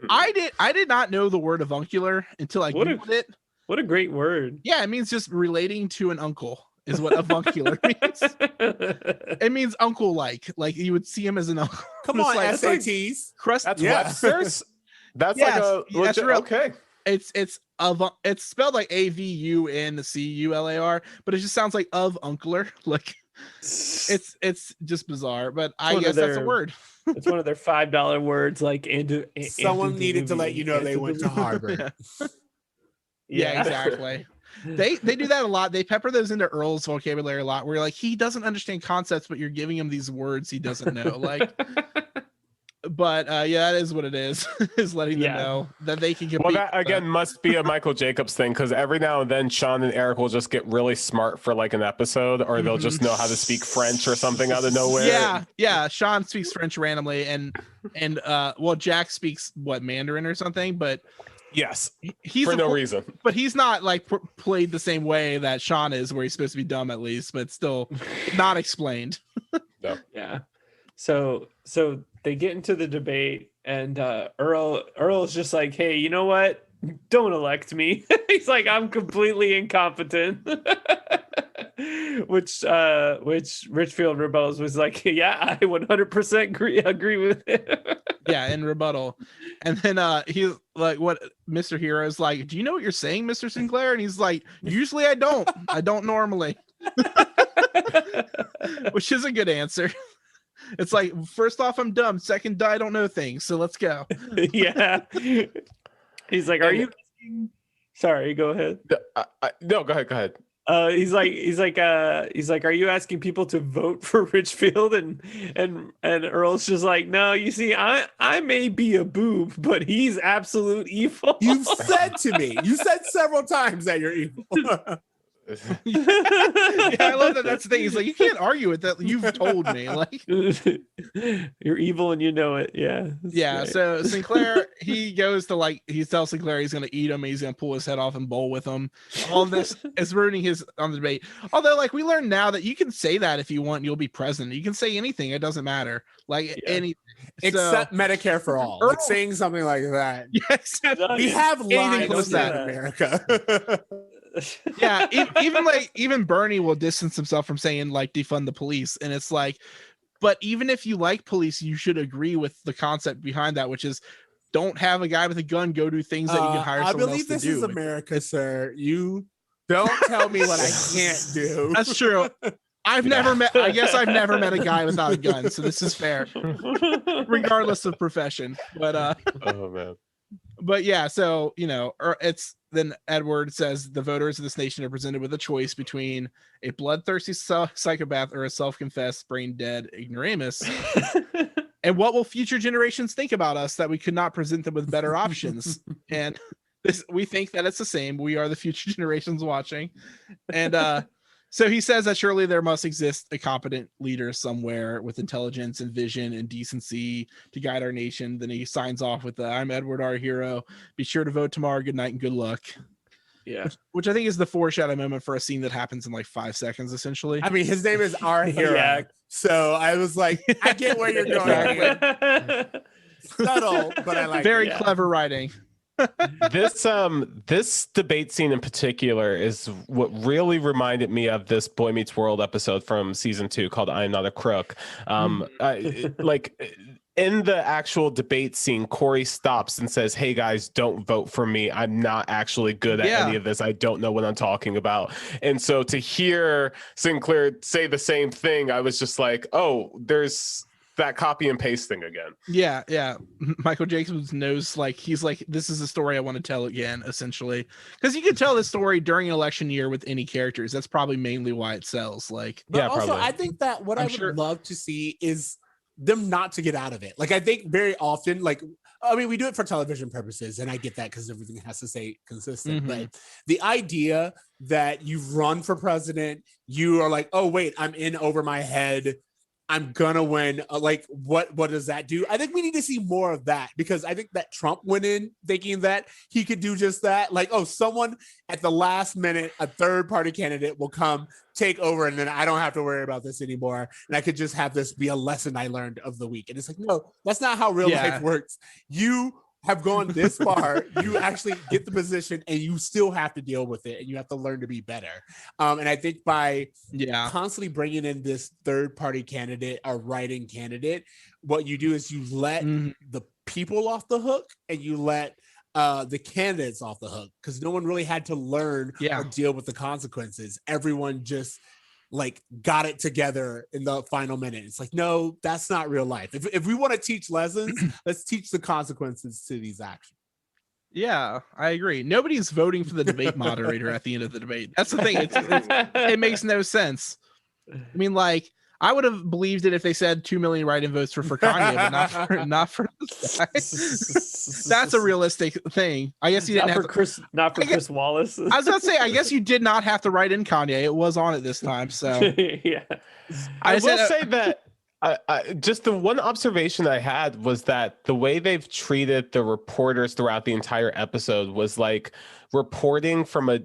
[SPEAKER 1] I did not know the word avuncular until I Googled it.
[SPEAKER 3] What a great word.
[SPEAKER 1] Yeah, it means just relating to an uncle is what avuncular means. It means uncle like you would see him as an uncle.
[SPEAKER 2] Come on, like, SATs.
[SPEAKER 1] Crust.
[SPEAKER 4] That's Webster's. That's like a legit,
[SPEAKER 1] that's real.
[SPEAKER 4] Okay.
[SPEAKER 1] It's spelled like AVUNCULAR, but it just sounds like avuncular. Like it's just bizarre, but I guess that's a word.
[SPEAKER 3] It's one of their $5 words. Like
[SPEAKER 2] someone needed to let you know they went to Harvard.
[SPEAKER 1] Yeah, exactly. They do that a lot. They pepper those into Earl's vocabulary a lot, where you're like, he doesn't understand concepts, but you're giving him these words he doesn't know. Like, but yeah, that is what it is. Is letting them know that they can compete.
[SPEAKER 4] Well, that again must be a Michael Jacobs thing, because every now and then Sean and Eric will just get really smart for like an episode, or they'll just know how to speak French or something out of nowhere.
[SPEAKER 1] Yeah. Sean speaks French randomly, and well, Jack speaks Mandarin or something, but.
[SPEAKER 4] Yes,
[SPEAKER 1] he's
[SPEAKER 4] for no reason,
[SPEAKER 1] but he's not like played the same way that Sean is, where he's supposed to be dumb at least, but still not explained.
[SPEAKER 4] No.
[SPEAKER 3] Yeah. So they get into the debate, and Earl's just like, hey, you know what? Don't elect me. He's like, I'm completely incompetent. Which Richfield Rebels was like, yeah, I 100% agree with it.
[SPEAKER 1] Yeah, in rebuttal. And then he's like, what Mr. Hero is like, do you know what you're saying, Mr. Sinclair? And he's like, usually I don't normally. Which is a good answer. It's like, first off, I'm dumb. Second, I don't know things. So let's go.
[SPEAKER 3] Yeah. He's like, are you sorry, go ahead.
[SPEAKER 4] No, go ahead.
[SPEAKER 3] He's like, are you asking people to vote for Richfield? And Earl's just like, no, you see, I may be a boob, but he's absolute evil.
[SPEAKER 2] You've said to me, you said several times that you're evil.
[SPEAKER 1] Yeah, I love that. That's the thing. He's like, you can't argue with that. You've told me, like,
[SPEAKER 3] you're evil and you know it. Yeah.
[SPEAKER 1] Yeah.
[SPEAKER 3] Great.
[SPEAKER 1] So Sinclair, he goes to he tells Sinclair he's going to eat him. He's going to pull his head off and bowl with him. All of this is ruining his on the debate. Although, like, we learn now that you can say that if you want, you'll be president. You can say anything. It doesn't matter. Like anything.
[SPEAKER 2] Except Medicare for all. Like saying something like that.
[SPEAKER 1] Yes.
[SPEAKER 2] We have lines
[SPEAKER 1] close to that
[SPEAKER 2] in America.
[SPEAKER 1] Yeah, even Bernie will distance himself from saying like defund the police, and it's like, but even if you like police, you should agree with the concept behind that, which is don't have a guy with a gun go do things that you can hire someone else to do. I believe
[SPEAKER 2] this is America, sir. You don't tell me what I can't do.
[SPEAKER 1] That's true. I guess I've never met a guy without a gun, so this is fair, regardless of profession. But
[SPEAKER 4] oh man.
[SPEAKER 1] But yeah, so then Edward says the voters of this nation are presented with a choice between a bloodthirsty psychopath or a self-confessed brain dead ignoramus. And what will future generations think about us that we could not present them with better options? And we think that it's the same. We are the future generations watching. And so he says that surely there must exist a competent leader somewhere with intelligence and vision and decency to guide our nation. Then he signs off with I'm Edward R. Hero. Be sure to vote tomorrow. Good night and good luck.
[SPEAKER 3] Yeah.
[SPEAKER 1] Which I think is the foreshadow moment for a scene that happens in like 5 seconds, essentially.
[SPEAKER 2] I mean, his name is R. Hero. Yeah. So I was like, I get where you're going. Subtle, but I like
[SPEAKER 1] very clever writing.
[SPEAKER 4] This debate scene in particular is what really reminded me of this Boy Meets World episode from season 2 called "I Am Not a Crook." in the actual debate scene, Corey stops and says, "Hey guys, don't vote for me. I'm not actually good at any of this. I don't know what I'm talking about." And so to hear Sinclair say the same thing, I was just like, oh, there's that copy and paste thing again.
[SPEAKER 1] Yeah. Michael Jacobs knows, like, he's like, this is a story I want to tell again, essentially, because you could tell this story during an election year with any characters. That's probably mainly why it sells. Like,
[SPEAKER 2] but
[SPEAKER 4] yeah,
[SPEAKER 2] also
[SPEAKER 4] probably.
[SPEAKER 2] I think that what I would love to see is them not to get out of it. Like, I think very often, like, I mean, we do it for television purposes, and I get that because everything has to stay consistent. But the idea that you've run for president, you are like, oh wait, I'm in over my head, I'm gonna win. Like, what does that do? I think we need to see more of that, because I think that Trump went in thinking that he could do just that. Like, oh, someone at the last minute, a third party candidate will come take over, and then I don't have to worry about this anymore, and I could just have this be a lesson I learned of the week. And it's like, no, that's not how real life works. You have gone this far, you actually get the position, and you still have to deal with it, and you have to learn to be better. And I think by constantly bringing in this third-party candidate or write-in candidate, what you do is you let the people off the hook, and you let the candidates off the hook, because no one really had to learn or deal with the consequences. Everyone just like got it together in the final minute. It's like, no, that's not real life. If we want to teach lessons, let's teach the consequences to these actions.
[SPEAKER 1] Yeah, I agree. Nobody's voting for the debate moderator at the end of the debate. That's the thing. It makes no sense. I mean, like, I would have believed it if they said 2 million write-in votes for Kanye, but not for this guy. That's a realistic thing. I guess you didn't have
[SPEAKER 3] Chris Wallace.
[SPEAKER 1] I was about to say, I guess you did not have to write in Kanye. It was on it this time. So
[SPEAKER 3] yeah,
[SPEAKER 4] I will say that I just the one observation I had was that the way they've treated the reporters throughout the entire episode was like reporting from a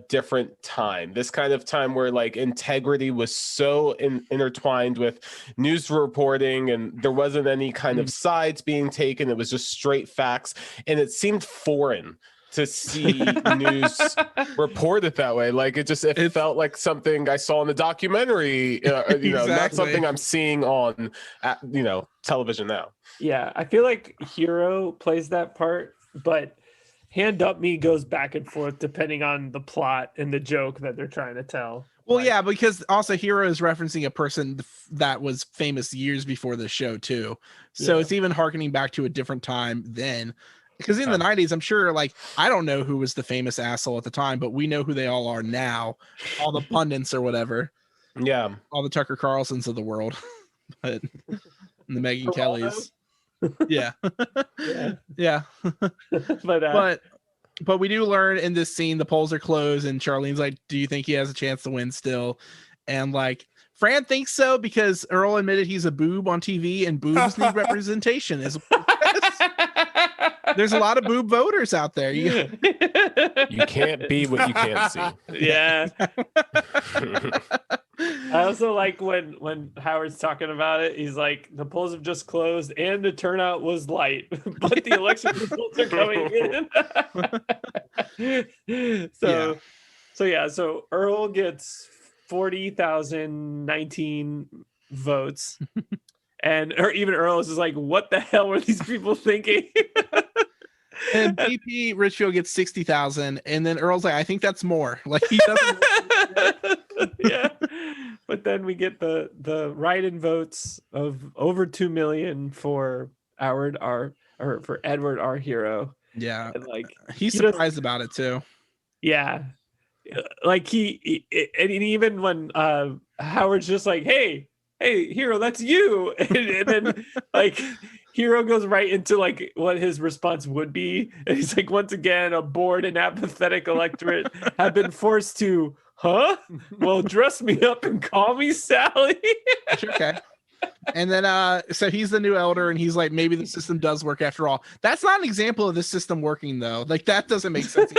[SPEAKER 4] different time, this kind of time where like integrity was so intertwined with news reporting, and there wasn't any kind of sides being taken. It was just straight facts, and it seemed foreign to see news reported that way. Like it felt like something I saw in the documentary, not something I'm seeing on television now.
[SPEAKER 3] Yeah, I feel like Hero plays that part, but Hand Up Me goes back and forth depending on the plot and the joke that they're trying to tell.
[SPEAKER 1] Well, yeah, because also Hero is referencing a person that was famous years before the show too. So it's even harkening back to a different time then. Because in the 90s, I'm sure, like, I don't know who was the famous asshole at the time, but we know who they all are now. All the pundits or whatever.
[SPEAKER 4] Yeah.
[SPEAKER 1] All the Tucker Carlsons of the world. But and the Megyn Kellys. Yeah. Yeah. But we do learn in this scene the polls are closed, and Charlene's like, do you think he has a chance to win still? And like Fran thinks so, because Earl admitted he's a boob on TV, and boobs need representation. There's a lot of boob voters out there. You
[SPEAKER 4] can't be what you can't see.
[SPEAKER 3] Yeah. I also like when Howard's talking about it, he's like, the polls have just closed and the turnout was light, but the election results are coming in. So Earl gets 40,019 votes. And even Earl is just like, what the hell were these people thinking?
[SPEAKER 1] And BP Richfield gets 60,000, and then Earl's like, I think that's more. Like he doesn't.
[SPEAKER 3] Yeah, but then we get the write-in votes of over 2 million for Edward R. Hero.
[SPEAKER 1] Yeah,
[SPEAKER 3] and like
[SPEAKER 1] he's surprised about it too.
[SPEAKER 3] Yeah, like he and even when Howard's just like, hey Hero, that's you, and then like Hero goes right into like what his response would be, and he's like, once again, a bored and apathetic electorate have been forced to, well, dress me up and call me Sally.
[SPEAKER 1] Okay. And then so he's the new elder, and he's like, maybe the system does work after all. That's not an example of this system working though. Like that doesn't make sense.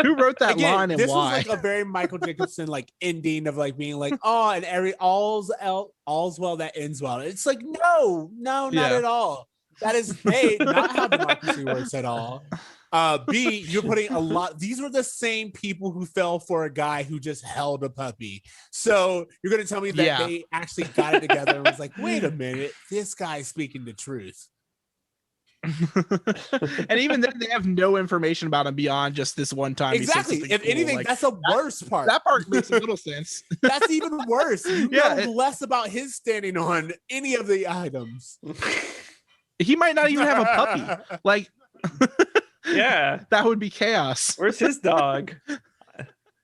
[SPEAKER 1] Who wrote that line and
[SPEAKER 2] this
[SPEAKER 1] why?
[SPEAKER 2] This was like a very Michael Jacobson like ending of like being like, oh, and all's well that ends well. It's like, no, not at all. That is not how democracy works at all. B, you're putting a lot. These were the same people who fell for a guy who just held a puppy. So you're going to tell me that they actually got it together and was like, wait a minute, this guy's speaking the truth.
[SPEAKER 1] And even then, they have no information about him beyond just this one time.
[SPEAKER 2] Exactly. If
[SPEAKER 1] cool.
[SPEAKER 2] anything, that's the worst part.
[SPEAKER 1] That part makes a little sense.
[SPEAKER 2] That's even worse. You know less about his standing on any of the items.
[SPEAKER 1] He might not even have a puppy. Like,
[SPEAKER 3] yeah,
[SPEAKER 1] that would be chaos.
[SPEAKER 3] Where's his dog?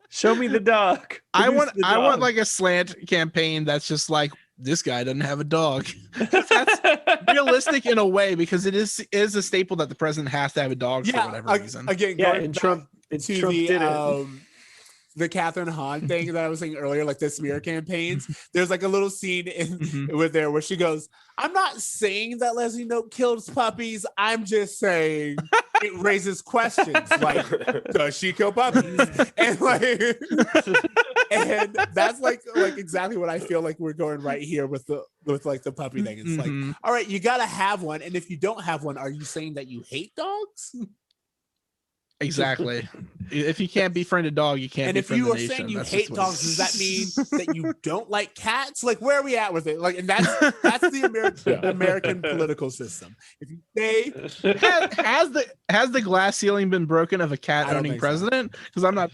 [SPEAKER 3] Show me the dog.
[SPEAKER 1] I want like a slant campaign that's just like, this guy doesn't have a dog. That's realistic in a way, because it is a staple that the president has to have a dog for whatever reason.
[SPEAKER 2] Again,
[SPEAKER 3] and Trump did it.
[SPEAKER 2] The Catherine Hahn thing that I was saying earlier, like the smear campaigns. There's like a little scene with there where she goes, "I'm not saying that Leslie Knope kills puppies. I'm just saying it raises questions like, does she kill puppies?" And like, and that's like exactly what I feel like we're going right here with the puppy thing. It's like, all right, you gotta have one, and if you don't have one, are you saying that you hate dogs?
[SPEAKER 1] Exactly. If you can't befriend a dog, you can't.
[SPEAKER 2] And if you are saying you hate dogs, does that mean that you don't like cats? Like, where are we at with it? Like, and that's the American political system. If you say
[SPEAKER 1] has the glass ceiling been broken of a cat owning president? Because I'm not.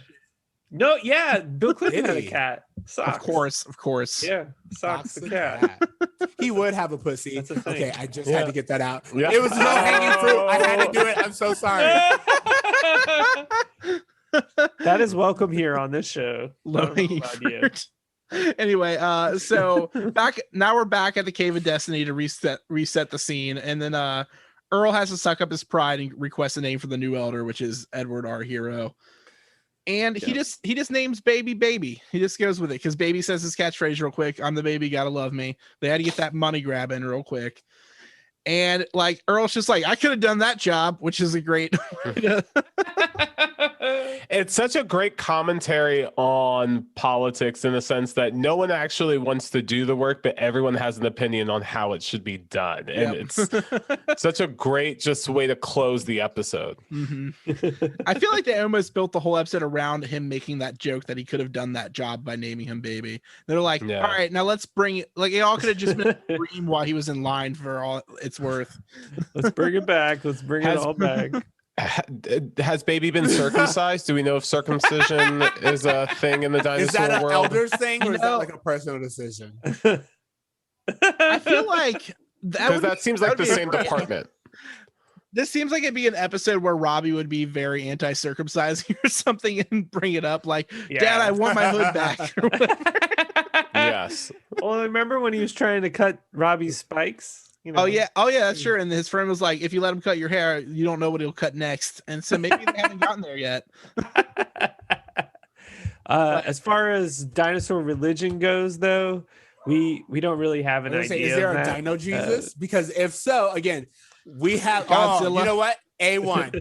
[SPEAKER 3] No, yeah, Bill Clinton had a cat. Socks.
[SPEAKER 1] Of course.
[SPEAKER 3] Yeah, Socks the cat.
[SPEAKER 2] He would have a pussy.
[SPEAKER 3] That's a thing.
[SPEAKER 2] Okay, I just had to get that out.
[SPEAKER 4] Yeah.
[SPEAKER 2] It was low hanging fruit. I had to do it. I'm so sorry.
[SPEAKER 3] That is welcome here on this show.
[SPEAKER 1] Low hanging fruit. Anyway, so we're back at the Cave of Destiny to reset the scene, and then Earl has to suck up his pride and request a name for the new elder, which is Edward R. Hero. And he just names baby. He just goes with it because baby says his catchphrase real quick. I'm the baby, gotta love me. They had to get that money grab in real quick. And like Earl's just like, I could have done that job, which is a great
[SPEAKER 4] It's such a great commentary on politics in the sense that no one actually wants to do the work, but everyone has an opinion on how it should be done. And it's such a great just way to close the episode.
[SPEAKER 1] I feel like they almost built the whole episode around him making that joke that he could have done that job by naming him baby. They're like, all right, now let's bring it. Like, it all could have just been a dream while he was in line for all it's worth.
[SPEAKER 3] Let's bring it back. Let's bring it all back.
[SPEAKER 4] Has baby been circumcised? Do we know if circumcision is a thing in the dinosaur world?
[SPEAKER 2] Is that an elder's thing, or is that like a personal decision?
[SPEAKER 1] I feel like
[SPEAKER 4] that seems like the same department.
[SPEAKER 1] This seems like it'd be an episode where Robbie would be very anti-circumcising or something and bring it up like, Dad, I want my hood back.
[SPEAKER 4] Yes.
[SPEAKER 3] Well, remember when he was trying to cut Robbie's spikes? You know?
[SPEAKER 1] Oh yeah, that's sure. And his friend was like, if you let him cut your hair, you don't know what he'll cut next. And so maybe they haven't gotten there yet.
[SPEAKER 3] As far as dinosaur religion goes, though, we don't really have an idea.
[SPEAKER 2] Is there a Dino Jesus? Because if so, again, we have Godzilla. You know what? A1.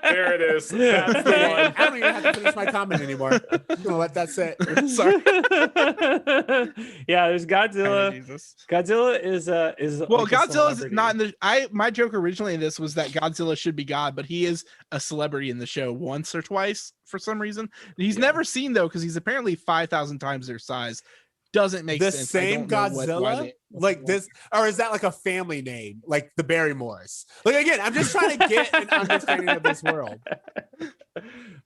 [SPEAKER 4] There it is. That's the one.
[SPEAKER 2] I don't even have to finish my comment anymore. I'm gonna let that sit.
[SPEAKER 1] Sorry.
[SPEAKER 3] Yeah, there's Godzilla. Godzilla is
[SPEAKER 1] well, Godzilla's not in the. My joke originally in this was that Godzilla should be God, but he is a celebrity in the show once or twice for some reason. He's never seen though, because he's apparently 5,000 times their size. Doesn't make sense.
[SPEAKER 2] The same Godzilla, like this, or is that like a family name, like the Barrymores? Like, again, I'm just trying to get an understanding of this world.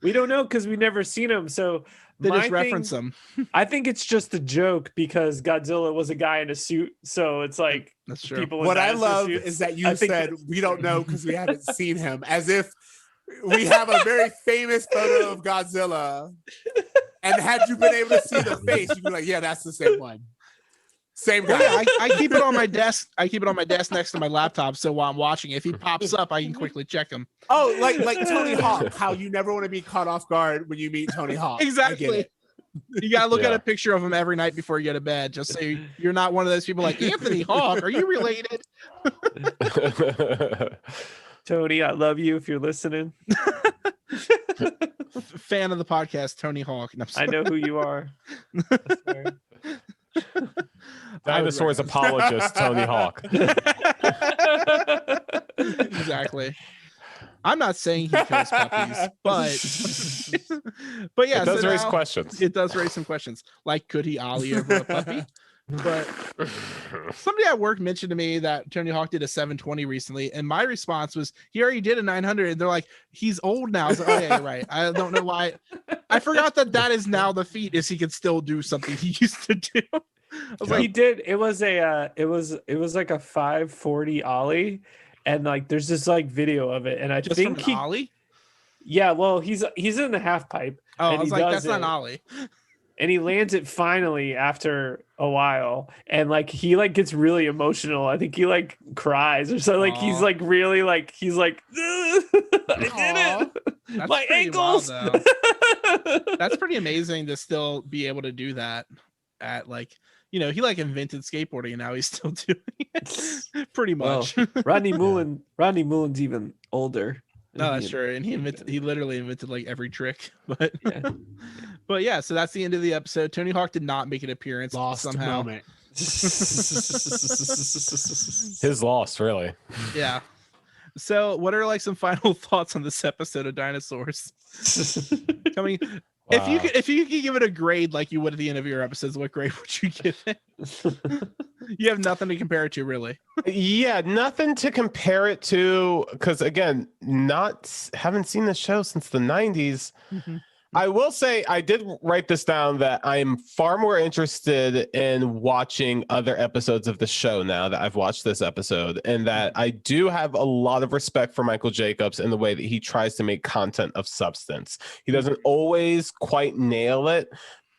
[SPEAKER 3] We don't know because we've never seen him, so
[SPEAKER 1] they just reference him.
[SPEAKER 3] I think it's just a joke because Godzilla was a guy in a suit, so it's like
[SPEAKER 1] that's true.
[SPEAKER 3] People.
[SPEAKER 2] What I love is that you said we don't know because we haven't seen him, as if we have a very famous photo of Godzilla. And had you been able to see the face, you'd be like, yeah, that's the same one. Same guy.
[SPEAKER 1] Well, yeah, I keep it on my desk. I keep it on my desk next to my laptop. So while I'm watching, if he pops up, I can quickly check him.
[SPEAKER 2] Oh, like Tony Hawk, how you never want to be caught off guard when you meet Tony Hawk.
[SPEAKER 1] Exactly. You gotta look at a picture of him every night before you go to bed, just so you're not one of those people like Anthony Hawk. Are you related?
[SPEAKER 3] Tony, I love you if you're listening.
[SPEAKER 1] Fan of the podcast, Tony Hawk. No,
[SPEAKER 3] I know who you are.
[SPEAKER 4] Dinosaurs apologist, Tony Hawk.
[SPEAKER 1] Exactly. I'm not saying he kills puppies, but yeah,
[SPEAKER 4] It does
[SPEAKER 1] so
[SPEAKER 4] raise
[SPEAKER 1] now
[SPEAKER 4] questions.
[SPEAKER 1] it does raise some questions. Like, could he ollie over a puppy? But somebody at work mentioned to me that Tony Hawk did a 720 recently, and my response was, he already did a 900. And they're like, he's old now. I was like, oh yeah, you're right. I don't know why. I forgot that is now the feat, is he can still do something he used to do. I was
[SPEAKER 3] He
[SPEAKER 1] like,
[SPEAKER 3] did. It was like a 540 ollie, and like there's this like video of it, and I
[SPEAKER 1] just
[SPEAKER 3] think
[SPEAKER 1] from an ollie?
[SPEAKER 3] yeah, well he's in the half pipe.
[SPEAKER 1] Oh,
[SPEAKER 3] and
[SPEAKER 1] I was
[SPEAKER 3] he
[SPEAKER 1] like,
[SPEAKER 3] does
[SPEAKER 1] that's not an
[SPEAKER 3] it,
[SPEAKER 1] ollie.
[SPEAKER 3] and he lands it finally after a while, and like he like gets really emotional. I think he like cries or so. Like he's
[SPEAKER 1] Aw.
[SPEAKER 3] like really like he's like I did it.
[SPEAKER 1] That's
[SPEAKER 3] My
[SPEAKER 1] pretty wild,
[SPEAKER 3] ankles.
[SPEAKER 1] though. That's pretty amazing to still be able to do that at like, he like invented skateboarding and now he's still doing it. Pretty much.
[SPEAKER 3] Well, Rodney Mullen's even older.
[SPEAKER 1] No, that's true. And he literally invented like every trick. But
[SPEAKER 3] Yeah.
[SPEAKER 1] but yeah, so that's the end of the episode. Tony Hawk did not make an appearance
[SPEAKER 2] Lost
[SPEAKER 1] somehow.
[SPEAKER 2] moment.
[SPEAKER 4] His loss, really.
[SPEAKER 1] Yeah. So what are like some final thoughts on this episode of Dinosaurs? Coming
[SPEAKER 4] Wow.
[SPEAKER 1] if you could give it a grade like you would at the end of your episodes, what grade would you give it? You have nothing to compare it to, really.
[SPEAKER 4] Yeah, nothing to compare it to, because again, haven't seen the show since the 90s. I will say I did write this down that I'm far more interested in watching other episodes of the show now that I've watched this episode, and that I do have a lot of respect for Michael Jacobs in the way that he tries to make content of substance. He doesn't always quite nail it,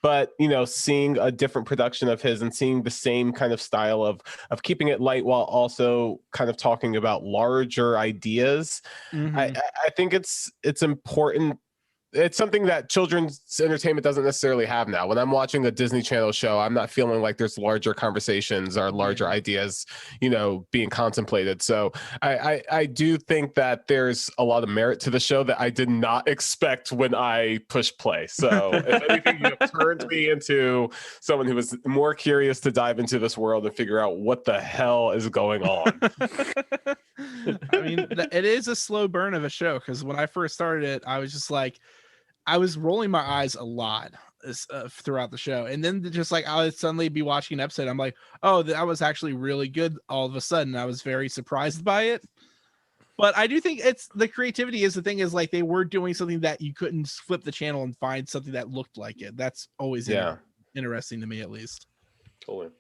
[SPEAKER 4] but seeing a different production of his and seeing the same kind of style of keeping it light while also kind of talking about larger ideas, I think it's important. It's something that children's entertainment doesn't necessarily have now. When I'm watching a Disney Channel show, I'm not feeling like there's larger conversations or larger ideas, being contemplated. So I do think that there's a lot of merit to the show that I did not expect when I pushed play. So if anything, you have turned me into someone who was more curious to dive into this world and figure out what the hell is going on.
[SPEAKER 1] I mean, it is a slow burn of a show, because when I first started it, I was just like, I was rolling my eyes a lot throughout the show, and then just like I would suddenly be watching an episode, I'm like, oh, that was actually really good. All of a sudden, I was very surprised by it. But I do think it's the creativity is the thing, is like they were doing something that you couldn't flip the channel and find something that looked like it. That's always interesting to me, at least.
[SPEAKER 4] Totally.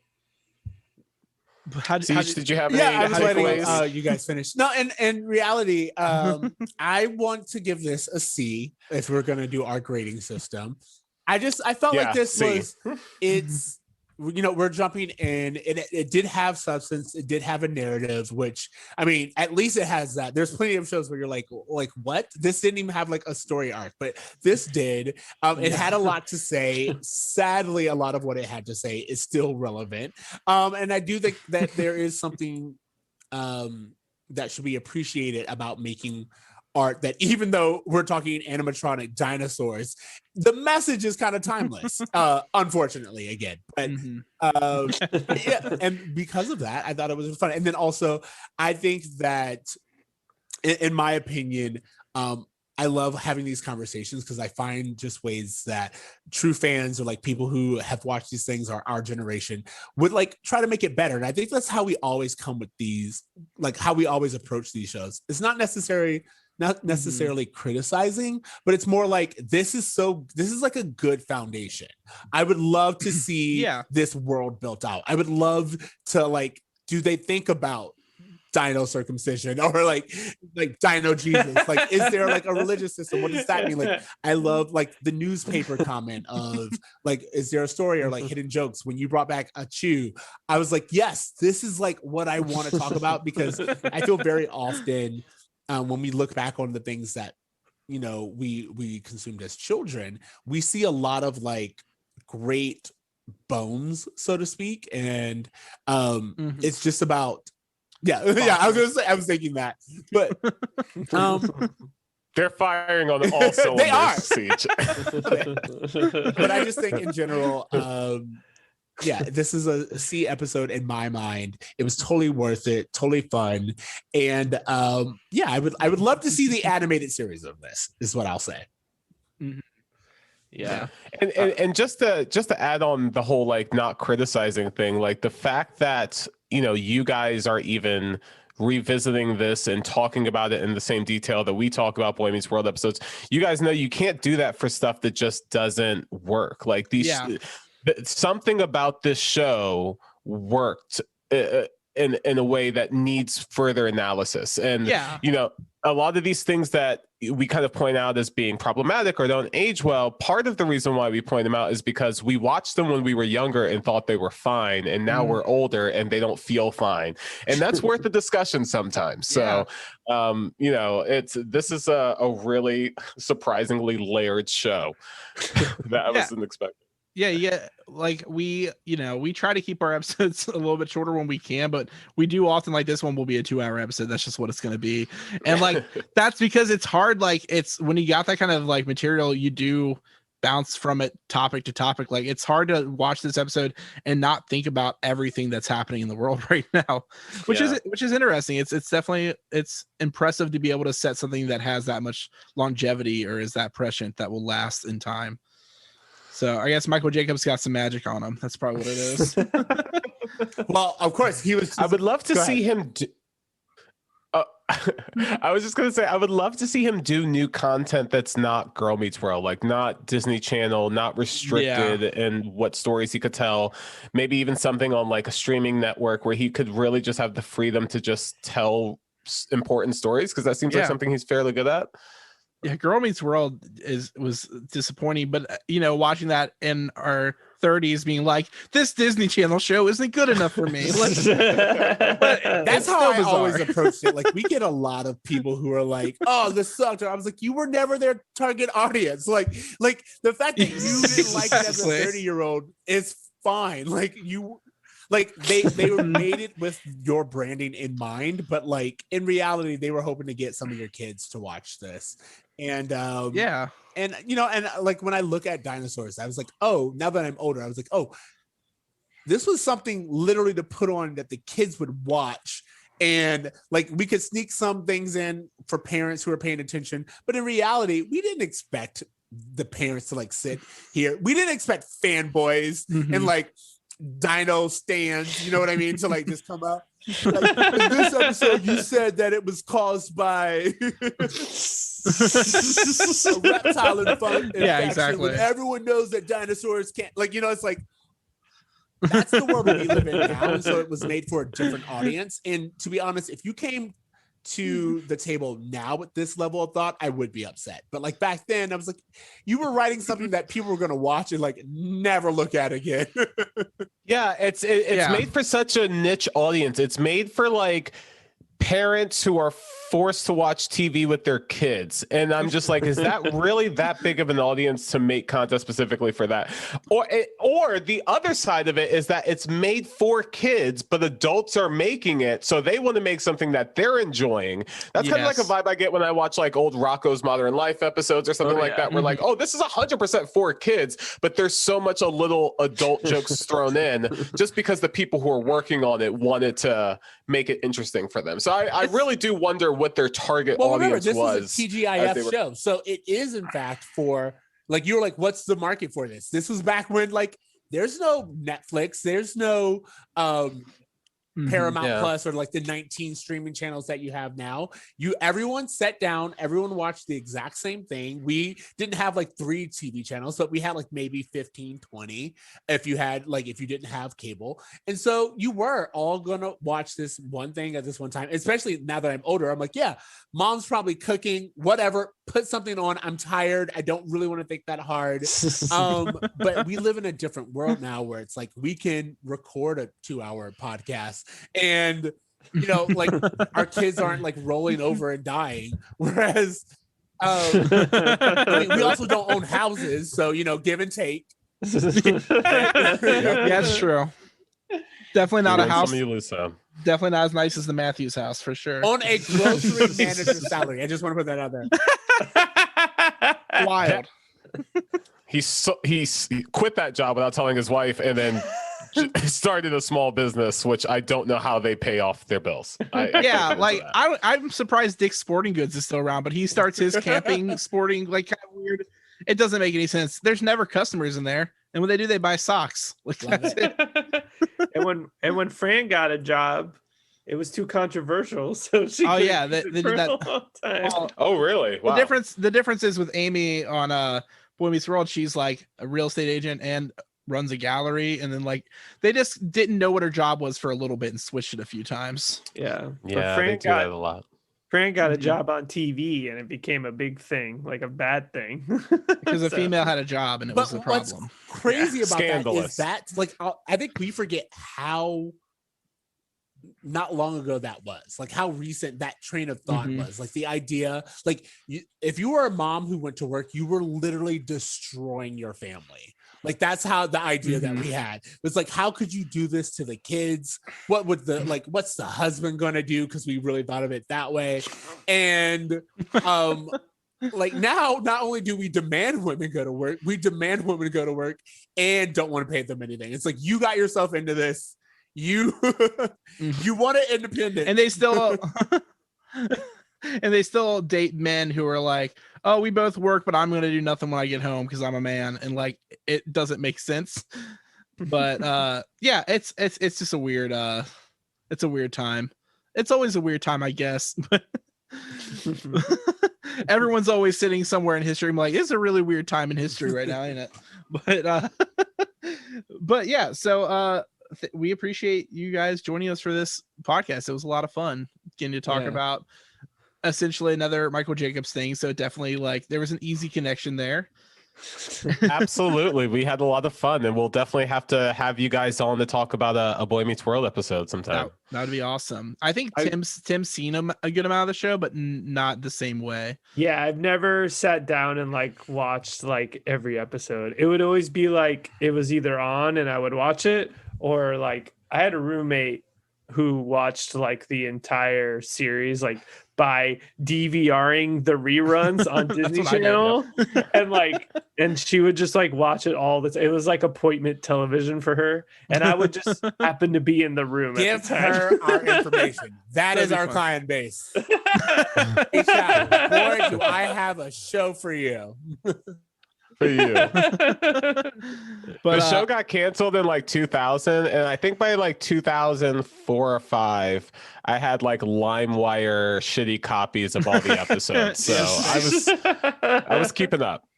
[SPEAKER 1] Did
[SPEAKER 4] you have any?
[SPEAKER 2] Yeah, I was waiting.
[SPEAKER 4] takeaways?
[SPEAKER 2] You guys finished. No, in reality, I want to give this a C if we're gonna do our grading system. I felt like this
[SPEAKER 4] C.
[SPEAKER 2] it's we're jumping in. It did have substance. It did have a narrative, which, I mean, at least it has that. There's plenty of shows where you're like what? This didn't even have like a story arc, but this did. It had a lot to say. Sadly, a lot of what it had to say is still relevant. And I do think that there is something that should be appreciated about making art that, even though we're talking animatronic dinosaurs, the message is kind of timeless, unfortunately, again. But yeah, and because of that, I thought it was fun. And then also, I think that in my opinion, I love having these conversations, because I find just ways that true fans, or like people who have watched these things, or our generation, would like try to make it better. And I think that's how we always come with these, like how we always approach these shows. It's not necessarily criticizing, but it's more like, this is like a good foundation. I would love to see this world built out. I would love to like, do they think about dino circumcision, or like dino Jesus? Like, is there like a religious system? What does that mean? Like, I love like the newspaper comment of like, is there a story or like hidden jokes? When you brought back a chew, I was like, yes, this is like what I want to talk about, because I feel very often when we look back on the things that we consumed as children, we see a lot of like great bones, so to speak, and it's just about I was gonna say, I was thinking that, but
[SPEAKER 4] they're firing on all cylinders.
[SPEAKER 2] They are.
[SPEAKER 4] Ceej.
[SPEAKER 2] But I just think in general, yeah, this is a C episode in my mind. It was totally worth it, totally fun, and yeah, I would love to see the animated series of this. Is what I'll say.
[SPEAKER 3] Yeah.
[SPEAKER 4] And just to add on the whole like not criticizing thing, like the fact that you guys are even revisiting this and talking about it in the same detail that we talk about Boy Meets World episodes, you guys know you can't do that for stuff that just doesn't work. Like these, something about this show worked in a way that needs further analysis. And a lot of these things that we kind of point out as being problematic or don't age well, part of the reason why we point them out is because we watched them when we were younger and thought they were fine, and now we're older and they don't feel fine, and that's worth the discussion sometimes. So this is a really surprisingly layered show that I wasn't expecting.
[SPEAKER 1] Yeah, like we try to keep our episodes a little bit shorter when we can, but we do often, like this one will be a 2-hour episode. That's just what it's going to be. And like that's because it's hard. Like it's when you got that kind of like material, you do bounce from it topic to topic. Like it's hard to watch this episode and not think about everything that's happening in the world right now, which is interesting. It's definitely, it's impressive to be able to set something that has that much longevity or is that prescient that will last in time. So I guess Michael Jacobs got some magic on him. That's probably what it is.
[SPEAKER 2] Well, of course he was.
[SPEAKER 4] I would love to see him. I was just gonna say I would love to see him do new content that's not Girl Meets World, like not Disney Channel, not restricted in what stories he could tell. Maybe even something on like a streaming network where he could really just have the freedom to just tell important stories, because that seems like something he's fairly good at.
[SPEAKER 1] Yeah, Girl Meets World was disappointing, but watching that in our 30s, being like, this Disney Channel show isn't good enough for me. But
[SPEAKER 2] that's how I always approached it. Like we get a lot of people who are like, "Oh, this sucked." I was like, "You were never their target audience." Like the fact that you didn't like it as a 30-year-old is fine. Like you. Like they made it with your branding in mind, but like in reality, they were hoping to get some of your kids to watch this. And and like when I look at dinosaurs, I was like, oh, now that I'm older, I was like, oh, this was something literally to put on that the kids would watch. And like we could sneak some things in for parents who are paying attention, but in reality, we didn't expect the parents to like sit here. We didn't expect fanboys and like dino stands, you know what I mean, to like just come out. Like, in this episode, you said that it was caused by a reptile infection.
[SPEAKER 1] Yeah, exactly.
[SPEAKER 2] Everyone knows that dinosaurs can't, like, it's like that's the world we live in now, and so it was made for a different audience. And to be honest, if you came to the table now with this level of thought, I would be upset. But like back then, I was like, you were writing something that people were going to watch and like never look at again.
[SPEAKER 4] It's made for such a niche audience. It's made for like parents who are forced to watch TV with their kids. And I'm just like, is that really that big of an audience to make content specifically for that? Or the other side of it is that it's made for kids, but adults are making it, so they want to make something that they're enjoying. That's kind of like a vibe I get when I watch like old Rocko's Modern Life episodes or something like that. We're like, oh, this is 100% for kids, but there's so much a little adult jokes thrown in just because the people who are working on it wanted to make it interesting for them. So I really do wonder what their target audience was.
[SPEAKER 2] This is a TGIF show, so it is in fact for, like, you're like, what's the market for this? This was back when like there's no Netflix, there's no Paramount Plus or like the 19 streaming channels that you have now. Everyone sat down, everyone watched the exact same thing. We didn't have like 3 TV channels, but we had like maybe 15, 20 if you didn't have cable. And so you were all gonna watch this one thing at this one time, especially now that I'm older. I'm like, yeah, mom's probably cooking, whatever, put something on. I'm tired. I don't really want to think that hard. But we live in a different world now where it's like we can record a 2-hour podcast and like our kids aren't like rolling over and dying, whereas we also don't own houses, so give and take.
[SPEAKER 1] That's true. Definitely not a house. Definitely not as nice as the Matthews house, for sure.
[SPEAKER 2] On a grocery manager's salary. I just want to put that out there.
[SPEAKER 1] Wild.
[SPEAKER 4] He quit that job without telling his wife, and then started a small business, which I don't know how they pay off their bills.
[SPEAKER 1] Yeah, like I'm surprised Dick's Sporting Goods is still around, but he starts his camping sporting like kind of weird. It doesn't make any sense. There's never customers in there, and when they do, they buy socks. Like that's it.
[SPEAKER 3] and when Fran got a job, it was too controversial, so she.
[SPEAKER 1] Oh yeah, they did that.
[SPEAKER 3] A long time.
[SPEAKER 4] Oh really? Wow.
[SPEAKER 1] The difference is with Amy on Boy Meets World, she's like a real estate agent and runs a gallery, and then like they just didn't know what her job was for a little bit and switched it a few times.
[SPEAKER 3] Yeah,
[SPEAKER 4] Yeah, they do that a lot.
[SPEAKER 3] Fran got a job on TV, and it became a big thing, like a bad thing,
[SPEAKER 1] because a female had a job, and it was a problem.
[SPEAKER 2] What's crazy about
[SPEAKER 4] Scandalous.
[SPEAKER 2] that is that, like, I think we forget how not long ago that was, like how recent that train of thought was. Like the idea, like if you were a mom who went to work, you were literally destroying your family. Like that's how the idea that we had was like, how could you do this to the kids? What would what's the husband gonna do? Because we really thought of it that way. And like now, not only do we demand women go to work, we demand women to go to work and don't want to pay them anything. It's like you got yourself into this. You you want it independent.
[SPEAKER 1] And they still and they still date men who are like, oh, we both work, but I'm going to do nothing when I get home because I'm a man. And like, it doesn't make sense. But yeah, it's just a weird, it's a weird time. It's always a weird time, I guess. But everyone's always sitting somewhere in history. I'm like, it's a really weird time in history right now, ain't it? But yeah, so we appreciate you guys joining us for this podcast. It was a lot of fun getting to talk about essentially another Michael Jacobs thing. So definitely like there was an easy connection there.
[SPEAKER 4] Absolutely. We had a lot of fun, and we'll definitely have to have you guys on to talk about a Boy Meets World episode sometime.
[SPEAKER 1] That would be awesome. I think Tim's seen a good amount of the show, but not the same way.
[SPEAKER 3] Yeah, I've never sat down and like watched like every episode. It would always be like it was either on and I would watch it, or like I had a roommate who watched like the entire series like by DVRing the reruns on Disney Channel, and she would just like watch it all the time. It was like appointment television for her, and I would just happen to be in the room.
[SPEAKER 2] Give her our information. That is our client base. Boy, do I have a show for you.
[SPEAKER 4] For you. But the show got canceled in like 2000, and I think by like 2004 or 5 I had like LimeWire shitty copies of all the episodes. So I was keeping up.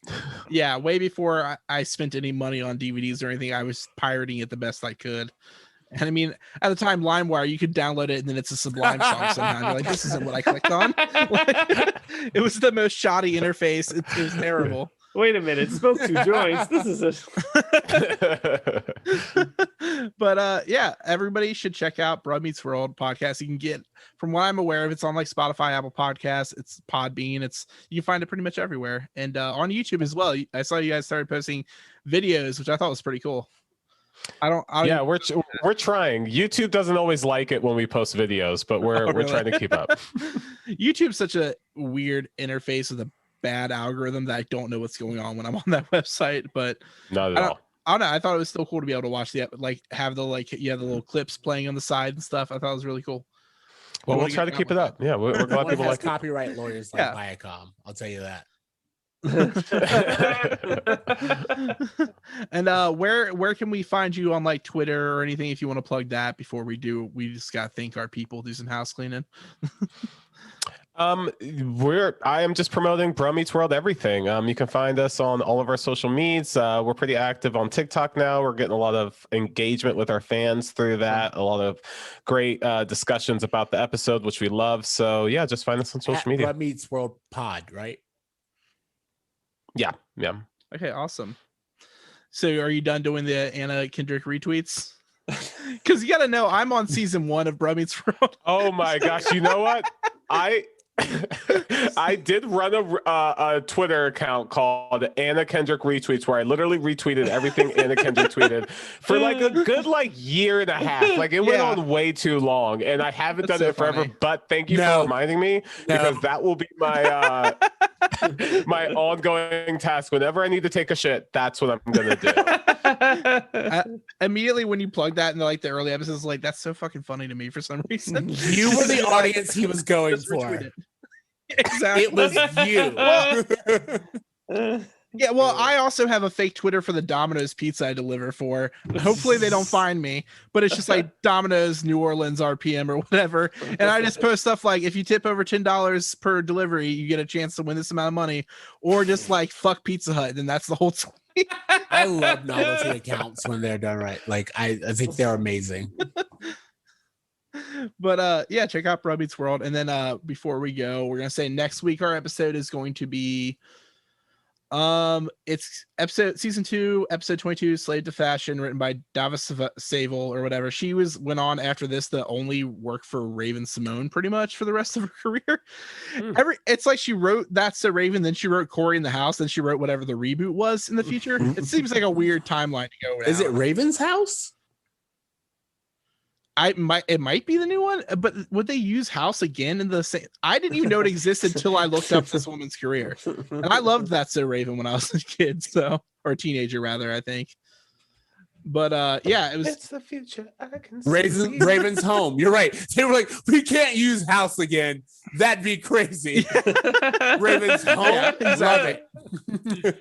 [SPEAKER 1] Yeah, way before I spent any money on DVDs or anything, I was pirating it the best I could. And I mean, at the time, LimeWire, you could download it and then it's a Sublime song somehow. You're like, this isn't what I clicked on. It was the most shoddy interface. It was terrible.
[SPEAKER 3] Wait a minute, smoke 2 joints. This is
[SPEAKER 1] But yeah, everybody should check out Bro Meets World podcast. You can get, from what I'm aware of, it's on like Spotify, Apple Podcasts, it's Podbean, you can find it pretty much everywhere, and on YouTube as well. I saw you guys started posting videos, which I thought was pretty cool.
[SPEAKER 4] Yeah, we're trying. YouTube doesn't always like it when we post videos, but we're trying to keep up.
[SPEAKER 1] YouTube's such a weird interface with a bad algorithm that I don't know what's going on when I'm on that website, but
[SPEAKER 4] not at all.
[SPEAKER 1] I don't know. I thought it was still cool to be able to watch the have the little clips playing on the side and stuff. I thought it was really cool.
[SPEAKER 4] Well, we'll try to keep it up. Yeah, we're glad people like
[SPEAKER 2] copyright lawyers like Viacom. I'll tell you that.
[SPEAKER 1] And where can we find you on like Twitter or anything if you want to plug that before we do? We just gotta thank our people, do some house cleaning.
[SPEAKER 4] I am just promoting Bro Meets World everything. You can find us on all of our social medias. We're pretty active on TikTok now. We're getting a lot of engagement with our fans through that. A lot of great discussions about the episode, which we love. So yeah, just find us on social media.
[SPEAKER 2] Bro Meets World Pod, right?
[SPEAKER 4] Yeah.
[SPEAKER 1] Okay, awesome. So are you done doing the Anna Kendrick retweets? Because you got to know, I'm on season 1 of Bro Meets World.
[SPEAKER 4] Oh my gosh! You know what? I did run a Twitter account called Anna Kendrick Retweets, where I literally retweeted everything Anna Kendrick tweeted for like a good year and a half. Like it went on way too long, and I haven't done it forever. But thank you for reminding me, because that will be my my ongoing task. Whenever I need to take a shit, that's what I'm gonna do.
[SPEAKER 1] Immediately when you plug that in the early episodes, like that's so fucking funny to me for some reason.
[SPEAKER 2] You were the audience he was going
[SPEAKER 1] Just
[SPEAKER 2] for.
[SPEAKER 1] retweet it. Exactly.
[SPEAKER 2] It was you.
[SPEAKER 1] Yeah, well, I also have a fake Twitter for the Domino's pizza I deliver for. Hopefully they don't find me, but it's just like Domino's New Orleans RPM or whatever. And I just post stuff like, if you tip over $10 per delivery, you get a chance to win this amount of money, or just like fuck Pizza Hut. And that's the whole tweet.
[SPEAKER 2] I love novelty accounts when they're done right. Like I think they're amazing.
[SPEAKER 1] But yeah, check out Bro Meets World. And then before we go, we're gonna say next week our episode is going to be it's season 2, episode 22, Slave to Fashion, written by Davis Savel or whatever. She went on after this to only work for Raven Simone pretty much for the rest of her career. It's like she wrote That's So Raven, then she wrote Corey in the House, then she wrote whatever the reboot was in the future. It seems like a weird timeline to go.
[SPEAKER 2] Is it Raven's House?
[SPEAKER 1] It might be the new one, but would they use House again in the same? I didn't even know it existed until I looked up this woman's career, and I loved That's So Raven when I was a kid, or a teenager rather, I think. But yeah, it was.
[SPEAKER 4] It's the future. I can
[SPEAKER 2] Raven's Home. You're right. They were like, we can't use House again. That'd be crazy. Raven's Home.
[SPEAKER 1] Yeah, exactly.
[SPEAKER 2] Love it.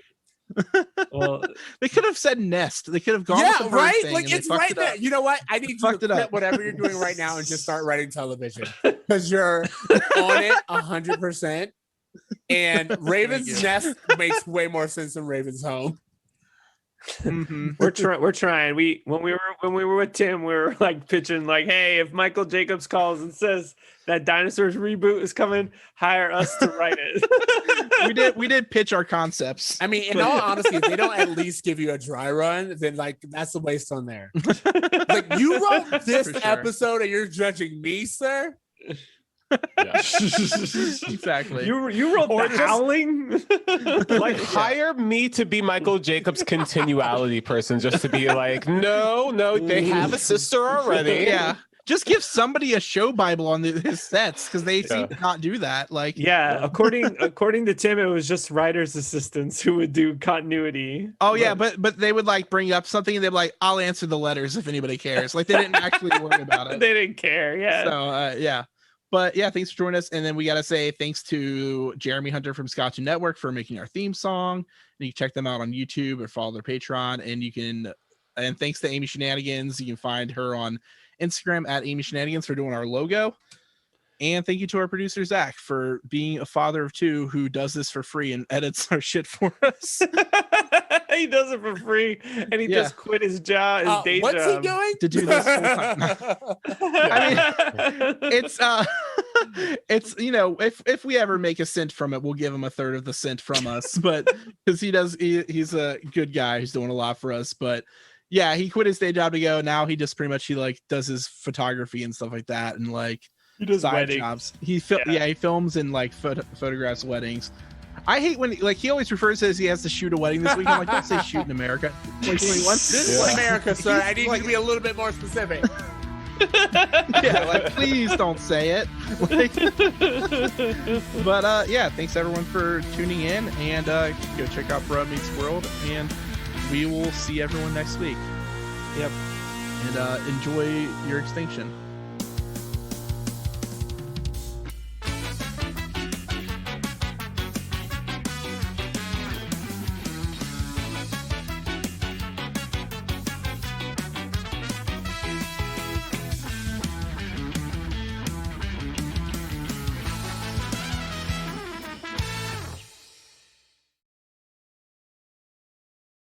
[SPEAKER 3] Well,
[SPEAKER 1] they could have said Nest. They could have gone.
[SPEAKER 2] Yeah,
[SPEAKER 1] with the bird
[SPEAKER 2] right.
[SPEAKER 1] thing
[SPEAKER 2] Like
[SPEAKER 1] and
[SPEAKER 2] it's
[SPEAKER 1] they fucked
[SPEAKER 2] right
[SPEAKER 1] it
[SPEAKER 2] there.
[SPEAKER 1] up.
[SPEAKER 2] You know what? I need you to
[SPEAKER 1] Fucked it up.
[SPEAKER 2] quit whatever you're doing right now and just start writing television because you're on it 100%. And Raven's Nest makes way more sense than Raven's Home.
[SPEAKER 1] Mm-hmm.
[SPEAKER 3] we're trying. When we were with Tim, we were like pitching like, hey, if Michael Jacobs calls and says that Dinosaurs reboot is coming, hire us to write it.
[SPEAKER 1] we did pitch our concepts.
[SPEAKER 2] I mean, in all honesty, if they don't at least give you a dry run, then like that's a waste on there. Like you wrote this
[SPEAKER 1] For sure.
[SPEAKER 2] episode and you're judging me, sir.
[SPEAKER 1] Exactly.
[SPEAKER 3] You wrote
[SPEAKER 4] Or
[SPEAKER 3] the
[SPEAKER 4] just-
[SPEAKER 3] Howling.
[SPEAKER 4] Like hire me to be Michael Jacobs' continuality person, just to be like, no, they have a sister already.
[SPEAKER 1] Yeah. Just give somebody a show Bible on his sets because they seem to not do that. Like,
[SPEAKER 3] Yeah, according to Tim, it was just writers' assistants who would do continuity.
[SPEAKER 1] oh yeah, but they would like bring up something and they'd be like, "I'll answer the letters if anybody cares." Like they didn't actually worry about it.
[SPEAKER 3] They didn't care. Yeah.
[SPEAKER 1] So yeah. But yeah, thanks for joining us. And then we got to say thanks to Jeremy Hunter from Scotch and Network for making our theme song. And you can check them out on YouTube or follow their Patreon. And thanks to Amy Shenanigans. You can find her on Instagram at Amy Shenanigans for doing our logo. And thank you to our producer, Zach, for being a father of 2 who does this for free and edits our shit for us.
[SPEAKER 3] He does it for free, and he just quit his job, his day
[SPEAKER 2] What's
[SPEAKER 3] job.
[SPEAKER 2] he doing?
[SPEAKER 1] To do this full time. I mean, it's if we ever make a cent from it, we'll give him a third of the cent from us, but because he's a good guy who's doing a lot for us. But yeah, he quit his day job to go. Now he just pretty much he does his photography and stuff like that, and like
[SPEAKER 3] He does
[SPEAKER 1] side
[SPEAKER 3] weddings.
[SPEAKER 1] jobs. He films and like photographs weddings. I hate when he always refers to it as he has to shoot a wedding this week. I'm like, don't say shoot in America. 2021.
[SPEAKER 2] This is America, sir. I need you to be a little bit more specific.
[SPEAKER 1] Yeah, like please don't say it. Like, but yeah, thanks everyone for tuning in, and go check out Bro Meets World, and we will see everyone next week.
[SPEAKER 3] Yep.
[SPEAKER 1] And enjoy your extinction.